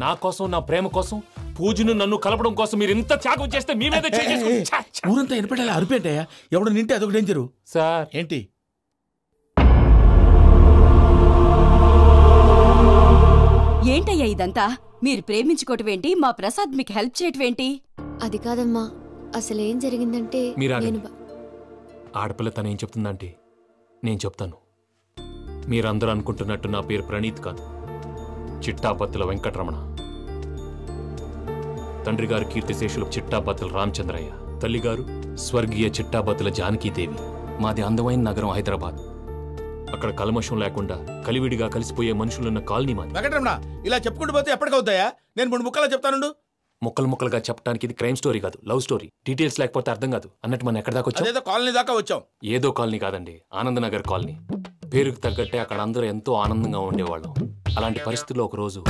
నా కోసం నా ప్రేమ కోసం పూజను నన్ను కలపడం కోసం మీరు ఇంత త్యాగం చేస్తే మీ మీద ఊరంతా వినపడేలా అరిపేంటయ్యా. ఎవడు నింటే అదొక డేంజరు. సార్ ఏంటి? ఏంటయ్యా ఇదంతా? మీరు ప్రేమించుకోవటం ఏంటి? మా ప్రసాద్ మీకు హెల్ప్ చేయటం ఏంటి? అది కాదమ్మా, అసలు ఏం జరిగిందంటే ఆడపిల్ల తనేం చెప్తుందంటే నేను చెప్తాను. మీరందరూ అనుకుంటున్నట్టు నా పేరు ప్రణీత్ కాదు, చిట్టాపత్తుల వెంకటరమణ. తండ్రి గారు కీర్తిశేషులు చిట్టాపత్తుల రామచంద్రయ్య, తల్లిగారు స్వర్గీయ చిట్టాపత్తుల జానకీదేవి. మాది అందమైన నగరం హైదరాబాద్. అక్కడ కల్మషం లేకుండా కలివిడిగా కలిసిపోయే మనుషులున్న కాలనీ మాది. వెంకటరమణ, ఇలా చెప్పుకుంటూ పోతే ఎప్పటికవుతాయా? నేను 3 ముక్కలా చెప్తాను. ముక్కలు ముక్కలుగా చెప్పడానికి ఇది క్రైమ్ స్టోరీ కాదు, లవ్ స్టోరీ. డీటెయిల్స్ లేకపోతే అర్థం కాదు. అన్నట్టు మనం ఎక్కడ దాకా వచ్చాం? ఏదో కాలనీ దాకా వచ్చాం. ఏదో కాలనీ కాదండి, ఆనందనగర్ కాలనీ. పేరుకు తగ్గట్టే అక్కడ అందరూ ఎంతో ఆనందంగా ఉండేవాళ్ళం. అలాంటి పరిస్థితుల్లో ఒకరోజు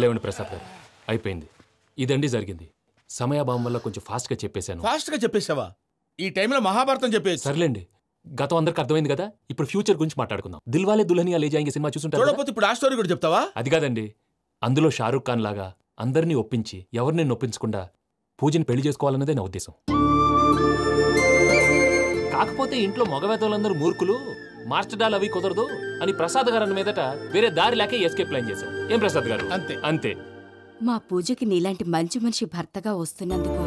లేవండి ప్రసాద్ గారు, అయిపోయింది. ఇదండి జరిగింది. సమయాభావం వల్ల కొంచెం ఫాస్ట్గా చెప్పేశాను. ఫాస్ట్గా చెప్పేశావా? ఈ టైంలో మహాభారతం చెప్పేసి. సర్లేండి, గతం అందరికి అర్థమైంది కదా. ఇప్పుడు ఫ్యూచర్ గురించి మాట్లాడుకుందాం. దిల్వాలే దుల్హనియా లే జాయేంగే సినిమా చూసుంటారు. చూడకపోతే ఇప్పుడు ఆ స్టోరీ కూడా చెప్తావా? అది కాదండి, అందులో షారూఖ్ ఖాన్ లాగా అందరినీ ఒప్పించి ఎవరిని నొప్పించకుండా పూజని పెళ్లి చేసుకోవాలన్నదే నా ఉద్దేశం. కాకపోతే ఇంట్లో మగవేతలందరూ మూర్ఖులు, మార్చడాలు అవి కుదరదు అని ప్రసాద్ గారు అన్న మీదట వేరే దారి లేక ఎస్కేప్ ప్లాన్ చేశాం. ఏం ప్రసాద్ గారు? అంతే అంతే. మా పూజకి నీలాంటి మంచి మనిషి భర్తగా వస్తున్నందుకు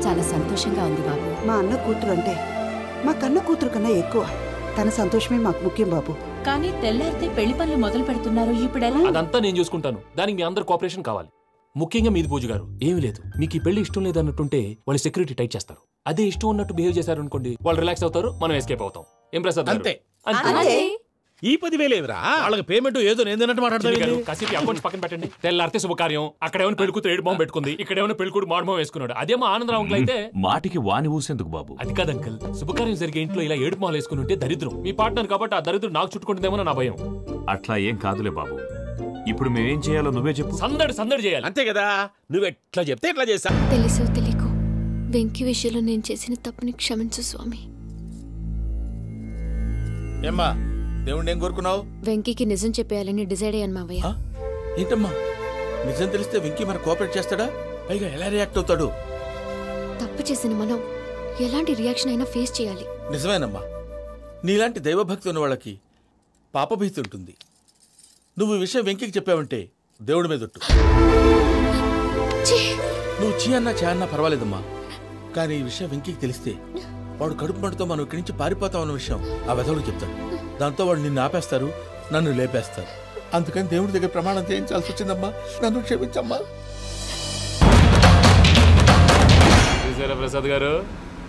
చాలా సంతోషంగా ఉంది బాబు. మా అన్న కూతురు అంటే మా కన్న కూతురు కన్నా ఎక్కువ. తన సంతోషమే మాకు ముఖ్యం బాబు. కానీ తెల్లారితే పెళ్లి పనులు మొదలు పెడుతున్నారు, ఇప్పుడు ఎలా? అదంతా నేను చూసుకుంటాను. దానికి మీ అందరు కోఆపరేషన్ కావాలి, ముఖ్యంగా మీది పూజ గారు. ఏమీ లేదు, మీకు ఈ పెళ్లి ఇష్టం లేదన్నట్టుంటే వాళ్ళు సెక్యూరిటీ టైట్ చేస్తారు. అదే ఇష్టం ఉన్నట్టు బిహేవ్ చేశారు అనుకోండి, వాళ్ళు రిలాక్స్ అవుతారు, మనం ఎస్కేప్ అవుతాం. ఏం ప్రసాద్? అంతే. ఈ 10,000 ఏమిరా? వాళ్ళకి పేమెంట్ ఏదో నేందన్నట్టు మాట్లాడతారు. కాసేపు అకౌంట్స్ పక్కన పెట్టండి. తెల్లారితే శుభకార్యం, అక్కడ ఏమైనా పెళ్ళికూతురు ఏడు బాంబు పెట్టుకుంది, ఇక్కడ ఏమైనా పెళ్ళికూడు మాడమో వేసుకున్నాడు. అదేమో ఆనందరావు అంకుల్ అయితే మాటికి వాని ఊసేందుకు బాబు? అది కాదు అంకుల్, శుభకార్యం జరిగే ఇంట్లో ఇలా ఏడు మాలు వేసుకుని ఉంటే దరిద్రం. మీ పార్ట్నర్ కాబట్టి ఆ దరిద్రం నాకు చుట్టుకుంటుందేమో నా భయం. అట్లా ఏం కాదులే బాబు. ఇప్పుడు మేమేం చేయాలో నువ్వే చెప్పు. సందడి సందడి చేయాలి. అంతే కదా, నువ్వు ఎట్లా చెప్తే ఎట్లా చేస్తా. తెలుసో తెలియకో వెంకీ విషయంలో నేను చేసిన తప్పుని క్షమించు స్వామి. ఏమ్మా, దేవుణ్ణి ఏం కోరుకున్నావు? వెంకీకి నిజం చెప్పేయాలని డిసైడ్ అయ్యాను మావయ్య. ఏంటమ్మా, నిజం తెలిస్తే వెంకీ మన కోఆపరేట్ చేస్తాడా? పైగా ఎలా రియాక్ట్ అవుతాడు? తప్పు చేసిన మనం ఎలాంటి రియాక్షన్ అయినా ఫేస్ చేయాలి. నిజమేనమ్మా, నీలాంటి దైవభక్తి ఉన్న వాళ్ళకి పాపభీతి ఉంటుంది. నువ్వు ఈ విషయం వెంకీకి చెప్పావంటే దేవుడి మీద ఒట్టు. నువ్వు చీ అన్నా చే అన్నా పర్వాలేదమ్మా, కానీ ఈ విషయం వెంకీకి తెలిస్తే వాడు కడుపు మంటతో మనం ఇక్కడి నుంచి పారిపోతాం అన్న విషయం ఆ వెధవుడు చెప్తాడు. దాంతో వాడు నిన్ను ఆపేస్తారు, నన్ను లేపేస్తారు. అందుకని దేవుడి దగ్గర ప్రమాణం చేయించాల్సి వచ్చిందమ్మా, నన్ను క్షమించమ్మా. చూసారా ప్రసాద్ గారు,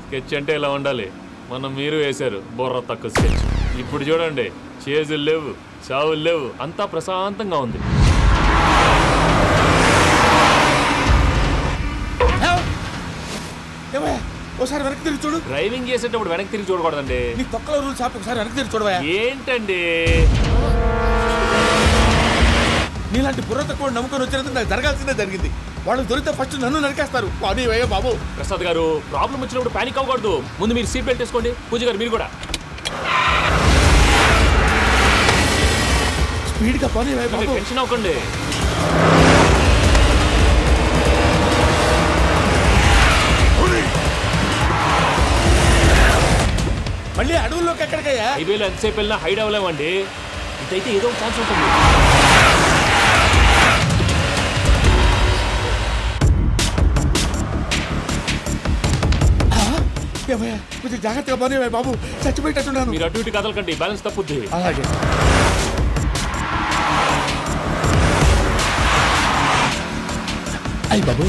స్కెచ్ అంటే ఇలా ఉండాలి. మనం మీరు వేశారు బొర్ర తక్కువ స్కెచ్. ఇప్పుడు చూడండి, చేజులు లేవు, చావులు లేవు, అంతా ప్రశాంతంగా ఉంది. ఒకసారి వెనక్కి తిరిగి చూడు. డ్రైవింగ్ చేసేటప్పుడు వెనక్కి తిరిగి చూడకూడదండి. నీ తొక్కల రూల్స్ ఆపి ఒకసారి వెనక్కి తిరిగి చూడవా. ఏంటండి నీలాంటి బుర్ర తక్కువ నమ్ముకొని వచ్చినందుకు నాకు జరగాల్సిందే జరిగింది. వాళ్ళు దొరికితే ఫస్ట్ నన్ను నరికేస్తారు. వాడి వయ్యా బాబు. ప్రసాద్ గారు, ప్రాబ్లం వచ్చినప్పుడు పానిక్ అవ్వకూడదు. ముందు మీరు సీట్ బెల్ట్ వేసుకోండి. పూజ గారు మీరు కూడా స్పీడ్గా పోనీ బాబు. టెన్షన్ అవ్వకండి. మళ్ళీ అడవుల్లోకి ఎక్కడికయ్యా? హైవేలో ఎంతసేపు వెళ్ళినా హైడ్ అవ్వలేమండి. ఇదైతే ఏదో ఒక ఛాన్స్ ఉంటుంది. కొంచెం జాగ్రత్తగా పోనీ బాబు, చచ్చిపోయేటట్టున్నాను. మీరు అటు ఇటు కదలకండి, బ్యాలెన్స్ తప్పుద్ది. అలాగే. అయ్యి బాబు,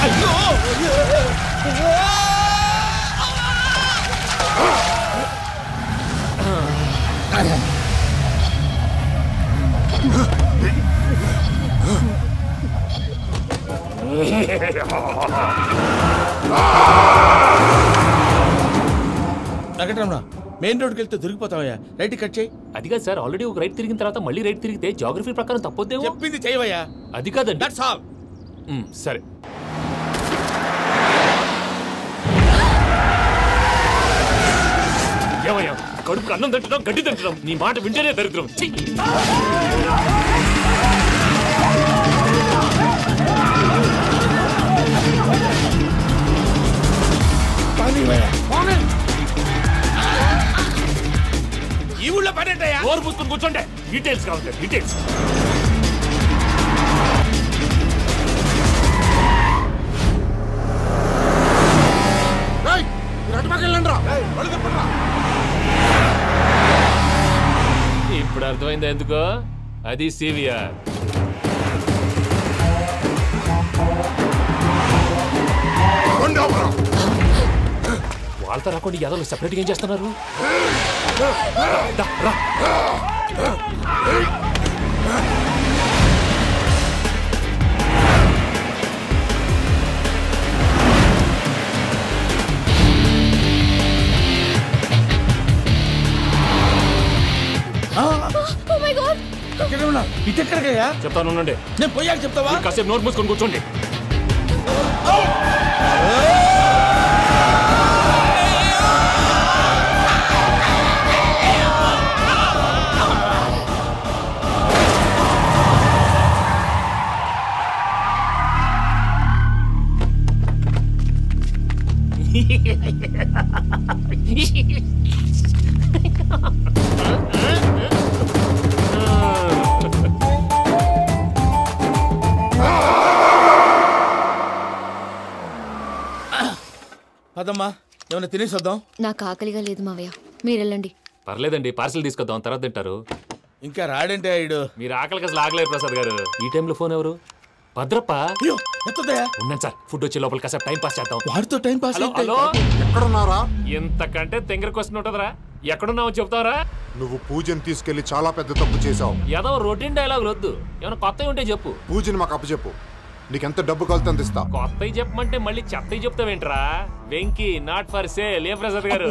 అయ్యో వెంకటరమణ, మెయిన్ రోడ్కి వెళ్తే దొరికిపోతావయ్యా. రైట్ కట్ చేయి. అది కాదు సార్, ఆల్రెడీ ఒక రైట్ తిరిగిన తర్వాత మళ్ళీ రైట్ తిరిగితే జాగ్రఫీ ప్రకారం తప్పొద్దేమో. చెప్పింది చేయవయ్యా. అది కాదండి. That's all. సరే. ఏమయ్యా, కడుపుకు అన్నం తింటున్నాం, గడ్డి తింటున్నాం, నీ మాట వింటేనే దరిద్రం. ఈ ఊళ్ళో పడేటయ్యా. ఓరు పుస్తకం కూర్చోండి, డీటెయిల్స్ కావాలి, డీటెయిల్స్. ఇప్పుడు అర్థమైందా ఎందుకో? అది సివిఆర్. వాళ్ళతో రాకుండా యాదవ్ సెపరేట్గా ఏం చేస్తున్నారు? Oh my God! ఇటెక్కడికయ్యా? చెప్తాను ఉండండి. నేను పోయాక చెప్తావా? కాసేపు నోట్ మూసుకొని కూర్చోండి. పదమ్మా, ఏమైనా తినేసి వద్దాం. నాకు ఆకలిగా లేదు మావయ్య, మీరు వెళ్ళండి. పర్లేదండి, పార్సిల్ తీసుకొద్దాం, తర్వాత తింటారు. ఇంకా రాడంటే ఆయుడు. మీరు ఆకలికి అసలు ఆగలేదు ప్రసాద్ గారు. ఈ టైంలో ఫోన్ ఎవరు? భద్రప్ప. ఉన్నాను సార్, ఫుడ్ వచ్చే లోపల కాసేపు టైం పాస్ చేద్దాం. వాడితో టైం పాస్. హలో, ఎక్కడున్నారా? ఇంతకంటే తెంగర క్వశ్చన్ ఉంటుందిరా. ఎక్కడున్నావు చెప్తావరా? నువ్వు పూజని తీసుకెళ్లి చాలా పెద్ద తప్పు చేశావు. ఏదో రొటీన్ డైలాగ్ వద్దు, ఏమైనా కొత్తవి ఉంటే చెప్పు. పూజని మాకు అప్పచెప్పు, నీకెంత డబ్బు కలితే అందిస్తా. కొత్తవి చెప్పమంటే మళ్ళీ చెత్తవి చెప్తావేంట్రా? Venky not for sale. ఏ ప్రసాద్ గారు,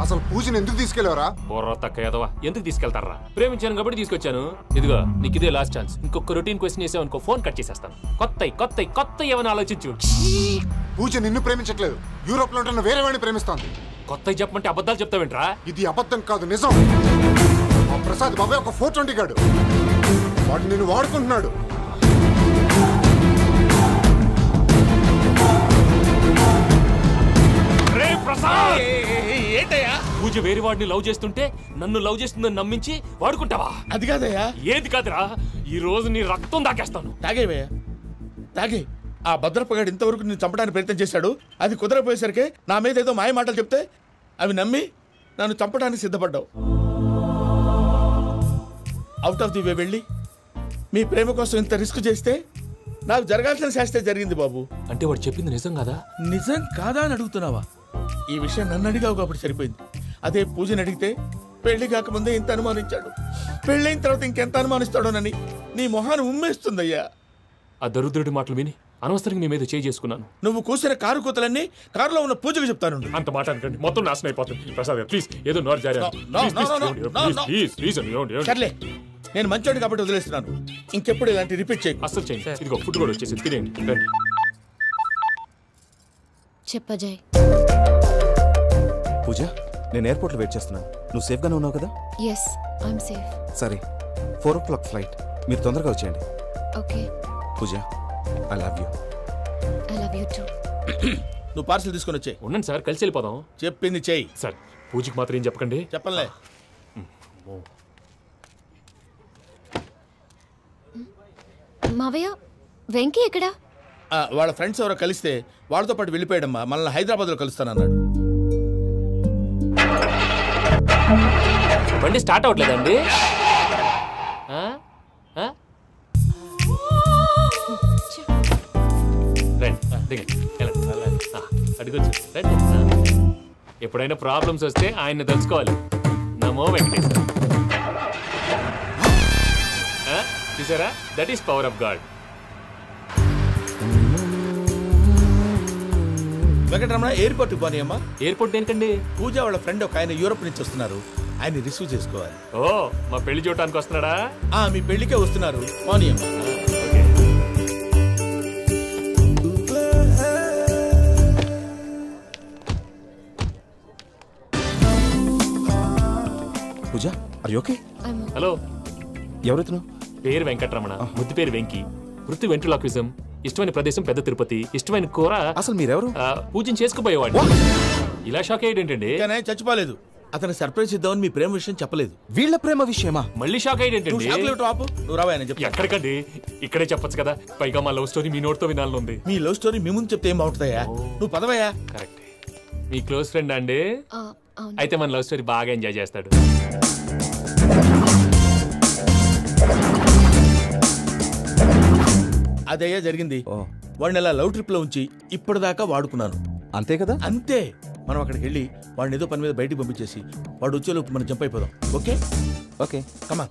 అసలు పూజని ఎందుకు తీసుకెళ్లేవరా? బుర్ర తక్క ఏదవా, ఎందుకు తీసుకెళ్తారా? ప్రేమించాను కాబట్టి తీసుకొచ్చాను. ఇదిగో నీకు ఇదే లాస్ట్ ఛాన్స్. ఇంకొక రొటీన్ క్వశ్చన్ చేసావు అనుకో, ఫోన్ కట్ చేసేస్తాను. కొత్త ఏమైనా ఆలోచించు. పూజ నిన్ను ప్రేమించట్లేదు, యూరోప్ లో ఉంటున్న వేరే వాడిని ప్రేమిస్తాంది. కొత్తవి చెప్పమంటే అబద్ధాలు చెప్తావేంట్రా? ఇది అబద్ధం కాదు, నిజం. మా ప్రసాద్ బాబాయ్ ఒక 420 గాడు, వాడు నిన్ను వాడుకుంటున్నాడు. ఏంటయ్యా? పూజ వేరే వాడిని లవ్ చేస్తుంటే నన్ను లవ్ చేస్తుందని నమ్మించి వాడుకుంటావా? అది కాదయ్యా. ఏది కాదురా, ఈ రోజు నీ రక్తం దాకేస్తాను. తాగేవయ్యా, తాగే. ఆ భద్రప్పగాడు ఇంతవరకు నేను చంపడానికి ప్రయత్నం చేశాడు. అది కుదరపోయేసరికి నా మీద ఏదో మాయ మాటలు చెప్తే అవి నమ్మి నన్ను చంపడానికి సిద్ధపడ్డావు. అవుట్ ఆఫ్ ది వే వెళ్ళి మీ ప్రేమ కోసం ఇంత రిస్క్ చేస్తే నాకు జరగాల్సిన శాస్త్రే జరిగింది బాబు. అంటే వాడు చెప్పింది నిజం కాదా? నిజం కాదా అని అడుగుతున్నావా? ఈ విషయం నన్ను అడిగావు కాబట్టి సరిపోయింది. అదే పూజని అడిగితే పెళ్లి కాకముందే ఇంత అనుమానించాడు, పెళ్ళైన తర్వాత ఇంకెంత అనుమానిస్తాడోనని నీ మొహాన్ని ఉమ్మేస్తుందయ్యా. ఆ దరిద్రుడి మాటలు విని అనవసరంగా నీ మీద చేసుకున్నాను. నువ్వు కూసిన కారు కూతలన్నీ కారులో ఉన్న పూజకు చెప్తాను. అంత మాట అనుకోండి, మొత్తం నాశనం అయిపోతుంది. ప్రసాద్ ప్లీజ్, ఏదో నోరు జారీ. సర్లే, నేను మంచోడి కాబట్టి వదిలేస్తున్నాను. ఇంకెప్పుడు ఇలాంటి రిపీట్ చేయకు. అసలు చేయండి. ఇదిగో ఫుడ్ కూడా వచ్చేసి తినేయండి. రండి. చెప్పజాయ్. పూజ, నేను ఎయిర్పోర్ట్లో వెయిట్ చేస్తున్నాను. నువ్వు సేఫ్గానే ఉన్నావు కదా? Yes, I'm safe. సరే, 4 o'clock ఫ్లైట్. మీరు తొందరగా వచ్చేయండి. Okay. Pooja, I love you. I love you too. నువ్వు పార్సల్ తీసుకొని వచ్చే. ఉండండి సార్, కలిసి వెళ్ళిపోదాం. చెప్పింది చెయ్యి సార్. పూజకి మాత్రం ఏం చెప్పకండి. చెప్పలే. మావయ్య, వెంకీ ఎక్కడా? వాళ్ళ ఫ్రెండ్స్ ఎవరో కలిస్తే వాళ్ళతో పాటు వెళ్ళిపోయాడమ్మా. మనల్ని హైదరాబాద్లో కలుస్తానన్నాడు. బండి స్టార్ట్ అవ్వట్లేదండి. అడుగొచ్చు. రండి. ఎప్పుడైనా ప్రాబ్లమ్స్ వస్తే ఆయన్ని తెలుసుకోవాలి. నమో వెంకటేశ్వర. చూసారా, that is power of God. Venkataramana, airport పోనీ అమ్మా. ఎయిర్పోర్ట్ ఏంటండి? పూజ వాళ్ళ ఫ్రెండ్ ఒక ఆయన యూరోప్ నుంచి వస్తున్నారు, ఆయన రిసీవ్ చేసుకోవాలి. ఓ, మా పెళ్లి చూడటానికి వస్తున్నాడా? మీ పెళ్లికే వస్తున్నారు. పోనీ అమ్మా. పూజ, ఆర్ యు ఓకే? హలో, ఎవరైతును? పేరు వెంకటరమణ, ముద్దు పేరు వెంకీ, వృత్తి వెంట్రులాక్విజం, ఇష్టమైన ప్రదేశం పెద్ద తిరుపతి, ఇష్టమైన కూర. అసలు మీరెవరు? పూజను చేసుకుపోయేవాడు. ఇలా షాక్ అయ్యేటండి. చచ్చిపోలేదు. అతను సర్ప్రైజ్ ఇద్దామని మీ ప్రేమ విషయం చెప్పలేదు. వీళ్ళ ప్రేమ విషయమా? మళ్ళీ షాక్ అయ్యేటండి. నువ్వు రావా? ఎక్కడికండి, ఇక్కడే చెప్పొచ్చు కదా. పైగా మా లవ్ స్టోరీ మీ నోటితో వినాలని ఉంది. మీ లవ్ స్టోరీ మీ ముందు చెప్తే ఏం బాగుంటుందయ్యా? నువ్వు పదవయ్యా. కరెక్ట్. మీ క్లోజ్ ఫ్రెండ్ అండి? అయితే మన లవ్ స్టోరీ బాగా ఎంజాయ్ చేస్తాడు. అదయ్యా జరిగింది. వాడిని అలా లవ్ ట్రిప్ లో ఉంచి ఇప్పటిదాకా వాడుకున్నాను. అంతే కదా? అంతే. మనం అక్కడికి వెళ్ళి వాడిని ఏదో పని మీద బయటికి పంపించేసి వాడు వచ్చేలోపు మనం జంప్ అయిపోదాం. ఓకే ఓకే, కమా.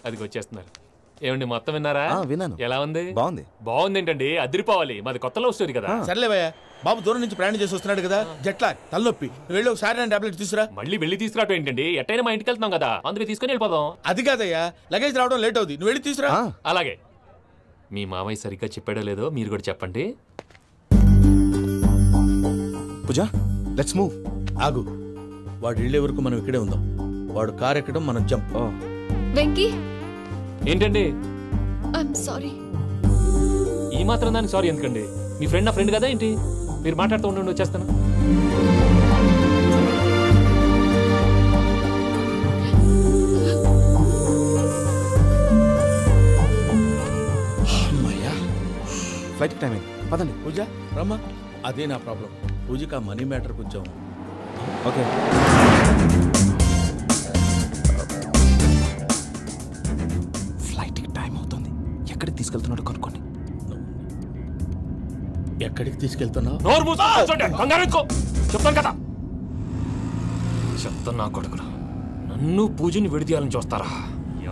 అది వచ్చేస్తున్నారు. ఏమండి, మొత్తం విన్నారా? విన్నాను. ఎలా ఉంది? బాగుంది. బాగుంది ఏంటండి, అదిరిపోవాలి. మాది కొత్త లవ్ స్టోరీ కదా. సర్లేవయ్యా, బాబు దూరం నుంచి ప్రయాణం చేసి వస్తున్నాడు కదా, జట్లా తలనొప్పి. వెళ్ళి ఒకసారి టాబ్లెట్ తీసుకురా. మళ్ళీ వెళ్ళి తీసుకురావటం ఏంటండి? ఎట్టైనా మా ఇంటికి వెళ్తున్నాం కదా, అందుకే తీసుకొని వెళ్ళిపోదాం. అది కాదయ్యా, లగేజ్ రావడం లేట్ అవుతుంది, నువ్వు వెళ్ళి తీసుకురా. అలాగే. మీ మామయ్య సరిగ్గా చెప్పాడో లేదో మీరు కూడా చెప్పండి. పూజ, లెట్స్ మూవ్. ఆగు, వాడు వెళ్ళే వరకు మనం ఇక్కడే ఉందాం. వాడు కార్ ఎక్కడం, మనం జంప్. వెంకీ, ఏంటండి? I'm sorry. ఈ మాత్రం దానికి సారీ ఎందుకండి? మీ ఫ్రెండ్ నా ఫ్రెండ్ కదా ఏంటి? మీరు మాట్లాడుతూ ఉండండి, వచ్చేస్తాను. ఫ్లైట్ టైం అయింది, పదండి. పూజ రమ్మా. అదే నా ప్రాబ్లం, పూజకి ఆ మనీ మ్యాటర్ కొంచెం. ఓకే. ఫ్లైట్కి టైం అవుతుంది, ఎక్కడికి తీసుకెళ్తున్నాడో కనుక్కోండి. ఎక్కడికి తీసుకెళ్తున్నావు? చెప్తాను కదా. చెప్తాను నా కొడుకురా, నన్ను పూజని విడిదీయాలని చూస్తారా?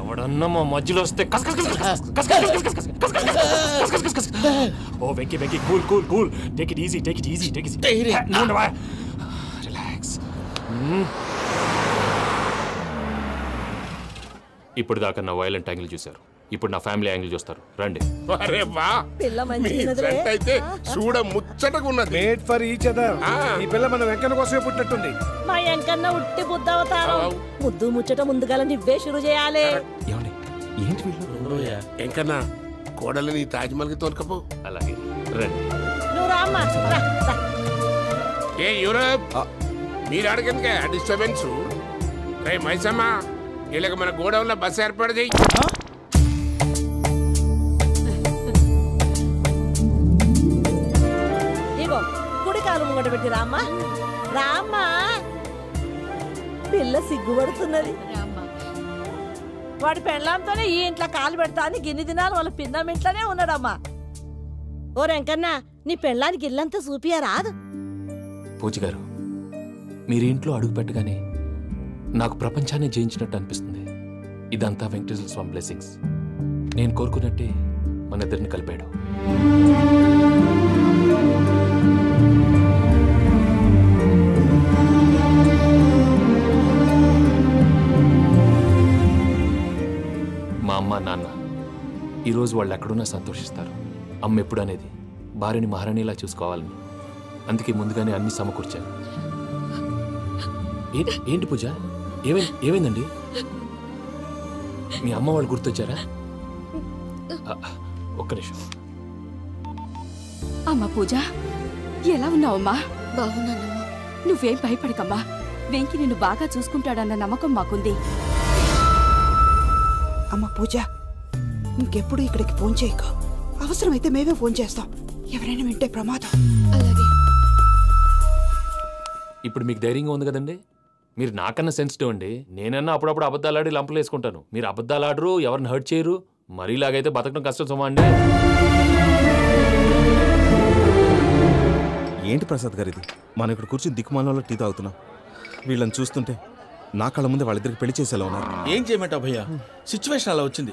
ఎవడన్నా మా మధ్యలో వస్తే oh Venky Venky, cool cool cool, take it easy, take it easy, take it easy, relax. ఇప్పుడు దాకా నా వైలెంట్ యాంగిల్ చూశారు, ఇప్పుడు నా ఫ్యామిలీ యాంగిల్ చూస్తారు. రండి. అరే వా, మీ ఫ్రెండ్ అయితే చూడ ముచ్చటగా ఉన్నది. Made for each other. ఈ పిల్ల మన వెంకన్న కోసమే పుట్టినట్టుంది. మా వెంకన్న ఉట్టి బుద్ధవతారం. ముద్దు ముచ్చట ముందుగాల నువ్వే షురు చేయాలి. ఏంటి వీళ్ళు? వెంకన్న, కోడలని తాజ్మహల్ కి తోలుకపో. అలాగే, రండి. నువ్వు రామ్మా. ఏ యూరప్, మీరు అడగనుక డిస్టర్బెన్స్. రే మైసమ్మ, వీళ్ళకి మన గోడౌన్లో బస్సు ఏర్పాటు చేయి. ఇగో కుడి కాలు ముంగట పెట్టి రామ్మా. రామ్మా, పిల్ల సిగ్గుపడుతున్నది. వాడి పెళ్ళాంతోనే ఈ ఇంట్లో కాలు పెడతా అని గిన్ని దినాలు వాళ్ళ పిన్నం ఇంట్లోనే ఉన్నాడమ్మా. ఓ వెంకన్న, నీ పెళ్ళానికి ఇల్లంతా చూపియా రాదు? పూజ గారు, మీరు ఇంట్లో అడుగు పెట్టగానే నాకు ప్రపంచాన్ని జయించినట్టు అనిపిస్తుంది. ఇదంతా వెంకటేశ్వర స్వామి బ్లెస్సింగ్స్. నేను కోరుకున్నట్టే మన ఇద్దరిని కలిపాడు. మా అమ్మ నాన్న ఈరోజు వాళ్ళు ఎక్కడున్నా సంతోషిస్తారు. అమ్మ ఎప్పుడు అనేది భార్యని మహారాణిలా చూసుకోవాలని, అందుకే ముందుగానే అన్ని సమకూర్చాను. ఏంటి పూజ, ఏమైందండి? మీ అమ్మ వాళ్ళు గుర్తొచ్చారా? ఒక్క నిమిషం. అమ్మా పూజ, ఎలా ఉన్నావమ్మా? బాగున్నానమ్మా. నువ్వేం భయపడకమ్మా, వెంకి నిన్ను బాగా చూసుకుంటాడన్న నమ్మకం మాకుంది. అమ్మ పూజ, ఇంకెప్పుడు ఇక్కడికి ఫోన్ చేయకు. అవసరమైతే మేమే ఫోన్ చేస్తాం, ఎవరైనా వింటే ప్రమాదం. అలాగే. ఇప్పుడు మీకు ధైర్యంగా ఉంది కదండి? మీరు నాకన్నా సెన్సిటివ్ అండి. నేనన్నా అప్పుడప్పుడు అబద్ధాలు ఆడి లంపలు వేసుకుంటాను. మీరు అబద్ధాలు ఆడరు, ఎవరిని హర్ట్ చేయరు. మరీలాగైతే బతకడం కష్టం సుమా అండి. ఏంటి ప్రసాద్ గారు ఇది? మనం ఇక్కడ కూర్చుని దిక్కుమాలలో టీ తాగుతున్నాం. వీళ్ళని చూస్తుంటే నా కళ్ళ ముందే వాళ్ళిద్దరికి పెళ్లి చేసేలా ఉన్నారు. ఏం చేయమంటావు భయ్యా, సిచ్యువేషన్ అలా వచ్చింది.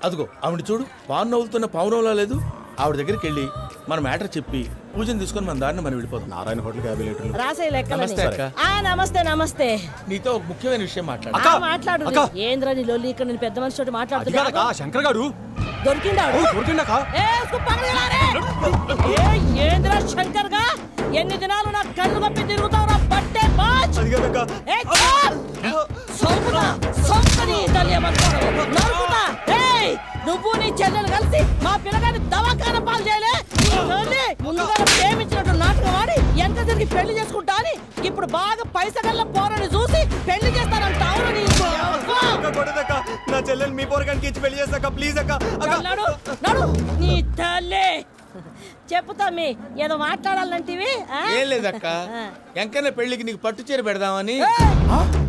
అదిగో ఆవిడ చూడు, పావు నవ్వులుతున్న పావునవ్వులా లేదు. ఆవిడ దగ్గరికి వెళ్ళి మన మ్యాటర్ చెప్పి పూజను తీసుకొని మన దారిని మనం వెళ్ళిపోతాం. నారాయణ హోటల్కి 50 లీటర్లు. రాసే లెక్కలని. నమస్తే అక్క. నమస్తే నమస్తే. నీతో ఒక ముఖ్యమైన విషయం మాట్లాడు. మాట్లాడు. ఏంద్రా నీ లొల్లి? ఇక్కడ నేను పెద్ద మనిషితో మాట్లాడుతున్నా. శంకర్ గారు దొరికిందాడు. ఏంద్రా శంకర్ గా, ఎన్ని దినాలు నా కళ్ళు కప్పి తిరుగుతావు నా బట్టే బాచ్. నువ్వు నీ చెల్లెలు కలిసి మా పిల్లగాని దవాఖాన పాలు చేయలే. ముందుగా ప్రేమించినట్టు నాటకం ఆడి ఎంత తిరిగి పెళ్లి చేసుకుంటా అని ఇప్పుడు బాగా పైసగల్ల పోరని చూసి పెళ్లి చేస్తానంటావు. నా చెల్లెలు మీ పోరగానికి ఇచ్చి పెళ్లి చేస్తాక ప్లీజ్ అక్క. నడు నీ తల్లి. చెప్పుతా మీ ఏదో మాట్లాడాలంటివి. ఏం లేదక్క, ఎంకన్న పెళ్లికి నీకు పట్టు చీర పెడదామని.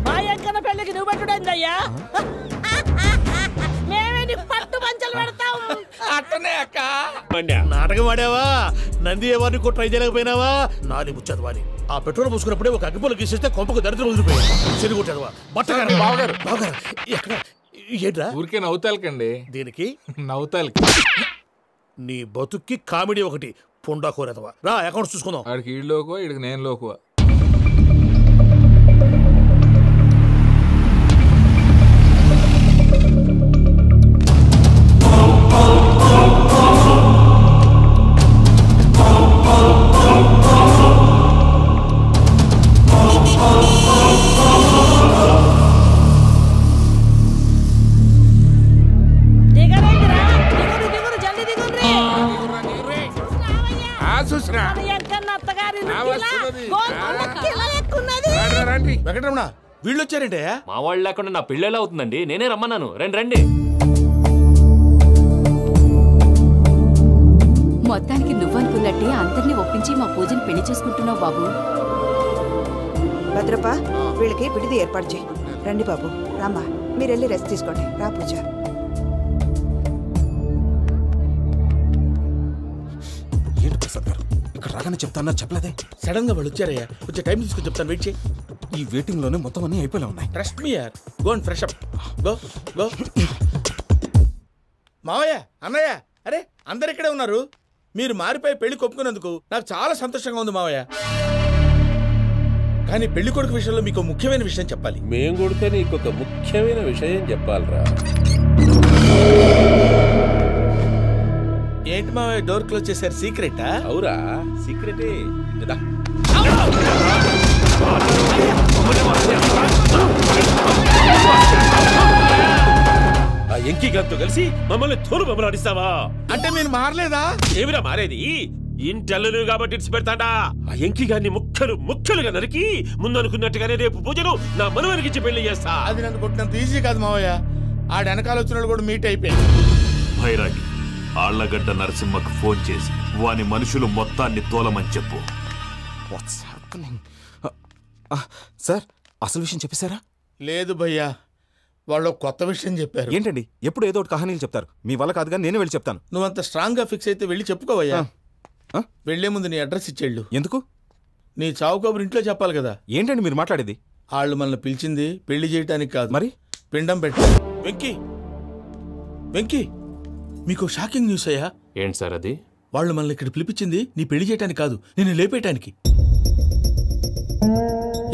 మా ఎంకన్న పెళ్లికి నువ్వు పెట్టుడైందయ్యా? మేమే నీకు పట్టు పంచలు పెడతాం. అట్టనే అక్క. నాటకం ఆడావా? నంది ఎవరిని కూడా ట్రై చేయలేకపోయినావా? నాది ముచ్చదు వారి. ఆ పెట్రోల్ పూసుకున్నప్పుడే ఒక అగ్గిపుల్ల గీసేస్తే కొంపకు దరిద్రం వదిలిపోయాయి. చెరుగుంటాడువా బట్టగారు. బావగారు ఎక్కడ? ఏంట్రా ఊరికే నవ్వుతాలకండి. దీనికి నవ్వుతాలకి. నీ బతుక్కి కామెడీ ఒకటి, పుండా కోరేదవా రా అకౌంట్స్ చూసుకుందాం. ఆడికి ఈడు లోకువా ఈడికి నేను లోకువా. వెంకటరమణ వీళ్ళు వచ్చారంటే మా వాళ్ళు లేకుండా నా పెళ్ళేలా అవుతుందండి. నేనే రమ్మన్నాను. రండి రండి. మొత్తానికి నువ్వనుకున్నట్టే అందరినీ ఒప్పించి మా పూజని పెళ్లి చేసుకుంటున్నావు బాబు. భద్రప్ప వీళ్ళకి విడిది ఏర్పాటు చేయి. రండి బాబు. రామ్మా మీరు వెళ్ళి రెస్ట్ తీసుకోండి. రా పూజ. ఏంటి ప్రసాద్ గారు ఇక్కడ రాగానే చెప్తాను చెప్పలేదే? సడన్ గా వాళ్ళు వచ్చారయ్యా. కొంచెం టైం తీసుకొని చెప్తాను. వెయిట్ చేయి. ఈ వెయిటింగ్ లోనే మొత్తం అన్ని అయిపోయి ఉన్నాయి. ట్రస్ట్ మీ యార్. Go and fresh up. Go go. మావయ్య అన్నయ్య అరే అందరు ఇక్కడే ఉన్నారు. మీరు మారిపోయి పెళ్లి కొప్పుకున్నందుకు నాకు చాలా సంతోషంగా ఉంది మావయ్య. కానీ పెళ్లి కొడుకు విషయంలో మీకు ముఖ్యమైన విషయం చెప్పాలి. మేం కొడుకు నీకు ఒక ముఖ్యమైన విషయం చెప్పాలరా. ఏంటి మావయ్య డోర్ క్లోజ్ చేశారు? సీక్రెటా? అవురా సీక్రెటే. ఆ ఎంకి గారితో కలిసి మమ్మల్ని తోలు బొమ్మలాడిస్తావా? అంటే మీరు మారలేదా? ఏమిరా మారేది? ఇంటల్లు కాబట్టి ఇడిచి పెడతాడా? ఆ ఎంకి గారిని ముక్కలు ముక్కలుగా నరికి ముందు అనుకున్నట్టుగానే రేపు పూజను నా మనవరికిచ్చి పెళ్లి చేస్తా. అది నన్ను కొట్టినంత ఈజీ కాదు మావయ్య. ఆడ వెనకాల వచ్చిన కూడా మీట్ అయిపోయాడు. భైరాగి ఆళ్లగడ్డ నరసింహకు ఫోన్ చేసి వాని మనుషులు మొత్తాన్ని తోలమని చెప్పు. సార్ అసలు విషయం చెప్పేశారా? లేదు భయ్యా, వాళ్ళు కొత్త విషయం చెప్పారు. ఏంటండి ఎప్పుడు ఏదో ఒకటి కహానీలు చెప్తారు. మీ వల్ల కాదుగా నేనే వెళ్ళి చెప్తాను. నువ్వంత స్ట్రాంగ్ గా ఫిక్స్ అయితే వెళ్ళి చెప్పుకోవయ్యా. వెళ్లే ముందు నీ అడ్రస్ ఇచ్చేళ్ళు. ఎందుకు? నీ చావు కబురు ఇంట్లో చెప్పాలి కదా. ఏంటండి మీరు మాట్లాడేది? వాళ్ళు మనల్ని పిలిచింది పెళ్లి చేయటానికి కాదు, మరి పిండం పెట్టి. వెంకీ వెంకీ మీకు షాకింగ్ న్యూస్ అయ్యా. ఏంటి సార్ అది? వాళ్ళు మనల్ని ఇక్కడ పిలిపించింది నీ పెళ్లి చేయటానికి కాదు, నేను లేపేయటానికి.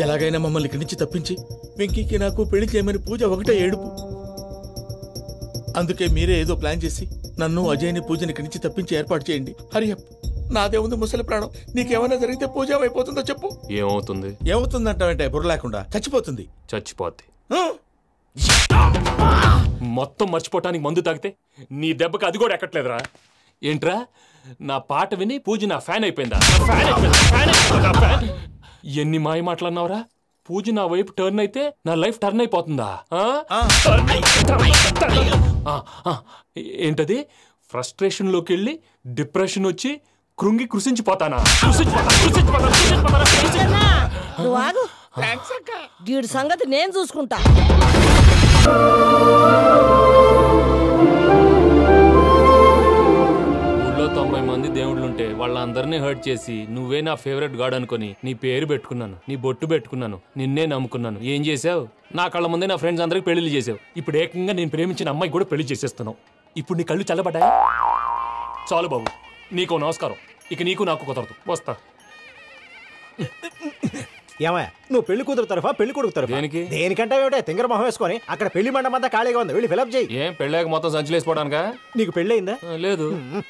ఎలాగైనా మమ్మల్ని ఇక్కడి నుంచి తప్పించి వెంకీకి నాకు పెళ్లి చేయమని పూజ ఒకటే ఏడుపు. అందుకే మీరే ఏదో ప్లాన్ చేసి నన్ను అజయ్ని పూజని ఇక్కడి నుంచి తప్పించి ఏర్పాటు చేయండి. హరియప్. నాదే ఉంది ముసలి ప్రాణం. నీకేమైనా జరిగితే పూజ అయిపోతుందో చెప్పు. ఏమవుతుంది? ఏమవుతుందంటావంటే బుర్ర లేకుండా చచ్చిపోతుంది. చచ్చిపోద్ది. మొత్తం మర్చిపోవటానికి మందు తాగితే నీ దెబ్బకి అది కూడా ఎక్కట్లేదురా. ఏంట్రా నా పాట విని పూజ నా ఫ్యాన్ అయిపోయిందా? ఎన్ని మాయ మాటలన్నావురా? పూజ నా వైపు టర్న్ అయితే నా లైఫ్ టర్న్ అయిపోతుందా? ఏంటది? ఫ్రస్ట్రేషన్ లోకి వెళ్ళి డిప్రెషన్ వచ్చి కృంగి కృషించిపోతానా? వీడి సంగతి నేను చూసుకుంటా. ఊళ్ళో 90 మంది దేవుళ్ళుంటే వాళ్ళందరినీ హర్ట్ చేసి నువ్వే నా ఫేవరెట్ గాడ్ అనుకుని నీ పేరు పెట్టుకున్నాను, నీ బొట్టు పెట్టుకున్నాను, నిన్నే నమ్ముకున్నాను. ఏం చేసావు? నా కళ్ళ ముందే నా ఫ్రెండ్స్ అందరికి పెళ్లి చేసావు. ఇప్పుడు ఏకంగా నేను ప్రేమించిన అమ్మాయి కూడా పెళ్లి చేసేస్తున్నావు. ఇప్పుడు నీ కళ్ళు చల్లబడ్డాయా? చాలు బాబు, నీకు నమస్కారం. ఇక నీకు నాకు కుదరదు. వస్తా. ఏమయ్యా నువ్వు పెళ్లి కూతురు తరఫా పెళ్లి కొడుకు తరఫా? దేనికి? దేనికంటే ఏమిటే తింగర మొహం వేసుకొని అక్కడ పెళ్లి మండపం అంతా ఖాళీగా ఉంది, వెళ్ళి ఫిలప్ చేయి. ఏం పెళ్ళాక మొత్తం సంచలేసిపోవడానికా? నీకు పెళ్ళయిందా? లేదు.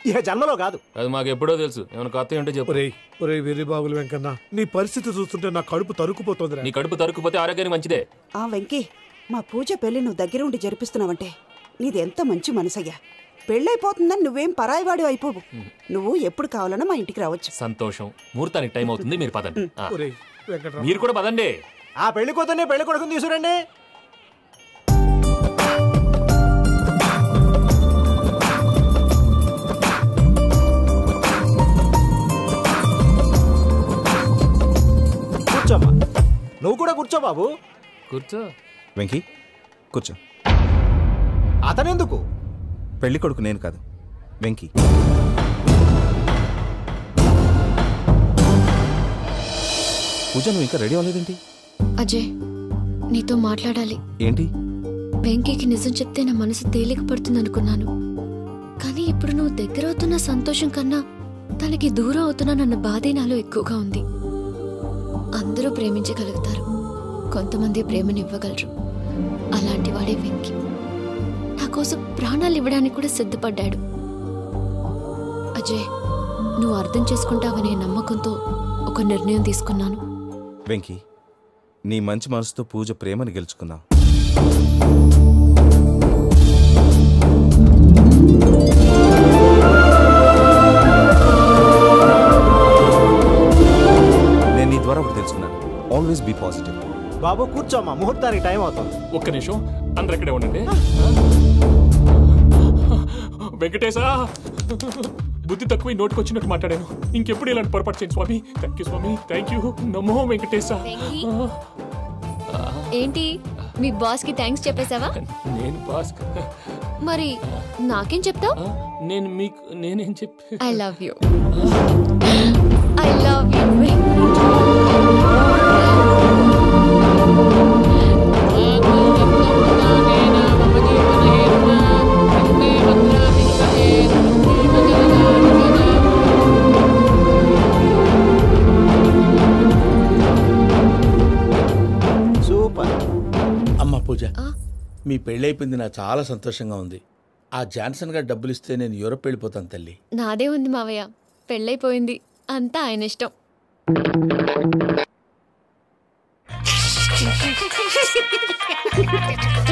ఇక జన్మలో కాదు. అది మాకు ఎప్పుడో తెలుసు. ఏమైనా కొత్త ఉంటే చెప్పు. ఒరే వెర్రి బాబులు వెంకన్న, నీ పరిస్థితి చూస్తుంటే నా కడుపు తరుక్కుపోతుంది. నీ కడుపు తరుక్కుపోతే ఆరోగ్యానికి మంచిదే. వెంకీ, మా పూజ పెళ్లి నువ్వు దగ్గర ఉండి జరిపిస్తున్నావంటే నీది ఎంత మంచి మనసయ్యా. పెళ్ళైపోతుందని నువ్వేం పరాయివాడి అయిపోవు. నువ్వు ఎప్పుడు కావాలన్నా మా ఇంటికి రావచ్చు. సంతోషం. ముహూర్తానికి టైం అవుతుంది, మీరు పదండి. మీరు కూడా పదండి. ఆ పెళ్లి కూతుర్ని పెళ్లి కొడుకుని తీసుకురండి. కూర్చోమ్మా. నువ్వు కూడా కూర్చో బాబు. కూర్చో. వెంకీ కూర్చో. అతనెందుకు? పెళ్లి కొడుకు నేను కాదు, వెంకీ. పూజ నువ్వు ఇంకా రెడీ అవ్వలేదేంటి? అజయ్, నీతో మాట్లాడాలి. ఏంటి? వెంకీకి నిజం చెప్తే నా మనసు తేలిక పడుతుంది అనుకున్నాను. కానీ ఇప్పుడు నువ్వు దగ్గర అవుతున్న సంతోషం కన్నా తనకి దూరం అవుతున్నానన్న బాధే నాలో ఎక్కువగా ఉంది. అందరూ ప్రేమించగలుగుతారు, కొంతమంది ప్రేమనివ్వగలరు. అలాంటి వాడే వెంకి. నా కోసం ప్రాణాలు ఇవ్వడానికి కూడా సిద్ధపడ్డాడు. అజయ్, నువ్వు అర్థం చేసుకుంటావనే నమ్మకంతో ఒక నిర్ణయం తీసుకున్నాను. వెంకీ, నీ మంచి మనసుతో పూజ ప్రేమని గెలుచుకుందాం. నేను నీ ద్వారా ఒకటి తెలుసుకున్నాను. Always be positive. బాబు కూర్చోమ్మా, ముహూర్తానికి టైం అవుతుంది. ఒక్క నిమిషం, అందరు ఇక్కడే ఉండండి. వెంకటేశా, బుద్ధి తక్కువ నోటికి వచ్చినట్టు మాట్లాడాను. ఇంకెప్పుడు ఇలాంటి పొరపాటు చేయండి స్వామి. థ్యాంక్ యూ స్వామి, థ్యాంక్ యూ. నమో వెంకటేశా. ఏంటి, మీ బాస్ కి థ్యాంక్స్ చెప్పేశావా? నేను బాస్ మరి నాకేం చెప్తావు? నేనేం చెప్పి I love you. I love you. అమ్మ పూజ, మీ పెళ్ళైపోయింది, నాకు చాలా సంతోషంగా ఉంది. ఆ జాన్సన్ గారు డబ్బులు ఇస్తే నేను యూరోప్ వెళ్ళిపోతాను తల్లి. నాదే ఉంది మావయ్య, పెళ్ళైపోయింది, అంతా ఆయన ఇష్టం.